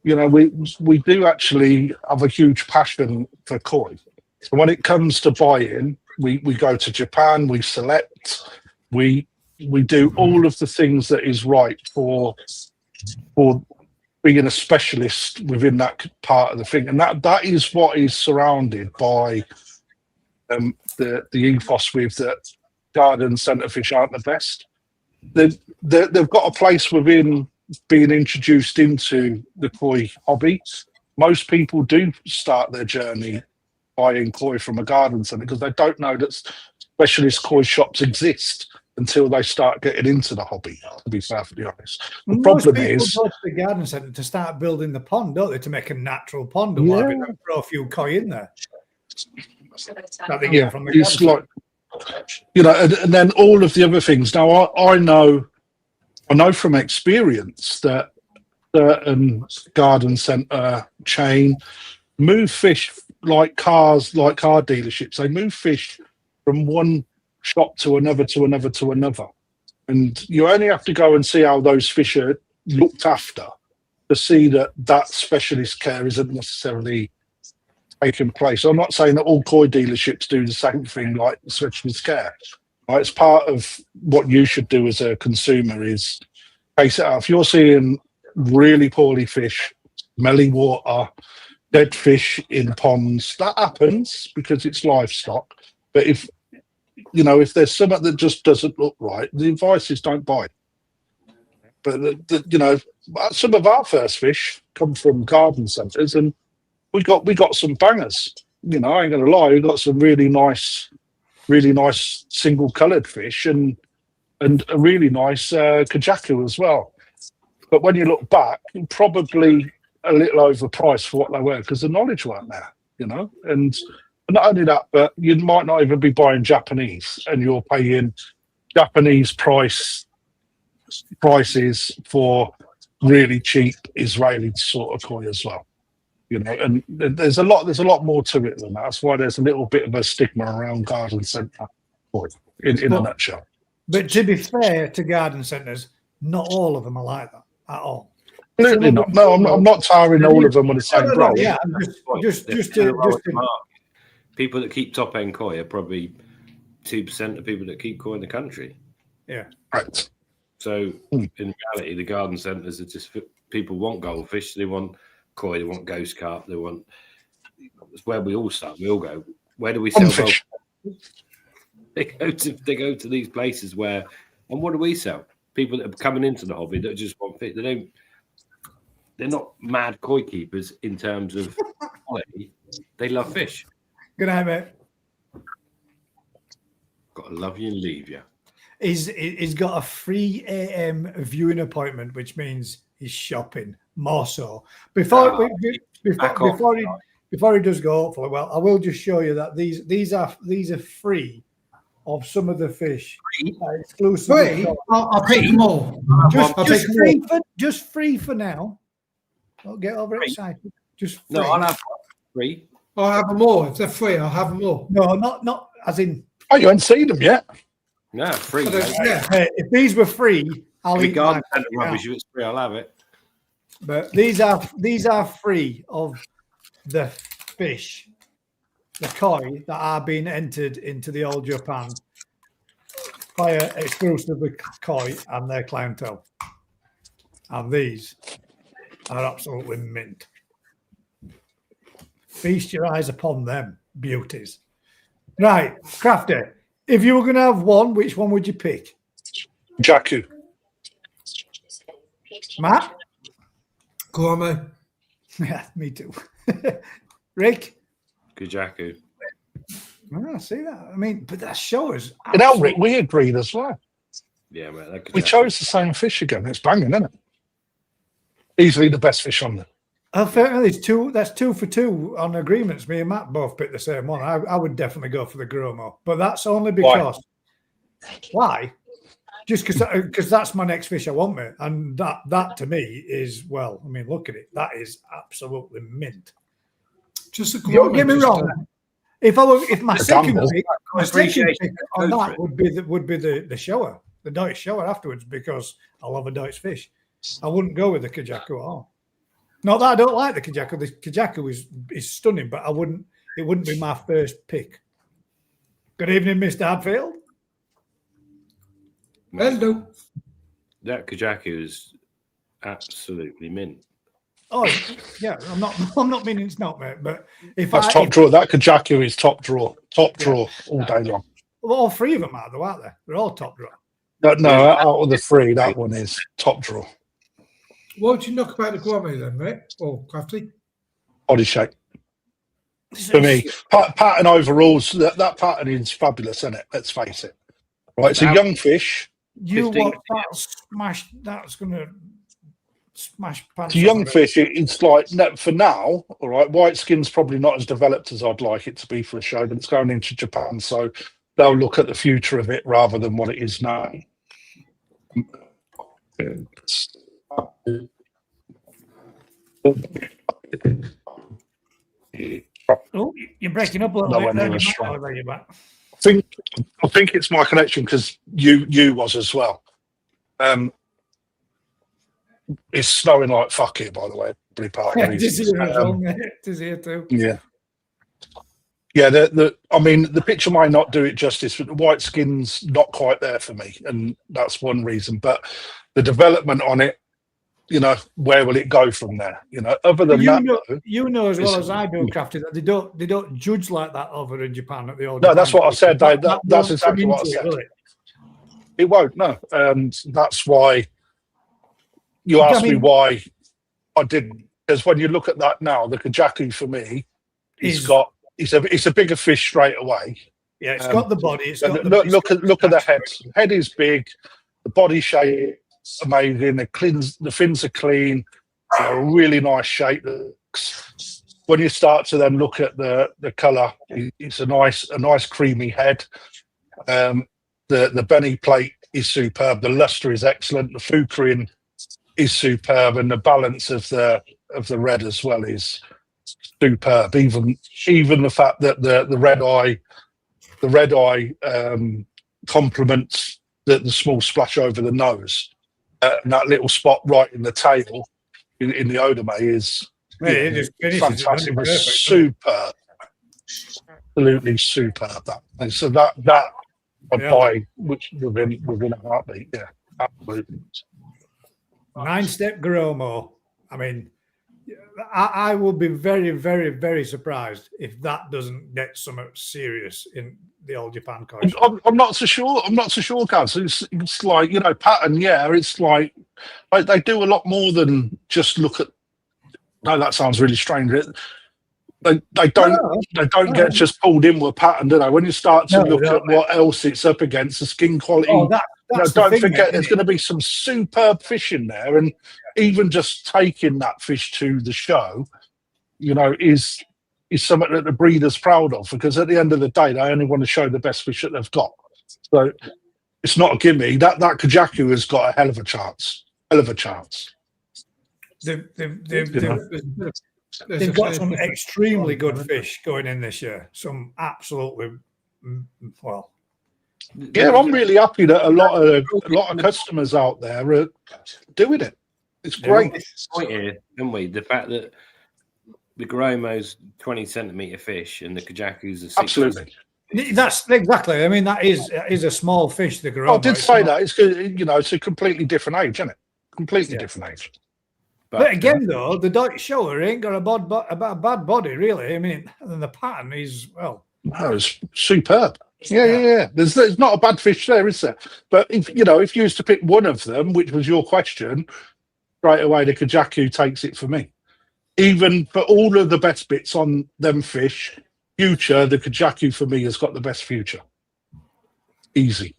You know, we do actually have a huge passion for koi. So when it comes to buying, we go to Japan, we select, we do all of the things that is right for being a specialist within that part of the thing, and that is what is surrounded by the ethos with that garden centre fish aren't the best. They've got a place within being introduced into the koi hobby. Most people do start their journey buying koi from a garden centre because they don't know that specialist koi shops exist until they start getting into the hobby, to be perfectly honest. The problem is go to the garden centre to start building the pond, don't they, to make a natural pond and why they throw a few koi in there. Yeah, it's like, you know, and then all of the other things. Now, I know from experience that certain garden centre chain move fish like cars, like car dealerships. They move fish from one shop to another, to another, to another. And you only have to go and see how those fish are looked after to see that specialist care isn't necessarily taking place. I'm not saying that all koi dealerships do the same thing like specialist care. Right? It's part of what you should do as a consumer is case it out. If you're seeing really poorly fish, smelly water, dead fish in ponds, that happens because it's livestock. But if there's something that just doesn't look right, the advice is don't buy. But you know, some of our first fish come from garden centres, and we got some bangers. You know, I ain't gonna lie, we got some really nice single coloured fish and a really nice kajaku as well. But when you look back, probably a little overpriced for what they were because the knowledge weren't there, you know. And not only that, but you might not even be buying Japanese, and you're paying Japanese prices for really cheap Israeli sort of koi as well. You know, and there's a lot more to it than that. That's why there's a little bit of a stigma around garden centre koi in a nutshell. But to be fair to garden centres, not all of them are like that at all. Absolutely not. No, I'm not tiring all of them on the same brush. Yeah, just people that keep top end koi are probably 2% of people that keep koi in the country. Yeah, right. So in reality, the garden centres are just people want goldfish, they want koi, they want ghost carp, they want. It's where we all start. We all go. Where do we sell fish? They go to these places where, and what do we sell? People that are coming into the hobby that just want fish. They're not mad koi keepers in terms of quality. They love fish. Good night, mate. Got to love you and leave you. He's got a free AM viewing appointment, which means he's shopping more so. Before he does go, hopefully, well, I will just show you that these are free of some of the fish. Exclusively. Free? I'll take them all. I'll take them all. Just free for now. Don't get overexcited. Just free. No, I'll have 3. I'll have them all. If they're free, I'll have them all. No, not as in. Oh, you haven't seen them yet? No, 3. Yeah. If these were free, I'll eat them. Regardless of the rubbish, if it's free, I'll have it. But these are free of the fish, the koi that are being entered into the Old Japan via exclusively koi and their clientele. And these are absolutely mint. Feast your eyes upon them beauties. Right, Crafty, if you were going to have one, which one would you pick? Jaku. Matt? Gourmet. Yeah, me too. Rick? Kujaku. I see that. I mean, but that shows. And Elric, we agreed as well. Yeah, mate. We chose the same fish again. It's banging, isn't it? Easily the best fish on there. That's 2 for 2 on agreements. Me and Matt both picked the same one. I would definitely go for the Gromo, but that's only because. Why? Just because that's my next fish I want, mate. And that to me is, well, I mean, look at it. That is absolutely mint. Just a Don't get me wrong. If my second pick on that would be the shower, the Deutsch shower afterwards, because I love a Deutsch fish. I wouldn't go with the Kajaku at all. Not that I don't like the Kajaku. The Kajaku is stunning, but it wouldn't be my first pick. Good evening, Mr. Hadfield. Hello. That Kujaku is absolutely mint. Oh yeah, I'm not meaning it's not, mate. But That's top drawer. That Kajaku is top drawer all day long. Well, all 3 of them are, though, aren't they? They're all top drawer. No, out of the 3, that one is top drawer. What would you knock about the gourmet then, mate? Or Crafty? Body shape. For me, pattern overalls, that pattern is fabulous, isn't it? Let's face it. Right, it's a young fish. You watch that smash? That's going to smash pants. It's a young fish. It's like, for now, all right, white skin's probably not as developed as I'd like it to be for a show, but it's going into Japan, so they'll look at the future of it rather than what it is now. Oh, you're breaking up a little bit. I think it's my connection because you was as well. It's snowing like fuck here, by the way. It is here too. Yeah. Yeah, I mean, the picture might not do it justice, but the white skin's not quite there for me, and that's one reason. But the development on it, where will it go from there? Other than you know as well as I do, Crafty, that they don't judge like that over in Japan at the old. No, that's what I said. That's exactly what I said. It won't. No, and that's why you asked me why I didn't. Because when you look at that now, the Kajaku for me, it's a bigger fish straight away. Yeah, it's got the body. It's got look at the head. Head is big. The body shape is amazing. The fins are clean. A really nice shape. When you start to then look at the colour, it's a nice creamy head. The Benny plate is superb. The luster is excellent. The fukering is superb, and the balance of the red as well is superb. Even the fact that the red eye complements the small splash over the nose, and that little spot right in the tail in the Odome is fantastic. It's superb, absolutely superb. And so that I'd buy within a heartbeat. Yeah, absolutely. 9-step Gromo. I mean, I will be very, very, very surprised if that doesn't get something serious in the Old Japan culture. I'm not so sure. Guys. It's like, pattern. Yeah, it's like they do a lot more than just look at. No, that sounds really strange. They don't get just pulled in with a pattern, do they? When you start to look at what else it's up against, the skin quality. Don't forget, there's going to be some superb fish in there, and even just taking that fish to the show, is something that the breeder's proud of, because at the end of the day, they only want to show the best fish that they've got. So it's not a gimme. That Kajaku has got a hell of a chance. Hell of a chance. They've There's a got fair some difference. extremely good fish going in this year. Some absolutely, well, Yeah, I'm really happy that a lot of customers out there are doing it. It's great. Point here, haven't we? The fact that the Garomo's 20 centimetre fish and the Kajaku's are 60. Absolutely. that's exactly. I mean, that is a small fish. The Garomo. I did say that. It's good. You know, it's a completely different age, isn't it? Completely different age. But again, though, the Dutch shower ain't got a bad body, really. I mean, and the pattern is, well, No, it's superb. Yeah. There's not a bad fish there, is there? But if you used to pick one of them, which was your question, straight away the Kajaku takes it for me. Even for all of the best bits on them fish, future, the Kajaku for me has got the best future. Easy.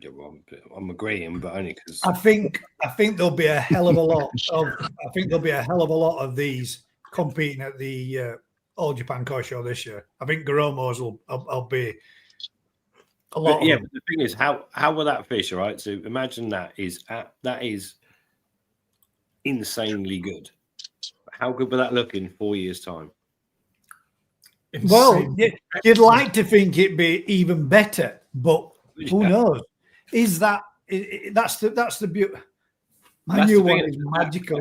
Yeah, well, I'm agreeing, but only because I think there'll be a hell of a lot of these competing at the All Japan Koi Show this year. I think Garomos will be a lot. But the thing is, how will that fish? All right, so imagine that is insanely good. How good will that look in 4 years' time? Well, you'd like to think it'd be even better, but who knows? Is that's the beauty? My new one is magical.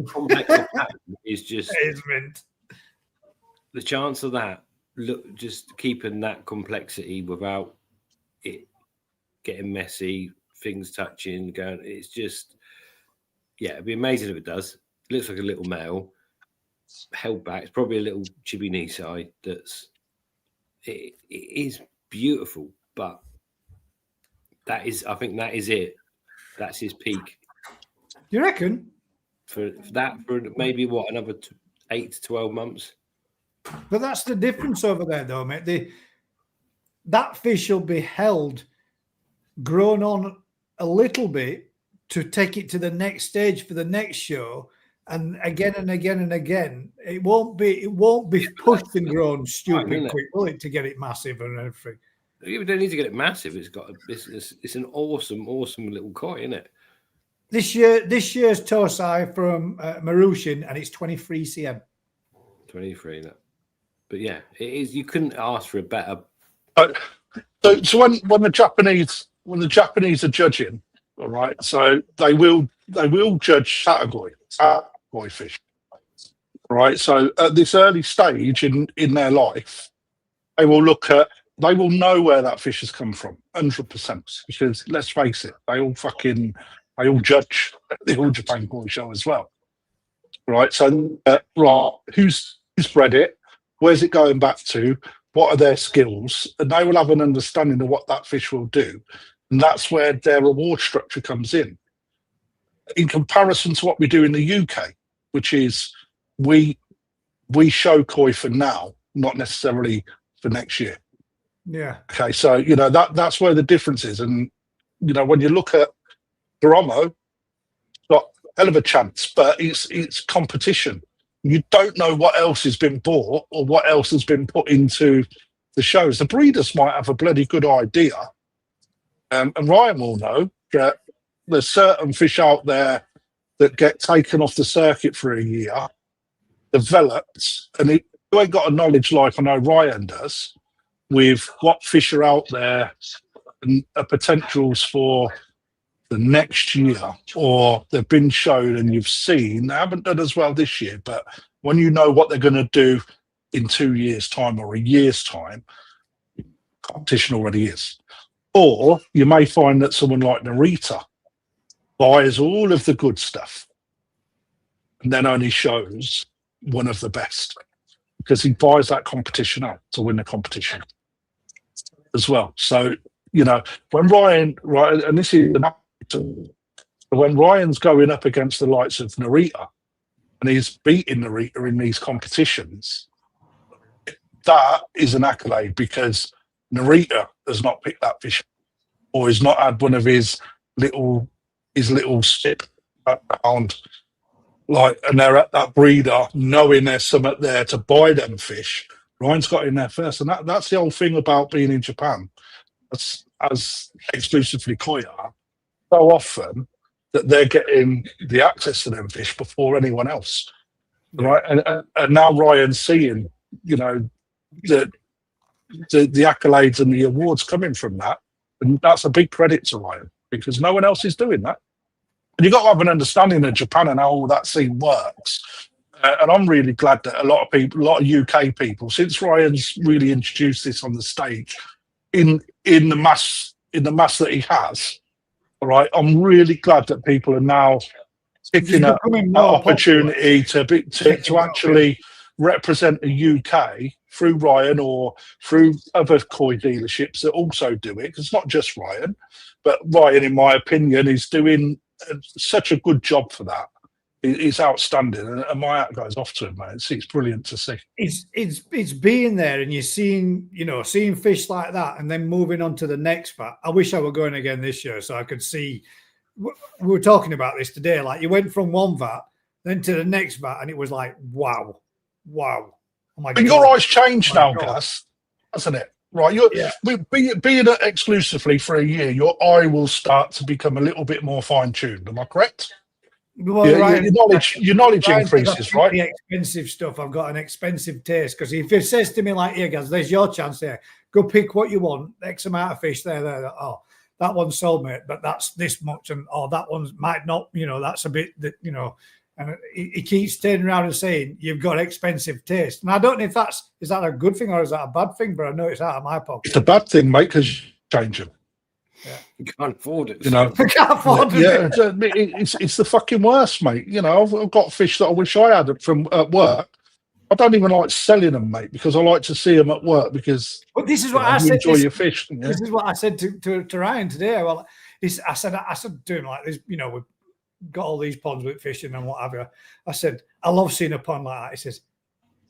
Is just It is mint. the chance of that. Look, just keeping that complexity without it getting messy, things touching, going. It's just, it'd be amazing if it does. It looks like a little male held back. It's probably a little chibi knee side. It is beautiful, but I think that is it. That's his peak. You reckon? For maybe another 8 to 12 months. But that's the difference over there, though, mate. That fish will be held, grown on a little bit to take it to the next stage for the next show, and again and again and again. It won't be pushed and grown stupid quick, will it, to get it massive and everything? You don't need to get it massive. It's an awesome little koi, isn't it? This year's Tosai from Marushin, and it's 23 cm. 23. But yeah, it is. You couldn't ask for a better. So when the Japanese are judging, all right, so they will judge Satagoi fish, right? So at this early stage in their life, they will know where that fish has come from, 100%. Because let's face it, they all judge the All Japan Koi Show as well, right? So who's bred it? Where's it going back to? What are their skills? And they will have an understanding of what that fish will do, and that's where their reward structure comes in comparison to what we do in the UK, which is we show koi for now, not necessarily for next year. Yeah. Okay, so that's where the difference is, and when you look at Garomo, got a hell of a chance, but it's competition. You don't know what else has been bought or what else has been put into the shows. The breeders might have a bloody good idea, and Ryan will know that there's certain fish out there that get taken off the circuit for a year, developed, and you ain't got a knowledge like I know Ryan does with what fish are out there and potentials for the next year, or they've been shown and you've seen. They haven't done as well this year, but when you know what they're going to do in 2 years' time or a year's time, competition already is. Or you may find that someone like Narita buys all of the good stuff and then only shows one of the best because he buys that competition out to win the competition as well. So, when Ryan, right, and this is when Ryan's going up against the likes of Narita and he's beating Narita in these competitions, that is an accolade because Narita has not picked that fish or has not had one of his little sip around, and they're at that breeder knowing there's something there to buy them fish. Ryan's got in there first, and that's the whole thing about being in Japan. as exclusively koi are, so often that they're getting the access to them fish before anyone else, right? And now Ryan's seeing, you know, the accolades and the awards coming from that, and that's a big credit to Ryan because no one else is doing that. And you've got to have an understanding of Japan and how all that scene works. And I'm really glad that a lot of people, a lot of UK people, since Ryan's really introduced this on the stage in the mass that he has, all right, I'm really glad that people are now picking up an opportunity to actually represent the UK through Ryan or through other koi dealerships that also do it. Because it's not just Ryan, but Ryan, in my opinion, is doing such a good job for that. It's outstanding, and my hat goes off to him, mate. It's brilliant to see. It's being there, and you're seeing fish like that, and then moving on to the next vat. I wish I were going again this year so I could see. We were talking about this today. Like you went from one vat, then to the next vat, and it was like, wow. Oh my God. Your eyes changed now, Gus, hasn't it? Right, being it exclusively for a year, your eye will start to become a little bit more fine-tuned. Am I correct? Well, your knowledge increases, right? The expensive stuff. I've got an expensive taste because if it says to me like, "Here, guys, there's your chance there. Go pick what you want. X amount of fish there. Oh, that one's sold, mate, but that's this much, and that one might not. That's a bit that And he keeps turning around and saying, "You've got expensive taste." And I don't know if is that a good thing or is that a bad thing? But I know it's out of my pocket. It's a bad thing, mate, because you change them. Yeah. You can't afford it. I can't afford it. Yeah, it's the fucking worst, mate. I've got fish that I wish I had from at work. I don't even like selling them, mate, because I like to see them at work because. But this is what I said. Enjoy your fish. Yeah? This is what I said to Ryan today. Well, I said to him like this. We've got all these ponds with fishing and what have you. I said, I love seeing a pond like that. He says,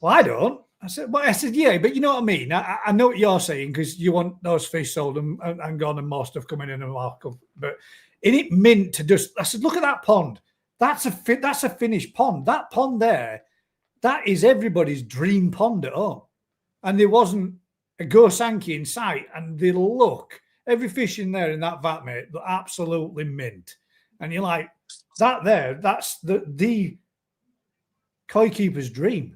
well, I don't. I said, yeah, but you know what I mean? I know what you're saying because you want those fish sold and gone and more stuff coming in and markup. But in it meant to just, I said, look at that pond. That's a finished pond. That pond there, that is everybody's dream pond at home. And there wasn't a Gosanki in sight. And the look, every fish in there in that vat, mate, absolutely mint. And you're like, that's the koi keeper's dream.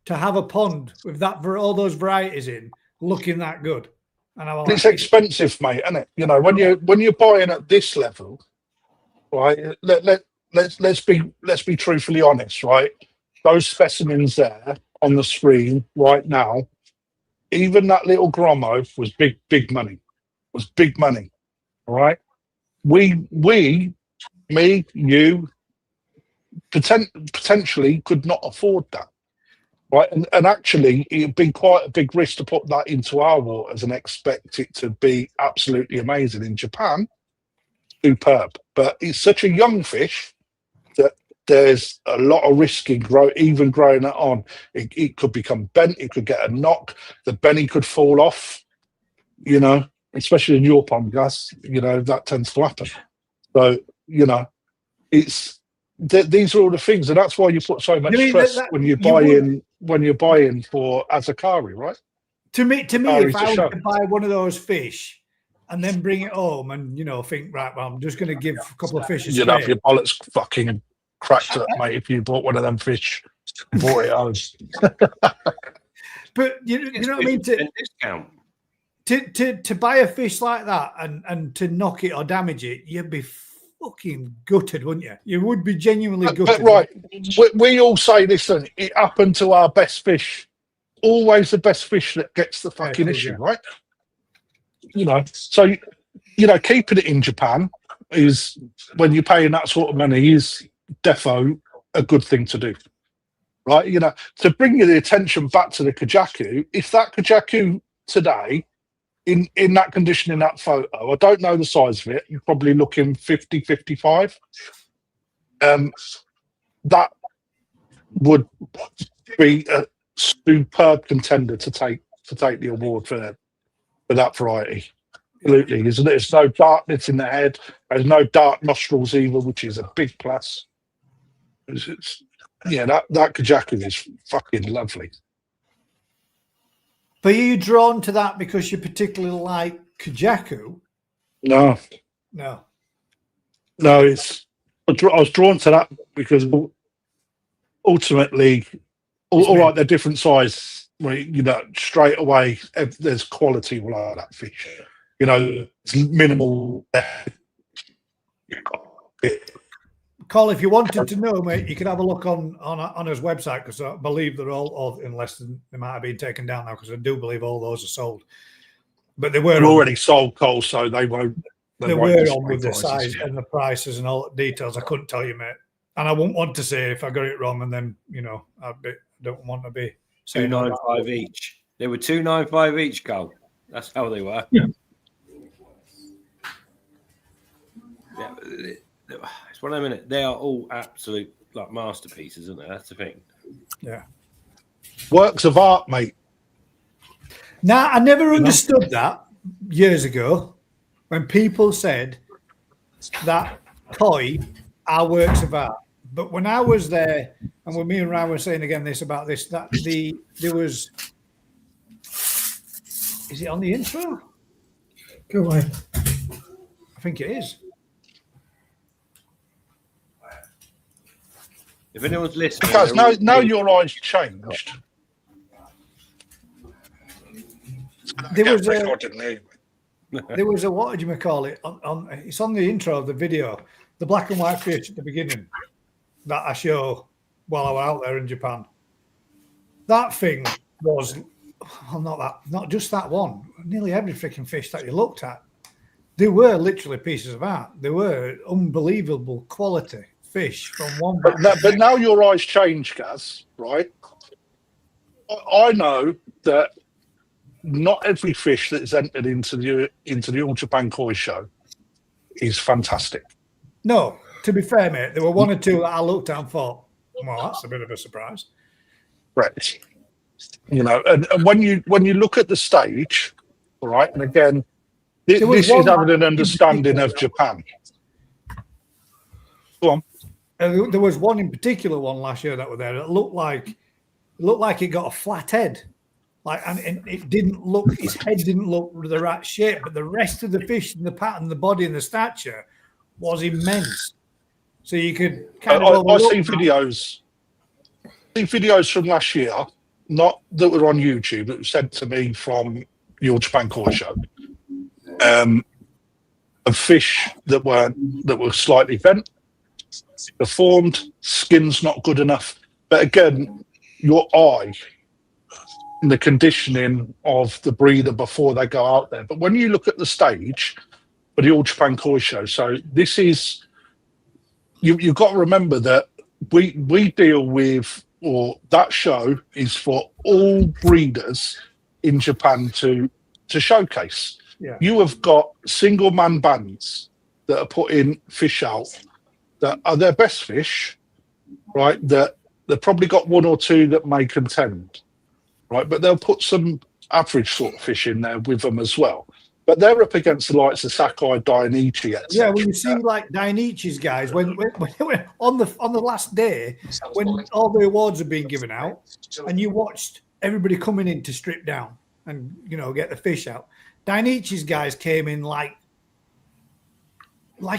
To have a pond with all those varieties in, looking that good, and it's expensive, mate, isn't it? When you're buying at this level, right? Let's be truthfully honest, right? Those specimens there on the screen right now, even that little Gromo was big money. Was big money, all right? Me, you, potentially could not afford that. Right, and actually, it'd been quite a big risk to put that into our waters and expect it to be absolutely amazing. In Japan, superb, but it's such a young fish that there's a lot of risk in even growing it on. It could become bent, it could get a knock, the benny could fall off, especially in your pond, Gus, that tends to happen. So, these are all the things, and that's why you put so much stress when you're buying for Azakari, right? To me, if I were to buy one of those fish and then bring it home and think, right, well, I'm just going to give a couple of fish a you'd have your bollocks fucking cracked up, mate, if you bought one of them fish and bought it home. But you know what I mean? To buy a fish like that and to knock it or damage it, you'd be fucking gutted, wouldn't you? You would be genuinely gutted. But right, we all say this, and it happened to our best fish. Always the best fish that gets the fucking issue, right? So keeping it in Japan is, when you're paying that sort of money, is defo a good thing to do, right? To bring the attention back to the Kajaku, if that Kajaku today, in that condition, in that photo, I don't know the size of it, you're probably looking 50, 55. That would be a superb contender to take the award for that variety. Absolutely, isn't it? There's no darkness in the head. There's no dark nostrils either, which is a big plus. That Kajaku is fucking lovely. But are you drawn to that because you particularly like Kajaku? No, No. it's. I was drawn to that because ultimately, all right, they're different size. You know, straight away, there's quality all over that fish. You know, it's minimal. Cole, if you wanted to know, mate, you could have a look on his website, because I believe they're all unless they might have been taken down now, because I do believe all those are sold. But they were They're already sold, Cole, so they won't. They were on with the size and the prices and all the details. I couldn't tell you, mate, and I wouldn't want to say if I got it wrong, and then I don't want to be saying 295 each. They were 295 each, Cole. That's how they were. Yeah. Yeah, it's one of them, innit? They are all absolute like masterpieces, isn't they? That's the thing. Yeah. Works of art, mate. Now, I never understood that years ago when people said that koi are works of art. But when I was there, and when me and Ryan were saying again about this, that there was, is it on the intro? Go away. I think it is. If anyone's listening, Because now your eyes changed. There was a what do you call it? It's on the intro of the video, the black and white fish at the beginning that I show while I was out there in Japan. That thing was, well, not just that one. Nearly every freaking fish that you looked at, they were literally pieces of art. They were unbelievable quality fish from one. But now your eyes change, Gaz. Right? I know that not every fish that's entered into the All Japan Koi show is fantastic. No, to be fair, mate, there were one or two that I looked at and thought, well, that's a bit of a surprise. Right. You know, and when you look at the stage, all right, and again, this is having an understanding of Japan. Go on. There was one in particular one last year that were there. It looked like it got a flat head. And it didn't look, his head didn't look the right shape, but the rest of the fish and the pattern, the body and the stature was immense. So you could kind of. I see videos from last year, not that were on YouTube, that were sent to me from the All Japan Koi show, of fish that were slightly bent, deformed, skin's not good enough. But again, your eye. The conditioning of the breeder before they go out there. But when you look at the stage for the All Japan Koi show, so this is, you've got to remember that we deal with, or that show is for all breeders in Japan to showcase. Yeah. You have got single man bands that are putting fish out that are their best fish, right? That they've probably got one or two that may contend. Right, but they'll put some average sort of fish in there with them as well. But they're up against the likes of Sakai, Dainichi, etc. Yeah, well, you see, like Dainichi's guys, when on the last day, when all the awards are being given out, and you watched everybody coming in to strip down and get the fish out. Dainichi's guys came in like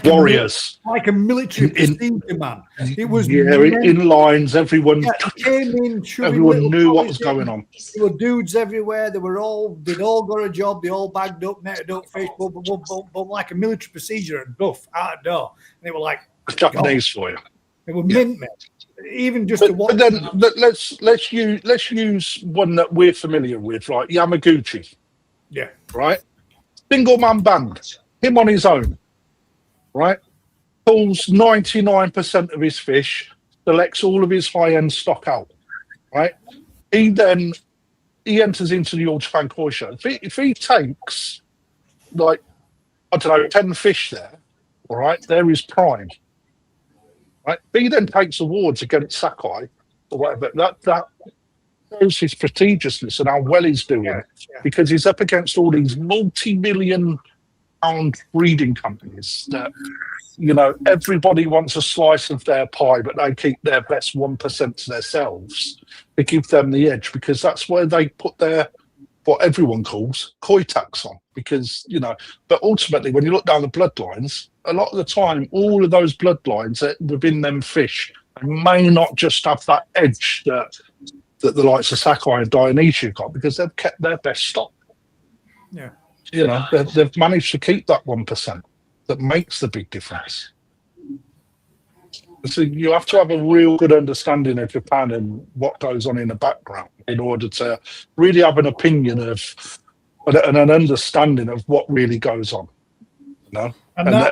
warriors, like a military procedure, man. It was in lines. Everyone came in. Everyone knew what was going on. There were dudes everywhere. They'd all got a job. They all bagged up, netted up, fish, boom, boom, boom, boom, like a military procedure, and buff out the door. And they were like Japanese for you. They were mint, man. Even just to watch. But then let's use one that we're familiar with, right? Yamaguchi. Yeah. Right. Single man band. Him on his own. Right, pulls 99% of his fish, selects all of his high-end stock out. Right, he enters into the All Japan Koi show. If he takes like 10 fish there, all right, there is prime. Right, if he then takes awards against Sakai or whatever, that shows his prestigiousness and how well he's doing because he's up against all these multi-million pound breeding companies that everybody wants a slice of their pie, but they keep their best 1% to themselves to give them the edge because that's where they put their what everyone calls koi tax on, because but ultimately when you look down the bloodlines, a lot of the time all of those bloodlines that within them fish may not just have that edge that the likes of Sakai and Dionysia got, because they've kept their best stock. Yeah. They've managed to keep that 1% that makes the big difference. So you have to have a real good understanding of Japan and what goes on in the background in order to really have an opinion of and an understanding of what really goes on. And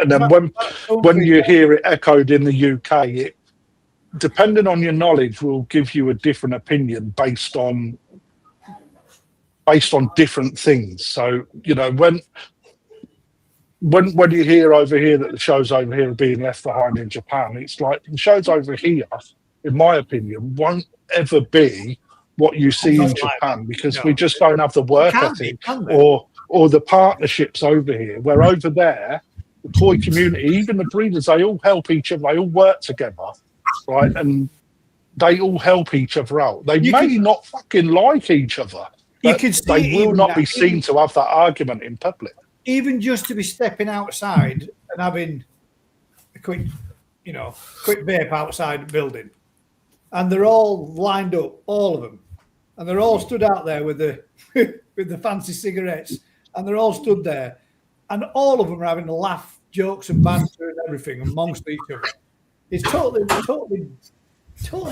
then when you hear it echoed in the UK, it, depending on your knowledge, will give you a different opinion based on different things. So when you hear over here that the shows over here are being left behind in Japan, it's like the shows over here, in my opinion, won't ever be what you see in Japan, because we just don't have the work ethic or the partnerships over here. Where over there, the koi community, even the breeders, they all help each other. They all work together, right? And they all help each other out. They may not fucking like each other, but they will not be seen to have that argument in public. Even just to be stepping outside and having a quick vape outside the building, and they're all lined up, all of them, and they're all stood out there with the with the fancy cigarettes, and they're all stood there, and all of them are having a laugh, jokes, and banter and everything amongst each other. It's totally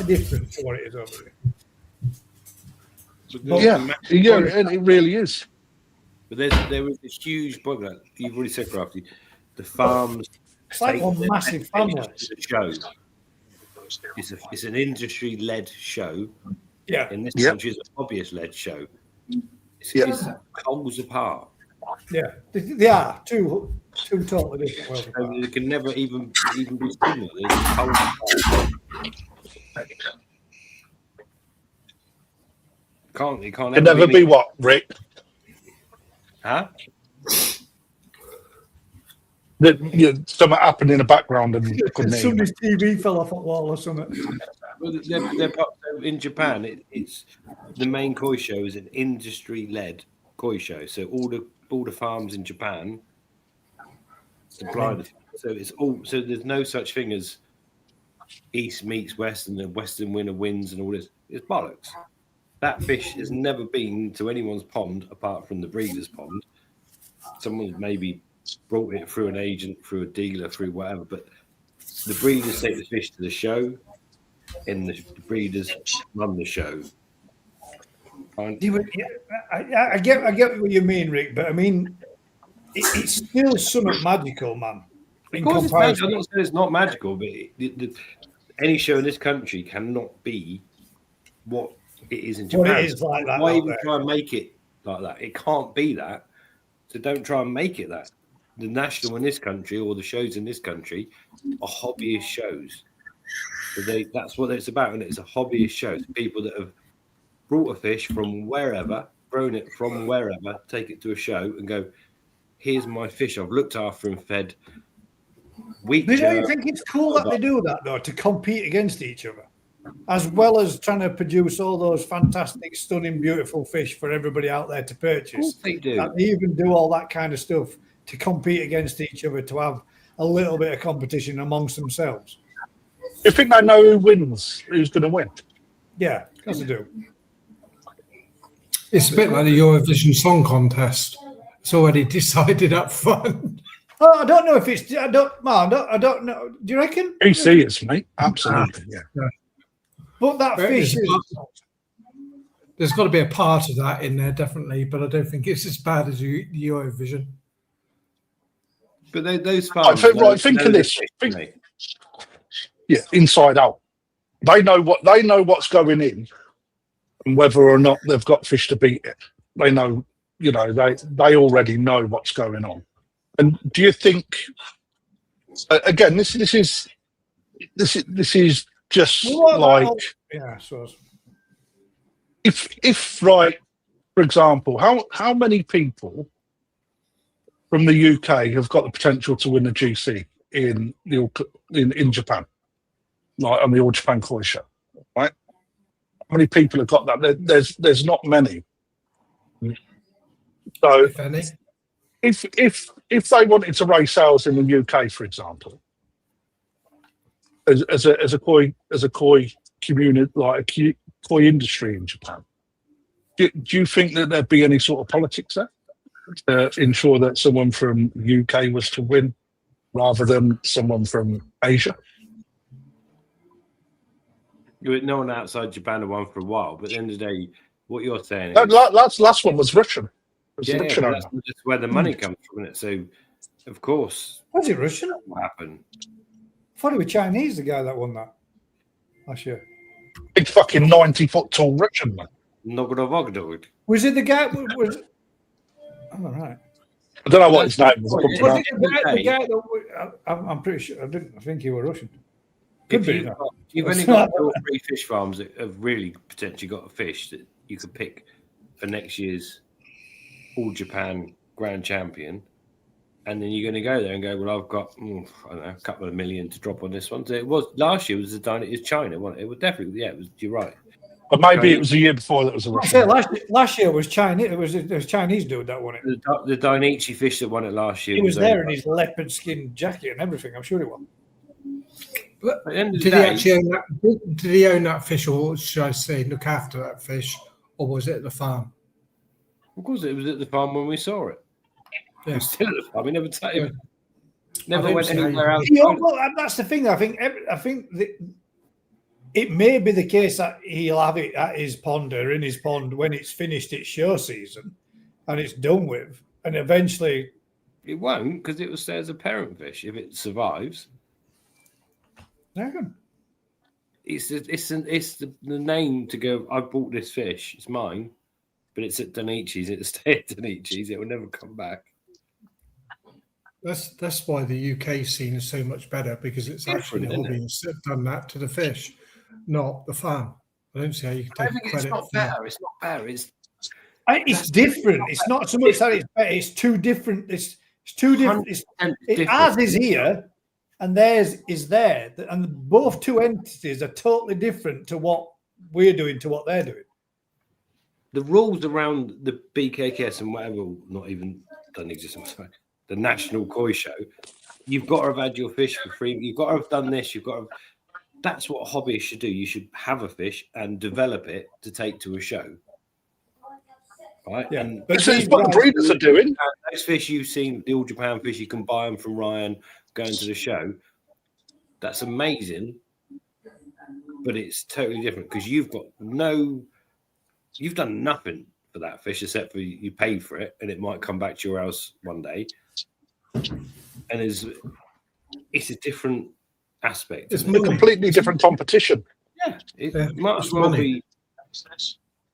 different to what it is over there. And it really is. But there was this huge bug. You've already said, Crafty, the farms. It's like one massive family. Show. It's an industry-led show. Yeah. In this country, it's a hobbyist-led show. It's poles apart. Yeah, they are two totally different worlds. So they can never even be similar. They're poles apart. It can't never be what, Rick? Huh? Something happened in the background and somebody's TV fell off a wall or something. Well, in Japan, it's the main koi show is an industry-led koi show. So all the farms in Japan supply the. So it's all. So there's no such thing as East meets West and the Western winner wins and all this. It's bollocks. That fish has never been to anyone's pond apart from the breeder's pond. Someone's maybe brought it through an agent, through a dealer, through whatever. But the breeders take the fish to the show, and the breeders run the show. I get what you mean, Rick, but I mean, it's still something magical, man. Of course, it's magical. I'm not saying it's not magical, but any show in this country cannot be what it is in Japan. Well, it is like that. Why even try and make it like that? It can't be that. So don't try and make it that. The national in this country or the shows in this country are hobbyist shows. So that's what it's about, and it's a hobbyist show. It's people that have brought a fish from wherever, thrown it from wherever, take it to a show and go, here's my fish. I've looked after and fed. But don't you think it's cool that they do that, though, to compete against each other, as well as trying to produce all those fantastic, stunning, beautiful fish for everybody out there to purchase? Of course they do. That they even do all that kind of stuff to compete against each other, to have a little bit of competition amongst themselves. You think they know who wins, who's going to win? Yeah, of course they do. It's a bit like the Eurovision Song Contest. It's already decided up front. Oh, I don't know if it's. I don't know. Do you reckon? PC is, mate. Absolutely, yeah. But that fish is. There's got to be a part of that in there, definitely. But I don't think it's as bad as Eurovision. But those farms. Think of this. Inside out. They know what's going in, and whether or not they've got fish to beat it. They know. They already know what's going on. And do you think? Again, this is just like. Yeah, I suppose. If like, for example, how many people from the UK have got the potential to win a GC in Japan, like on the All Japan Koi Show, right? How many people have got that? There's not many. So if any. if they wanted to raise sales in the UK, for example, as a koi community, like a koi industry in Japan, do you think that there'd be any sort of politics there to ensure that someone from the UK was to win rather than someone from Asia? No one outside Japan had won for a while, but at the end of the day, what you're saying is That last one was Russian. It was yeah, Russian but owner. that's where the money comes from, isn't it? So, of course, Was it Russian? what happened? I thought it was Chinese, the guy that won that last year. Big fucking 90-foot tall Russian man. Nogonovogdog. Was it the guy? Was all right. I don't know what his name was. I couldn't Was Was pronounce it the guy that I'm pretty sure. I think he was Russian. Could If be. you've only got 2 or 3 fish farms that have really potentially got a fish that you could pick for next year's All Japan Grand Champion, and then you're going to go there and go, well, I've got I don't know, a couple of million to drop on this one. So it was last year. Was China? Wasn't it? It was definitely It was. You're right. But maybe it was the year before that was a I said Russian. last year was Chinese. It was a Chinese dude that won it. The Dainichi fish that won it last year. He was there in his leopard skin jacket and everything. I'm sure he was. But At the end of the did he day, actually own that? Did he own that fish, or should I say, look after that fish, or was it at the farm? of course, it was at the farm when we saw it. It Yeah. was still at the farm. He never Yeah. never don't went see how you- anywhere else. Well, that's the thing. I think that it may be the case that he'll have it at his pond or in his pond when it's finished its show season and it's done with, and eventually It won't because it will stay as a parent fish if it survives. It's the name to go. I bought this fish. It's mine, but it's at Dainichi's. It'll stay at Dainichi's. It will never come back. That's why the UK scene is so much better, because it's actually the Different, hobbyists that have done that to the fish, not the farm. I don't see how you can take It's credit not for that. better. It's not better. it's different. It's not so much that it's better. It's two different. It's two different. Ours is here, and theirs is there, and both two entities are totally different to what we're doing to what they're doing. The rules around the BKKS and whatever, not even doesn't exist. Sorry, the National Koi Show. You've got to have had your fish for free. You've got to have done this. You've got to. That's what hobbyists should do. You should have a fish and develop it to take to a show. Right? Yeah. And This is what the breeders are doing. those fish you've seen, the All Japan fish, you can buy them from Ryan going to the show. That's amazing. But it's totally different because you've done nothing for that fish except for you paid for it and it might come back to your house one day. And it's a different aspect. It's A completely different competition. Yeah, it might as well be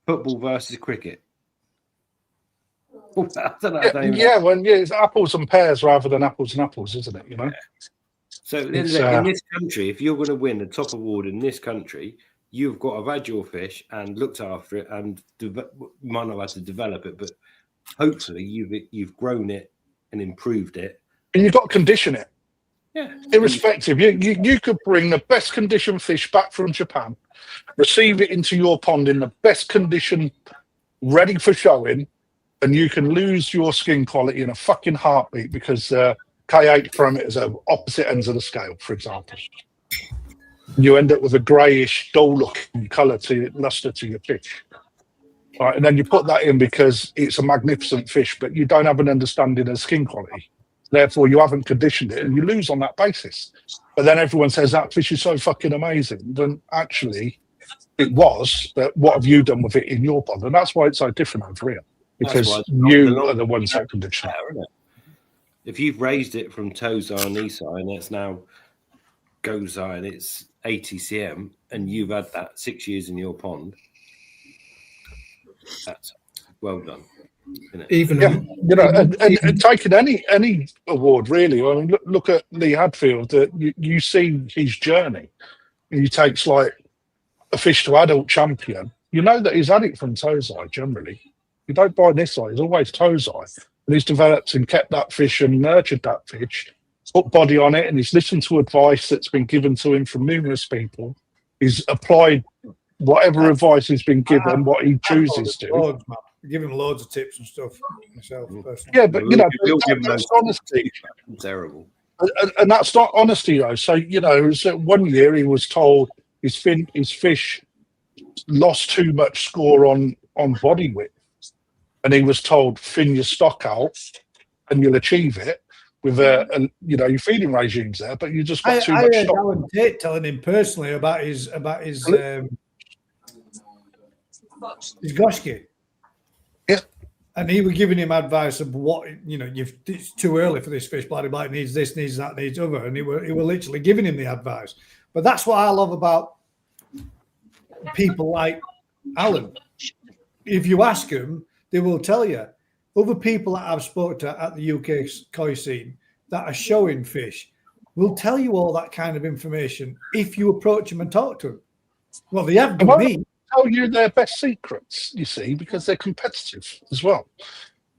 football versus cricket. I don't know. It's apples and pears rather than apples and apples, isn't it? You know. So at the end of the day, in this country, if you're going to win the top award in this country, you've got to have had your fish and looked after it, and you might not have had to develop it, but hopefully you've grown it and improved it. And you've got to condition it. Yeah. Irrespective, you could bring the best conditioned fish back from Japan, receive it into your pond in the best condition, ready for showing, and you can lose your skin quality in a fucking heartbeat because K8 parameters are opposite ends of the scale, for example. You end up with a greyish, dull-looking colour luster to your fish. Right, and then you put that in because it's a magnificent fish, but you don't have an understanding of skin quality. Therefore, you haven't conditioned it, and you lose on that basis. But then everyone says that fish is so fucking amazing. Then actually, it was. But what have you done with it in your pond? And that's why it's so different over here, because you are the ones that condition it. If you've raised it from Tozai and Isai, and it's now Gozai, and it's 80 cm, and you've had that 6 years in your pond, that's well done. Even and taking any award really. I mean, look at Lee Hadfield. You see his journey. He takes like a fish to adult champion. You know that he's had it from Tozai generally. You don't buy this side. He's always Tozai, and he's developed and kept that fish and nurtured that fish, put body on it, and he's listened to advice that's been given to him from numerous people. He's applied whatever advice has been given, what he chooses to. give him loads of tips and stuff myself personally. Yeah, but We'll give him that's those honesty. terrible. And that's not honesty though. So so one year he was told his fish lost too much score on body width, and he was told thin your stock out and you'll achieve it with your feeding regimes there, but you just got too much heard stock. Alan Tate telling him personally about his Goshki. Yeah. And he was giving him advice of what it's too early for this fish. Bloody bite needs this, needs that, needs other, and he were literally giving him the advice. But that's what I love about people like Alan. If you ask them, they will tell you. Other people that I've spoken to at the UK koi scene that are showing fish will tell you all that kind of information if you approach them and talk to them. Well, they have done me. Tell you their best secrets, you see, because they're competitive as well.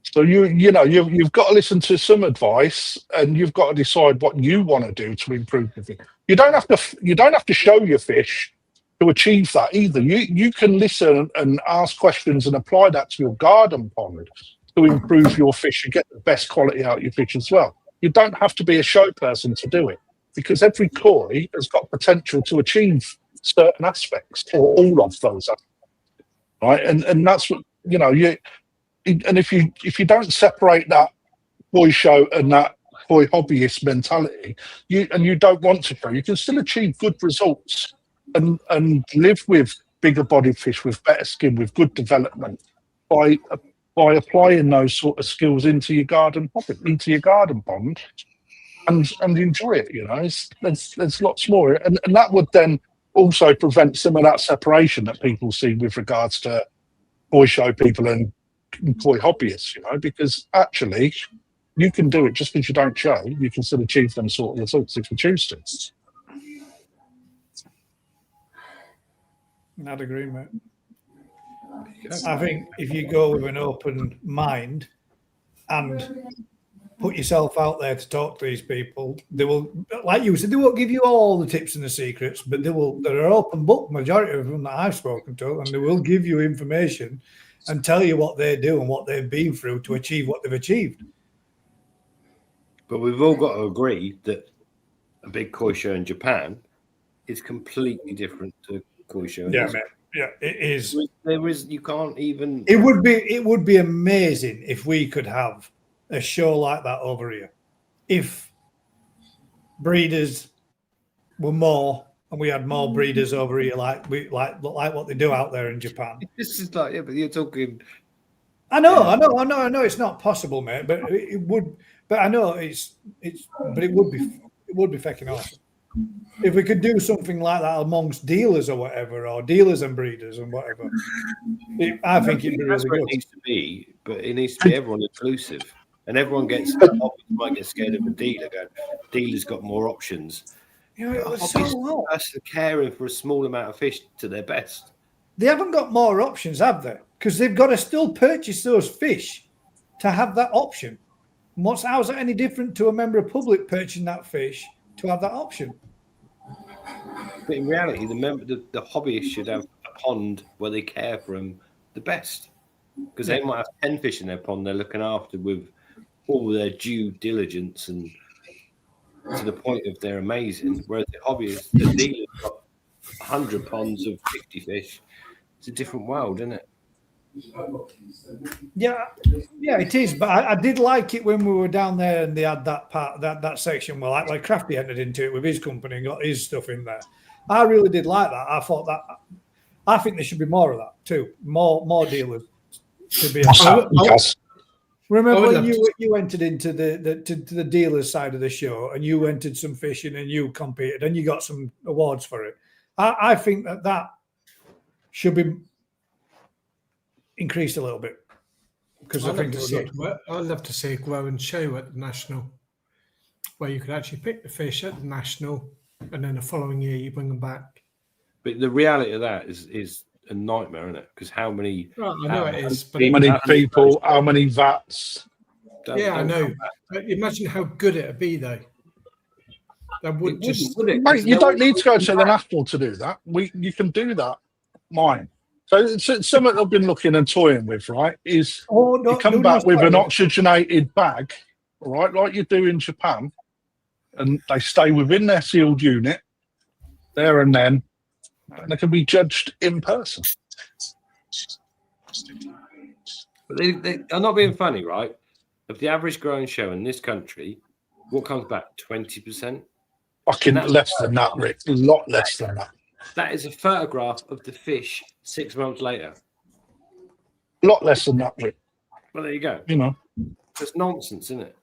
So you've got to listen to some advice, and you've got to decide what you want to do to improve the thing. You don't have to show your fish to achieve that either. You can listen and ask questions and apply that to your garden pond to improve your fish and get the best quality out of your fish as well. You don't have to be a show person to do it, because every koi has got potential to achieve certain aspects or all of those, right? And that's what and if you don't separate that koi show and that koi hobbyist mentality, you don't want to go, you can still achieve good results and live with bigger bodied fish with better skin, with good development by applying those sort of skills into your garden hobby, into your garden pond, and enjoy it. There's lots more, and that would then also prevent some of that separation that people see with regards to koi show people and koi hobbyists, because actually you can do it just because you don't show. You can still achieve them sort of results if you choose to. I'd agree, mate. I think if you go with an open mind and put yourself out there to talk to these people, they will, like you said, they won't give you all the tips and the secrets, but they're an open book, majority of them that I've spoken to, and they will give you information and tell you what they do and what they've been through to achieve what they've achieved. But we've all got to agree that a big koi show in Japan is completely different to koi show in Israel. Yeah, it is. There is, you can't even. It would be amazing if we could have a show like that over here. If breeders were more, and we had more breeders over here, like what they do out there in Japan. This is like, but you're talking. I know. It's not possible, mate. But it would. But I know it's. But it would be fucking awesome if we could do something like that amongst dealers or whatever, or dealers and breeders and whatever. I think it'd be really good. It needs to be, but it needs to be everyone inclusive, and everyone might get scared of a dealer. Going, dealer's got more options. That's caring for a small amount of fish to their best. They haven't got more options, have they? Because they've got to still purchase those fish to have that option. How's that any different to a member of public purchasing that fish to have that option? But in reality, the hobbyists should have a pond where they care for them the best, because they might have 10 fish in their pond they're looking after with all their due diligence and to the point of they're amazing. Whereas the hobbyists, the dealer's got 100 ponds of 50 fish. It's a different world, isn't it? Yeah, it is. But I did like it when we were down there and they had that part, that section. Well, like Crafty entered into it with his company and got his stuff in there. I really did like that. I think there should be more of that too. More dealers should be. Remember when you entered into the dealers side of the show and you entered some fishing and you competed and you got some awards for it. I think that should be increased a little bit, because I think I'd love to see a grow and show at the national, where you could actually pick the fish at the national, and then the following year you bring them back. But the reality of that is a nightmare, isn't it? Because how many? Well, I know it is. But how many people? How many vats? Yeah, I know. Imagine how good it'd be, though. That would Mate, you don't need to go to the national to do that. You can do that. Mine. So it's something I've been looking and toying with, right? Is Oh, no, you come no, back no, with an sorry. oxygenated bag, all right, like you do in Japan, and they stay within their sealed unit there and then, and they can be judged in person. But they are not being funny, right? Of the average growing show in this country, what comes back? 20%? Fucking less than that, Rick. A lot less than that. That is a photograph of the fish 6 months later. A lot less than that, Rick. Well, there you go. You know, It's nonsense, isn't it?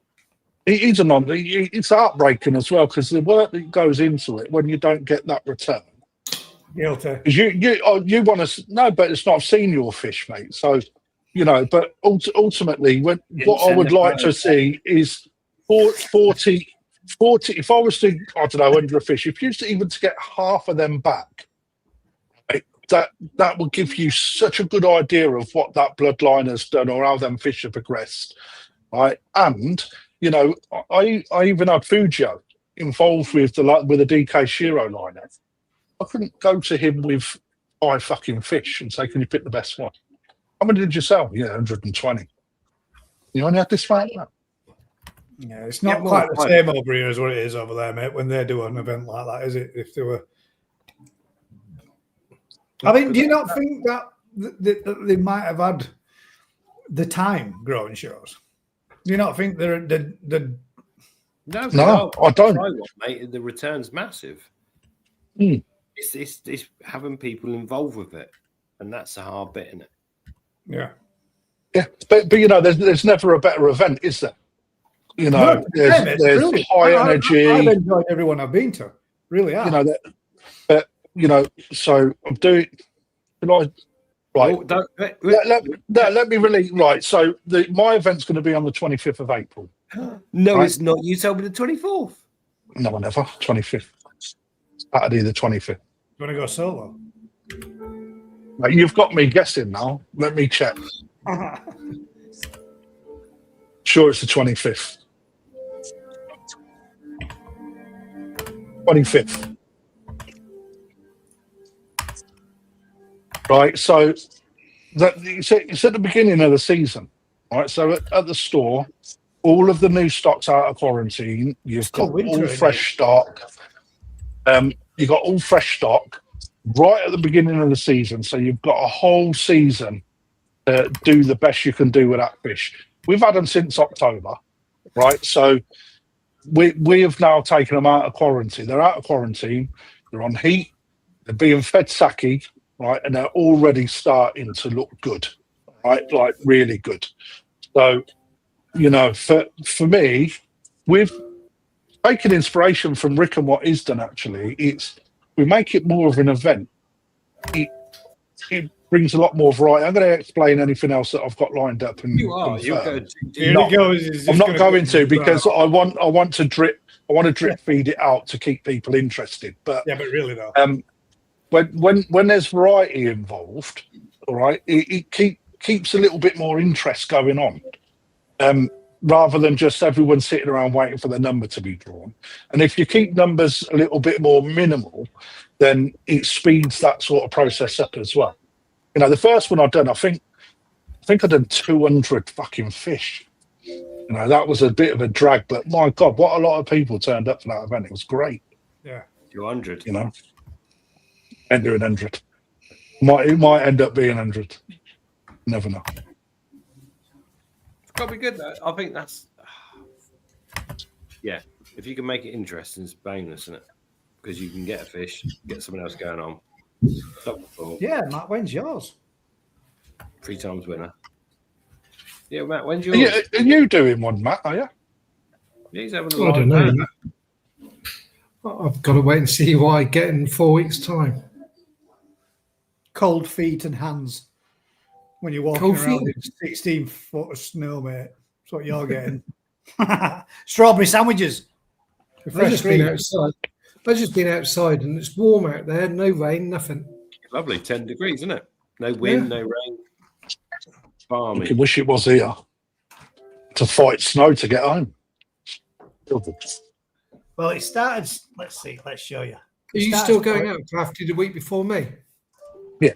it is it's heartbreaking as well because the work that goes into it when you don't get that return. Guilty. Because you want to no, but it's not. I've seen your fish, mate. So you know, but ultimately, what I would like to see is 40. If I was to, I don't know, under a fish, if you used to even to get half of them back, right, that would give you such a good idea of what that bloodline has done or how them fish have progressed, right? And you know, I even had Fujio involved with the DK Shiro liner. I couldn't go to him with 5 fucking fish and say, "Can you pick the best one?" How many did you sell? Yeah, 120. You only had this like that. Yeah, it's not quite the same over here as what it is over there, mate, when they do an event like that, is it? If they were. I mean, do you not think that they might have had the time growing shows? Do you not think they're No, I don't. Mate, the return's massive. Mm. It's having people involved with it, and that's the hard bit, isn't it? Yeah. Yeah, but you know, there's never a better event, is there? You know, No, there's high energy. I've enjoyed everyone I've been to. Really, you know that. But you know, so I'm doing. Can I? Right. Oh, let me really. Right. So my event's going to be on the 25th of April. No, right? it's not. You told me the 24th. No, never. 25th. Saturday the 25th. You want to go solo? Right, you've got me guessing now. Let me check. Sure, it's the 25th. 25th. Right, so it's at the beginning of the season. Right, so at the store, all of the new stock's out of quarantine. You've got all fresh stock. You've got all fresh stock right at the beginning of the season. So you've got a whole season to do the best you can do with that fish. We've had them since October, right? So we have now taken them out of quarantine. They're out of quarantine. They're on heat. They're being fed sake, right? And they're already starting to look good, right? Like really good. So, you know, for me, we've taken inspiration from Rick and what he's done. Actually, we make it more of an event. It brings a lot more variety. I'm going to explain anything else that I've got lined up. And you are. You're good. I'm not going to because I want to drip feed it out to keep people interested. But yeah, but really though, when there's variety involved, all right, it keeps a little bit more interest going on. Rather than just everyone sitting around waiting for the number to be drawn. And if you keep numbers a little bit more minimal, then it speeds that sort of process up as well. You know, the first one I've done, I think I've done 200 fucking fish. You know, that was a bit of a drag, but my God, what a lot of people turned up for that event. It was great. Yeah. 200. You know, and doing 100. It might end up being 100. Never know. Got to be good though. I think that's yeah. If you can make it interesting, it's bonus, isn't it? Because you can get a fish, get something else going on. Yeah, Matt, when's yours? 3 times winner. Yeah, Matt, when's yours? Yeah, are you doing one, Matt? Are you? Yeah, he's having I don't know. I've got to wait and see what I get in 4 weeks' time. Cold feet and hands. When you're walking around in 16 foot of snow, mate. That's what you're getting. Strawberry sandwiches. I've just been outside and it's warm out there. No rain, nothing. Lovely, 10 degrees, isn't it? No wind, no rain. Balmy. I wish it was here to fight snow to get home. Well, it started. Let's see. Let's show you. Are you still going out after the week before me? Yeah.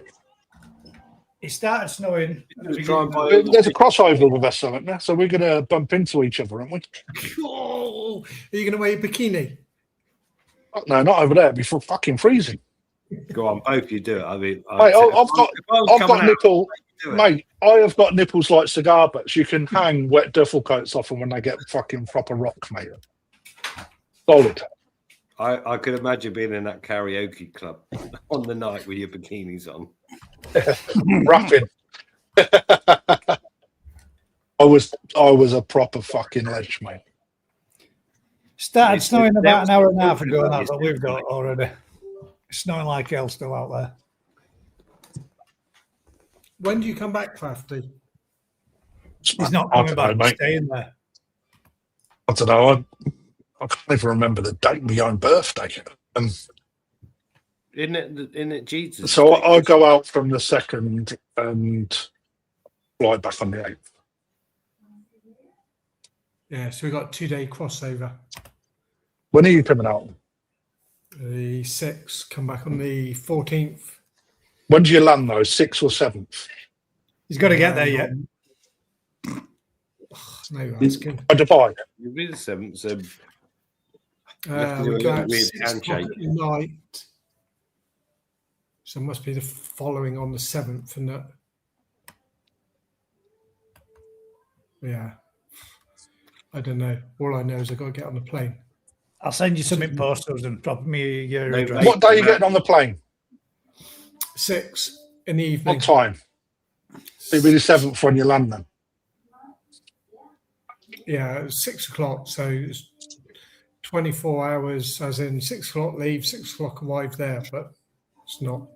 It started snowing. at the Try and beginning buy of- There's a crossover with us, isn't there? So we're going to bump into each other, aren't we? Oh, are you going to wear your bikini? No, not over there. Before fucking freezing. Go on, both you do it. I mean, Mate, I've got nipple, do it. mate. I have got nipples like cigar butts. You can hang wet duffel coats off them when they get fucking proper rock, mate. Solid. I could imagine being in that karaoke club on the night with your bikinis on. Rapping. I was a proper fucking ledge, mate. Started It's- snowing there about was an hour and a some half talking ago. about That's this what we've got yesterday. already. It's snowing like hell still out there. When do you come back, Crafty? He's not I coming don't know, back. mate. He's staying there. I don't know. I can't even remember the date of my own birthday. Isn't it Jesus? So I go out from the 2nd and fly back on the 8th. Yeah, so we got 2-day crossover. When are you coming out? The 6th, come back on the 14th. When do you land though? 6th or 7th? He's got to get there yet. No asking. By Dubai. You'll be the 7th, so We go out weird 6 o'clock handshake. at night. So it must be the following on the 7th, and that. Yeah. I don't know. All I know is I've got to get on the plane. I'll send you something posters and drop me your No, address. What day are you getting on the plane? 6 in the evening. What time? It'll be the 7th when you land then. Yeah, it was 6 o'clock. So it's 24 hours, as in 6 o'clock leave, 6 o'clock arrive there, but it's not.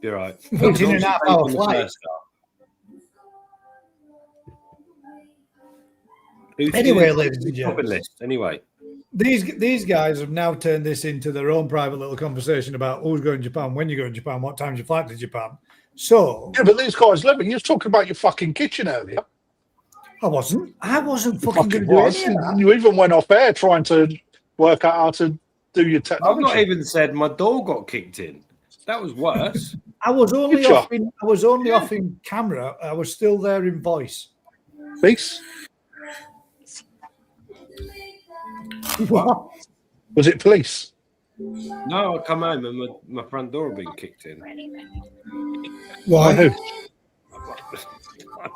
you're right. 14 and a half hour flight. Anyway, ladies and shopping gents, list. Anyway, these guys have now turned this into their own private little conversation about who's going to Japan, when you go to Japan, what time's your flight to Japan. So Yeah, but these guys living. You was talking about your fucking kitchen earlier. I wasn't fucking Fucking going to do was. any of that. You even went off air trying to work out how to do your I've technology. not even said my door got kicked in. That was worse. I was only Good job. off in camera. I was still there in voice. Peace. What? Was it police? No, I come home and my front door had been kicked in. By Why? who? I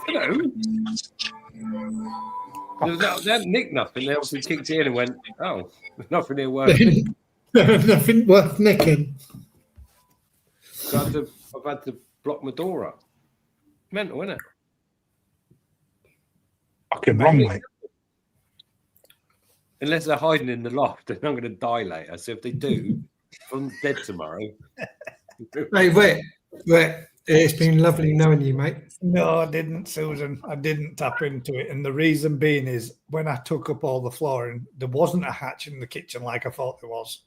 don't know. They hadn't nicked nothing. They obviously kicked in and went, oh, there's nothing here worth nicking. Nothing worth nicking. So I've had to block my door up. Mental, isn't it? Fucking wrong, mate. Unless they're hiding in the loft, then I'm going to die later. So if they do, I'm dead tomorrow. Hey, Rick, it's been lovely knowing you, mate. No, I didn't, Susan. I didn't tap into it. And the reason being is when I took up all the flooring, there wasn't a hatch in the kitchen like I thought there was.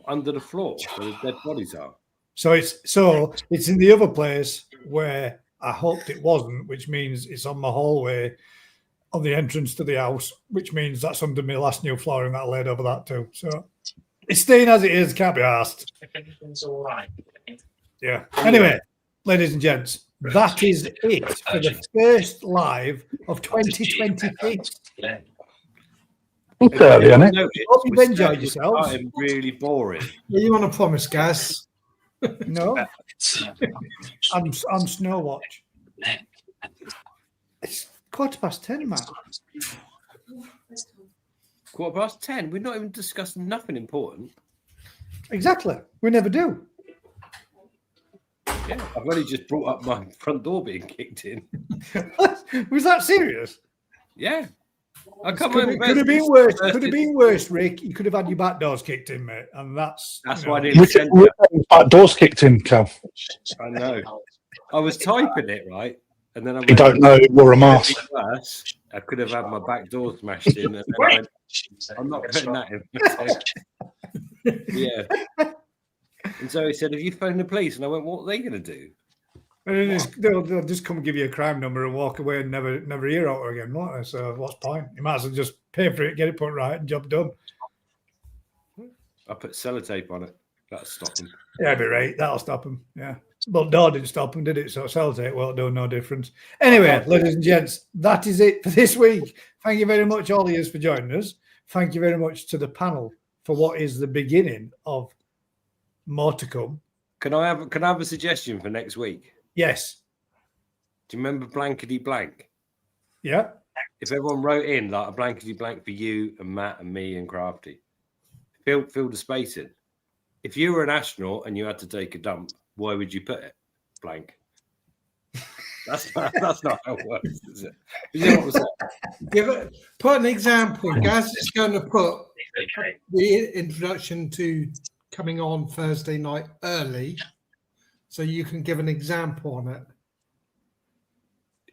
Under the floor, where the dead bodies are. So it's in the other place where I hoped it wasn't, which means it's on my hallway on the entrance to the house, which means that's under my last new flooring that I laid over that too. So it's staying as it is, can't be asked. Everything's all right. Yeah. Anyway, ladies and gents, that is it for the first live of 2026. Yeah. It's early, isn't it? Hope you've enjoyed yourselves. Starting really boring. Are you on a promise, Gaz? No, I'm Snow Watch. It's 10:15, Matt. 10:15. We're not even discussing nothing important. Exactly. We never do. Yeah, I've only just brought up my front door being kicked in. Was that serious? Yeah. I come Could home. have been worse. Could have been worse, Rick. You could have had your back doors kicked in, mate. And that's Why I didn't send Which you. back doors kicked in, Cal? I know. I was typing it, right? And then I You don't know it wore a mask. worse. I could have had my back door smashed in. And then I went, I'm not putting that in. Yeah. And so he said, have you phoned the police? And I went, what are they going to do? And they'll just come and give you a crime number and walk away and never hear out again, won't they? So what's the point? You might as well just pay for it, get it put right, and job done. I put sellotape on it. That'll stop them. Yeah, be right. That'll stop them. Yeah. Well, no, didn't stop them, did it? So Celtic won't do no difference. Anyway, ladies and gents, that is it for this week. Thank you very much, all of you, for joining us. Thank you very much to the panel for what is the beginning of more to come. Can I have a suggestion for next week? Yes. Do you remember blankety blank? Yeah. If everyone wrote in like a blankety blank for you and Matt and me and Crafty, fill the space in. If you were an astronaut and you had to take a dump, where would you put it? Blank. That's not how it works, is it? You know what I'm saying? Put an example. Gaz is going to put the introduction to coming on Thursday night early, so you can give an example on it.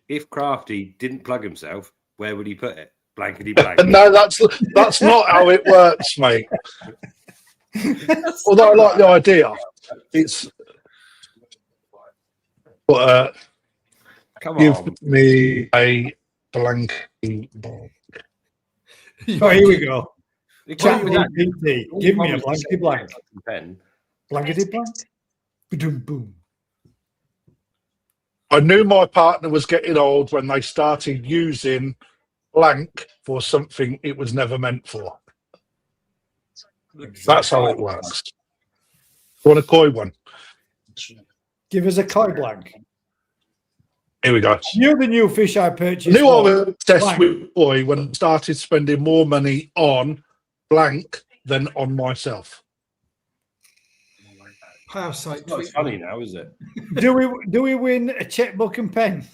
If Crafty didn't plug himself, where would he put it? Blankety blank. No, that's not how it works, mate. Although I like the idea, it's. But Come give on. me a blanky blank. Oh, here we go. Chat Chat GPT. Give me a blankety blank. Pen. Blankety blank. Boom, boom. I knew my partner was getting old when they started using blank for something it was never meant for. That's how it works. Want a coy one? Give us a koi blank. Here we go. You're the new fish I purchased. I knew I was obsessed blank. with boy when I started spending more money on blank than on myself. Parasite. It's not funny now, is it? Do we win a checkbook and pen?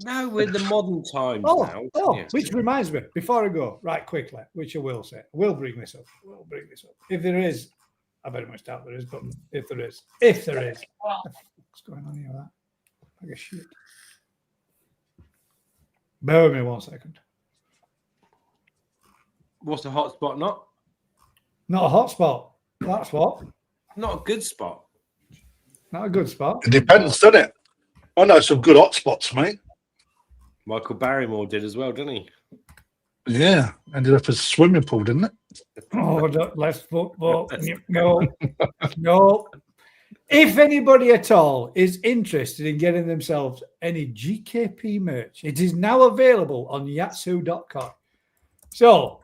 No, we're in the modern times now. Yeah. Which reminds me, before I go, right, quickly, which I will say, we'll bring this up. If there is, I very much doubt there is, but if there is, what's going on here with that? Like a shit. Bear with me 1 second. What's a hot spot? Not Not a hot spot. That's what. a good spot. Not a good spot. It depends, doesn't it? I know some good hot spots, mate. Michael Barrymore did as well, didn't he? Yeah, ended up as a swimming pool, didn't it? Oh, less football. No. If anybody at all is interested in getting themselves any GKP merch, it is now available on yatsu.com. So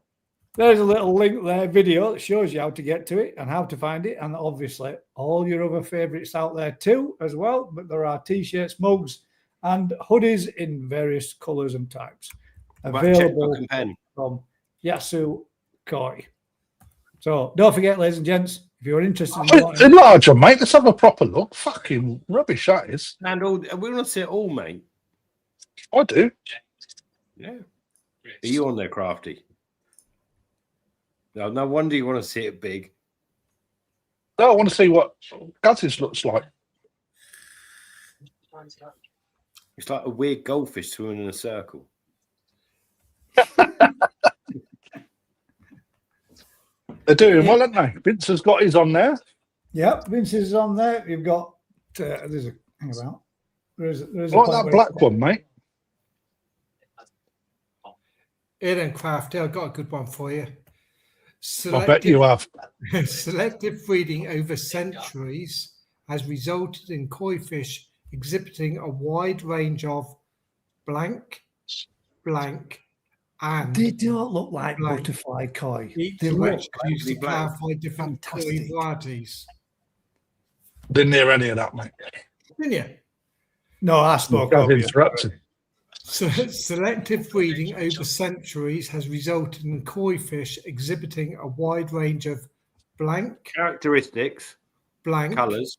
there's a little link there, video that shows you how to get to it and how to find it. And obviously all your other favorites out there too as well. But there are t-shirts, mugs and hoodies in various colors and types available from Yatsu Koi. So don't forget, ladies and gents, if you're interested in Enlarge them, mate. Let's have a proper look. Fucking rubbish that is. And all we want to see it all, mate. I do. Yeah. Are you on there, Crafty? No wonder you want to see it big. No, I want to see what Gaz's looks like. It's like a weird goldfish swimming in a circle. They're doing well, aren't they? Vince has got his on there. Yep, Vince is on there. You've got there's a hang about. There's I like that black one, mate. Here then, Crafty, I've got a good one for you. I bet you have. Selective breeding over centuries has resulted in koi fish exhibiting a wide range of blank, and They don't look like blank. butterfly koi. Each They of look which used to clarify different koi fantastic. varieties. Didn't hear any of that, mate. Didn't you? No, I spoke Gaz over you. interrupted. So, selective breeding over centuries has resulted in koi fish exhibiting a wide range of blank, Characteristics, colours,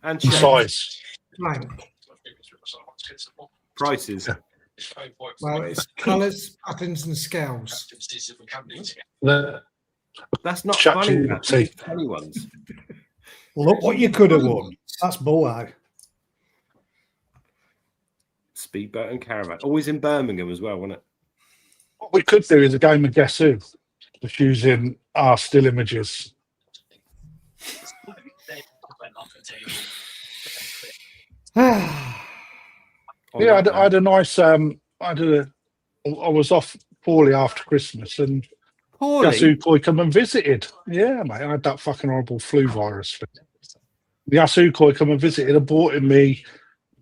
and shapes. Size. blank. Prices. Well, it's colours, patterns, and scales. That's not Chatting funny. That's tea. funny ones. Look what you could have won. That's bullseye. Speedboat and caravan. Always in Birmingham as well, wasn't it? What we could do is a game of Guess Who, just using our still images. Yeah, I was off poorly after Christmas, and Yasukoi come and visited. Yeah, mate, I had that fucking horrible flu virus thing. The Yasukoi come and visited and brought in me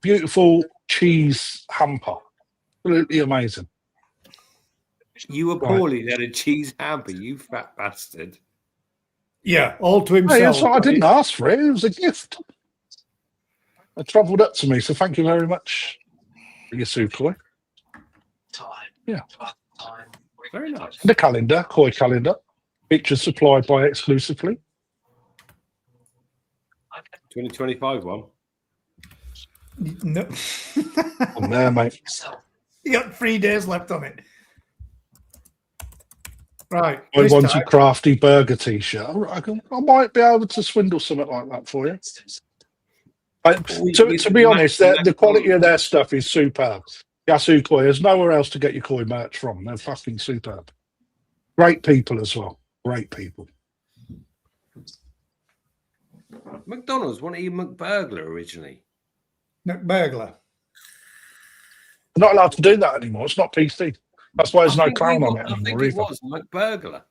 beautiful cheese hamper. Absolutely amazing. You were poorly. They had a cheese hamper, you fat bastard. Yeah, all to Hey, himself. that's what I didn't ask for it. It was a gift. It travelled up to me, so thank you very much, Yasukoi. Yeah. Very nice. The calendar, koi calendar. Pictures supplied by exclusively. 2025 one. No. On there, mate. You got 3 days left on it. Right. I this want time- a crafty burger t-shirt. I might be able to swindle something like that for you. To be honest, the quality of their stuff is superb. Yasukoi, there's nowhere else to get your koi merch from. They're fucking superb. Great people as well. Great people. McDonald's wanted you McBurglar originally. McBurglar. They're not allowed to do that anymore. It's not PC. That's why there's I no think clown on it I think anymore it either. was McBurglar.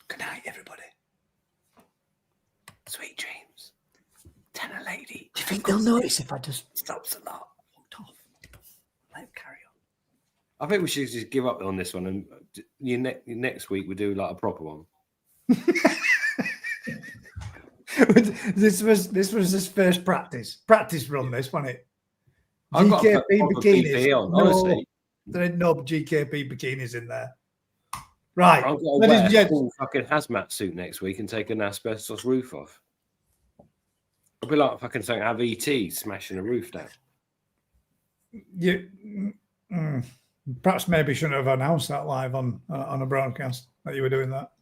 Good night, everybody. Sweet dreams. Tenor lady. Do you think they'll notice if I just Stops a lot. walked off? Let him carry I think we should just give up on this one, and next week we do like a proper one. on. This was his first practice run. This wasn't it? I've got to GKP put proper bikinis. PP on, No, honestly. there ain't no GKP bikinis in there. Right, I've got to ladies wear and a gents. full fucking hazmat suit next week and take an asbestos roof off. I'll be like fucking saying have ET smashing a roof down. Perhaps maybe shouldn't have announced that live on a broadcast that you were doing that.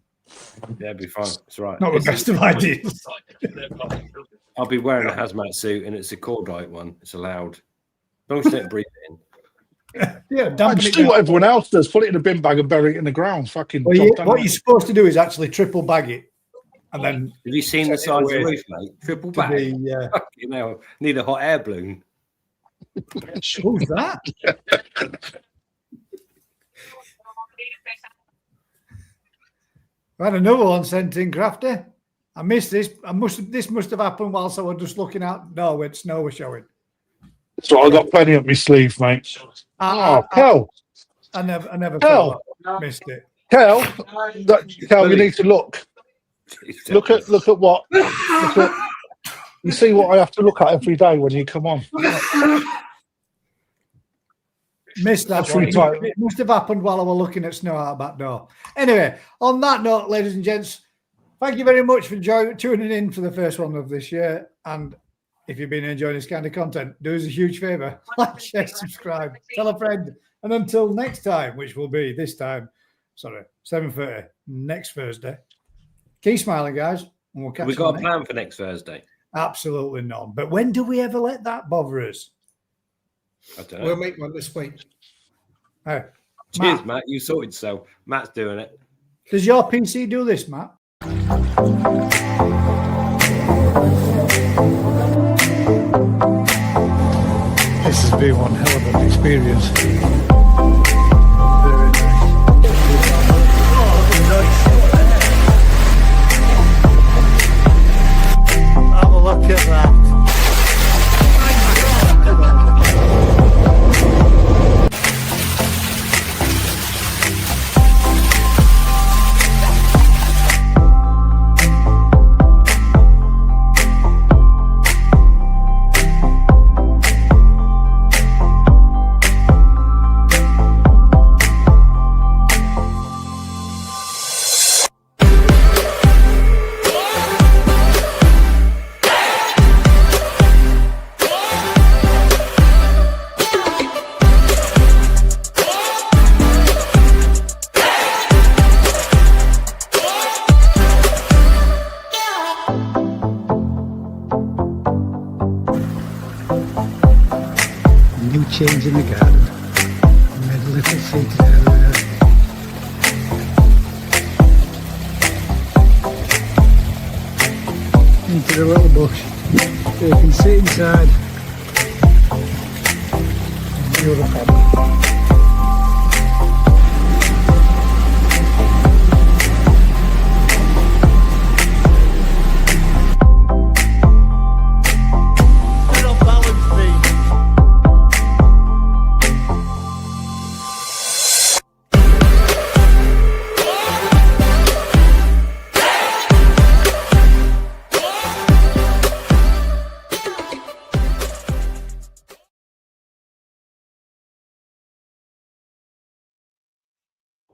Yeah, it'd be fine. It's right. Not the best of ideas. I'll be wearing a hazmat suit and it's a cordite one. It's allowed. Don't let it breathe in. Yeah, I dampen just it do down. what everyone else does. Put it in a bin bag and bury it in the ground. Fucking. Well, job done, what mate. you're supposed to do is actually triple bag it, and then Have you seen the Take it size of the away roof, mate? Triple to back. the. You know, need a hot air balloon. Who's that? I had another one sent in, Crafty. I missed this. This must have happened whilst I was just looking out. No, it's snow was showing. So I got plenty up my sleeve, mate. Oh, Kel, I never Hell. missed it. Kel, you need to look. Look at what. You see what I have to look at every day when you come on. Missed that That's one. right. It must have happened while I was looking at snow out the back door. Anyway, on that note, ladies and gents, thank you very much for tuning in for the first one of this year. And if you've been enjoying this kind of content, do us a huge favour. Like, share, subscribe, tell a friend. And until next time, which will be 7:30 next Thursday. Keep smiling, guys. And we'll catch We've you got a next. plan for next Thursday. Absolutely none. But when do we ever let that bother us? I don't know. We'll make one this week. Hey, Cheers, Matt, Matt. You sorted yourself. Matt's doing it. does your PC do this, Matt? This has been one hell of an experience. Very nice. Have a look at that. new change in the garden. Made a little seated area. Into the little bush. So you can sit inside and view the pond.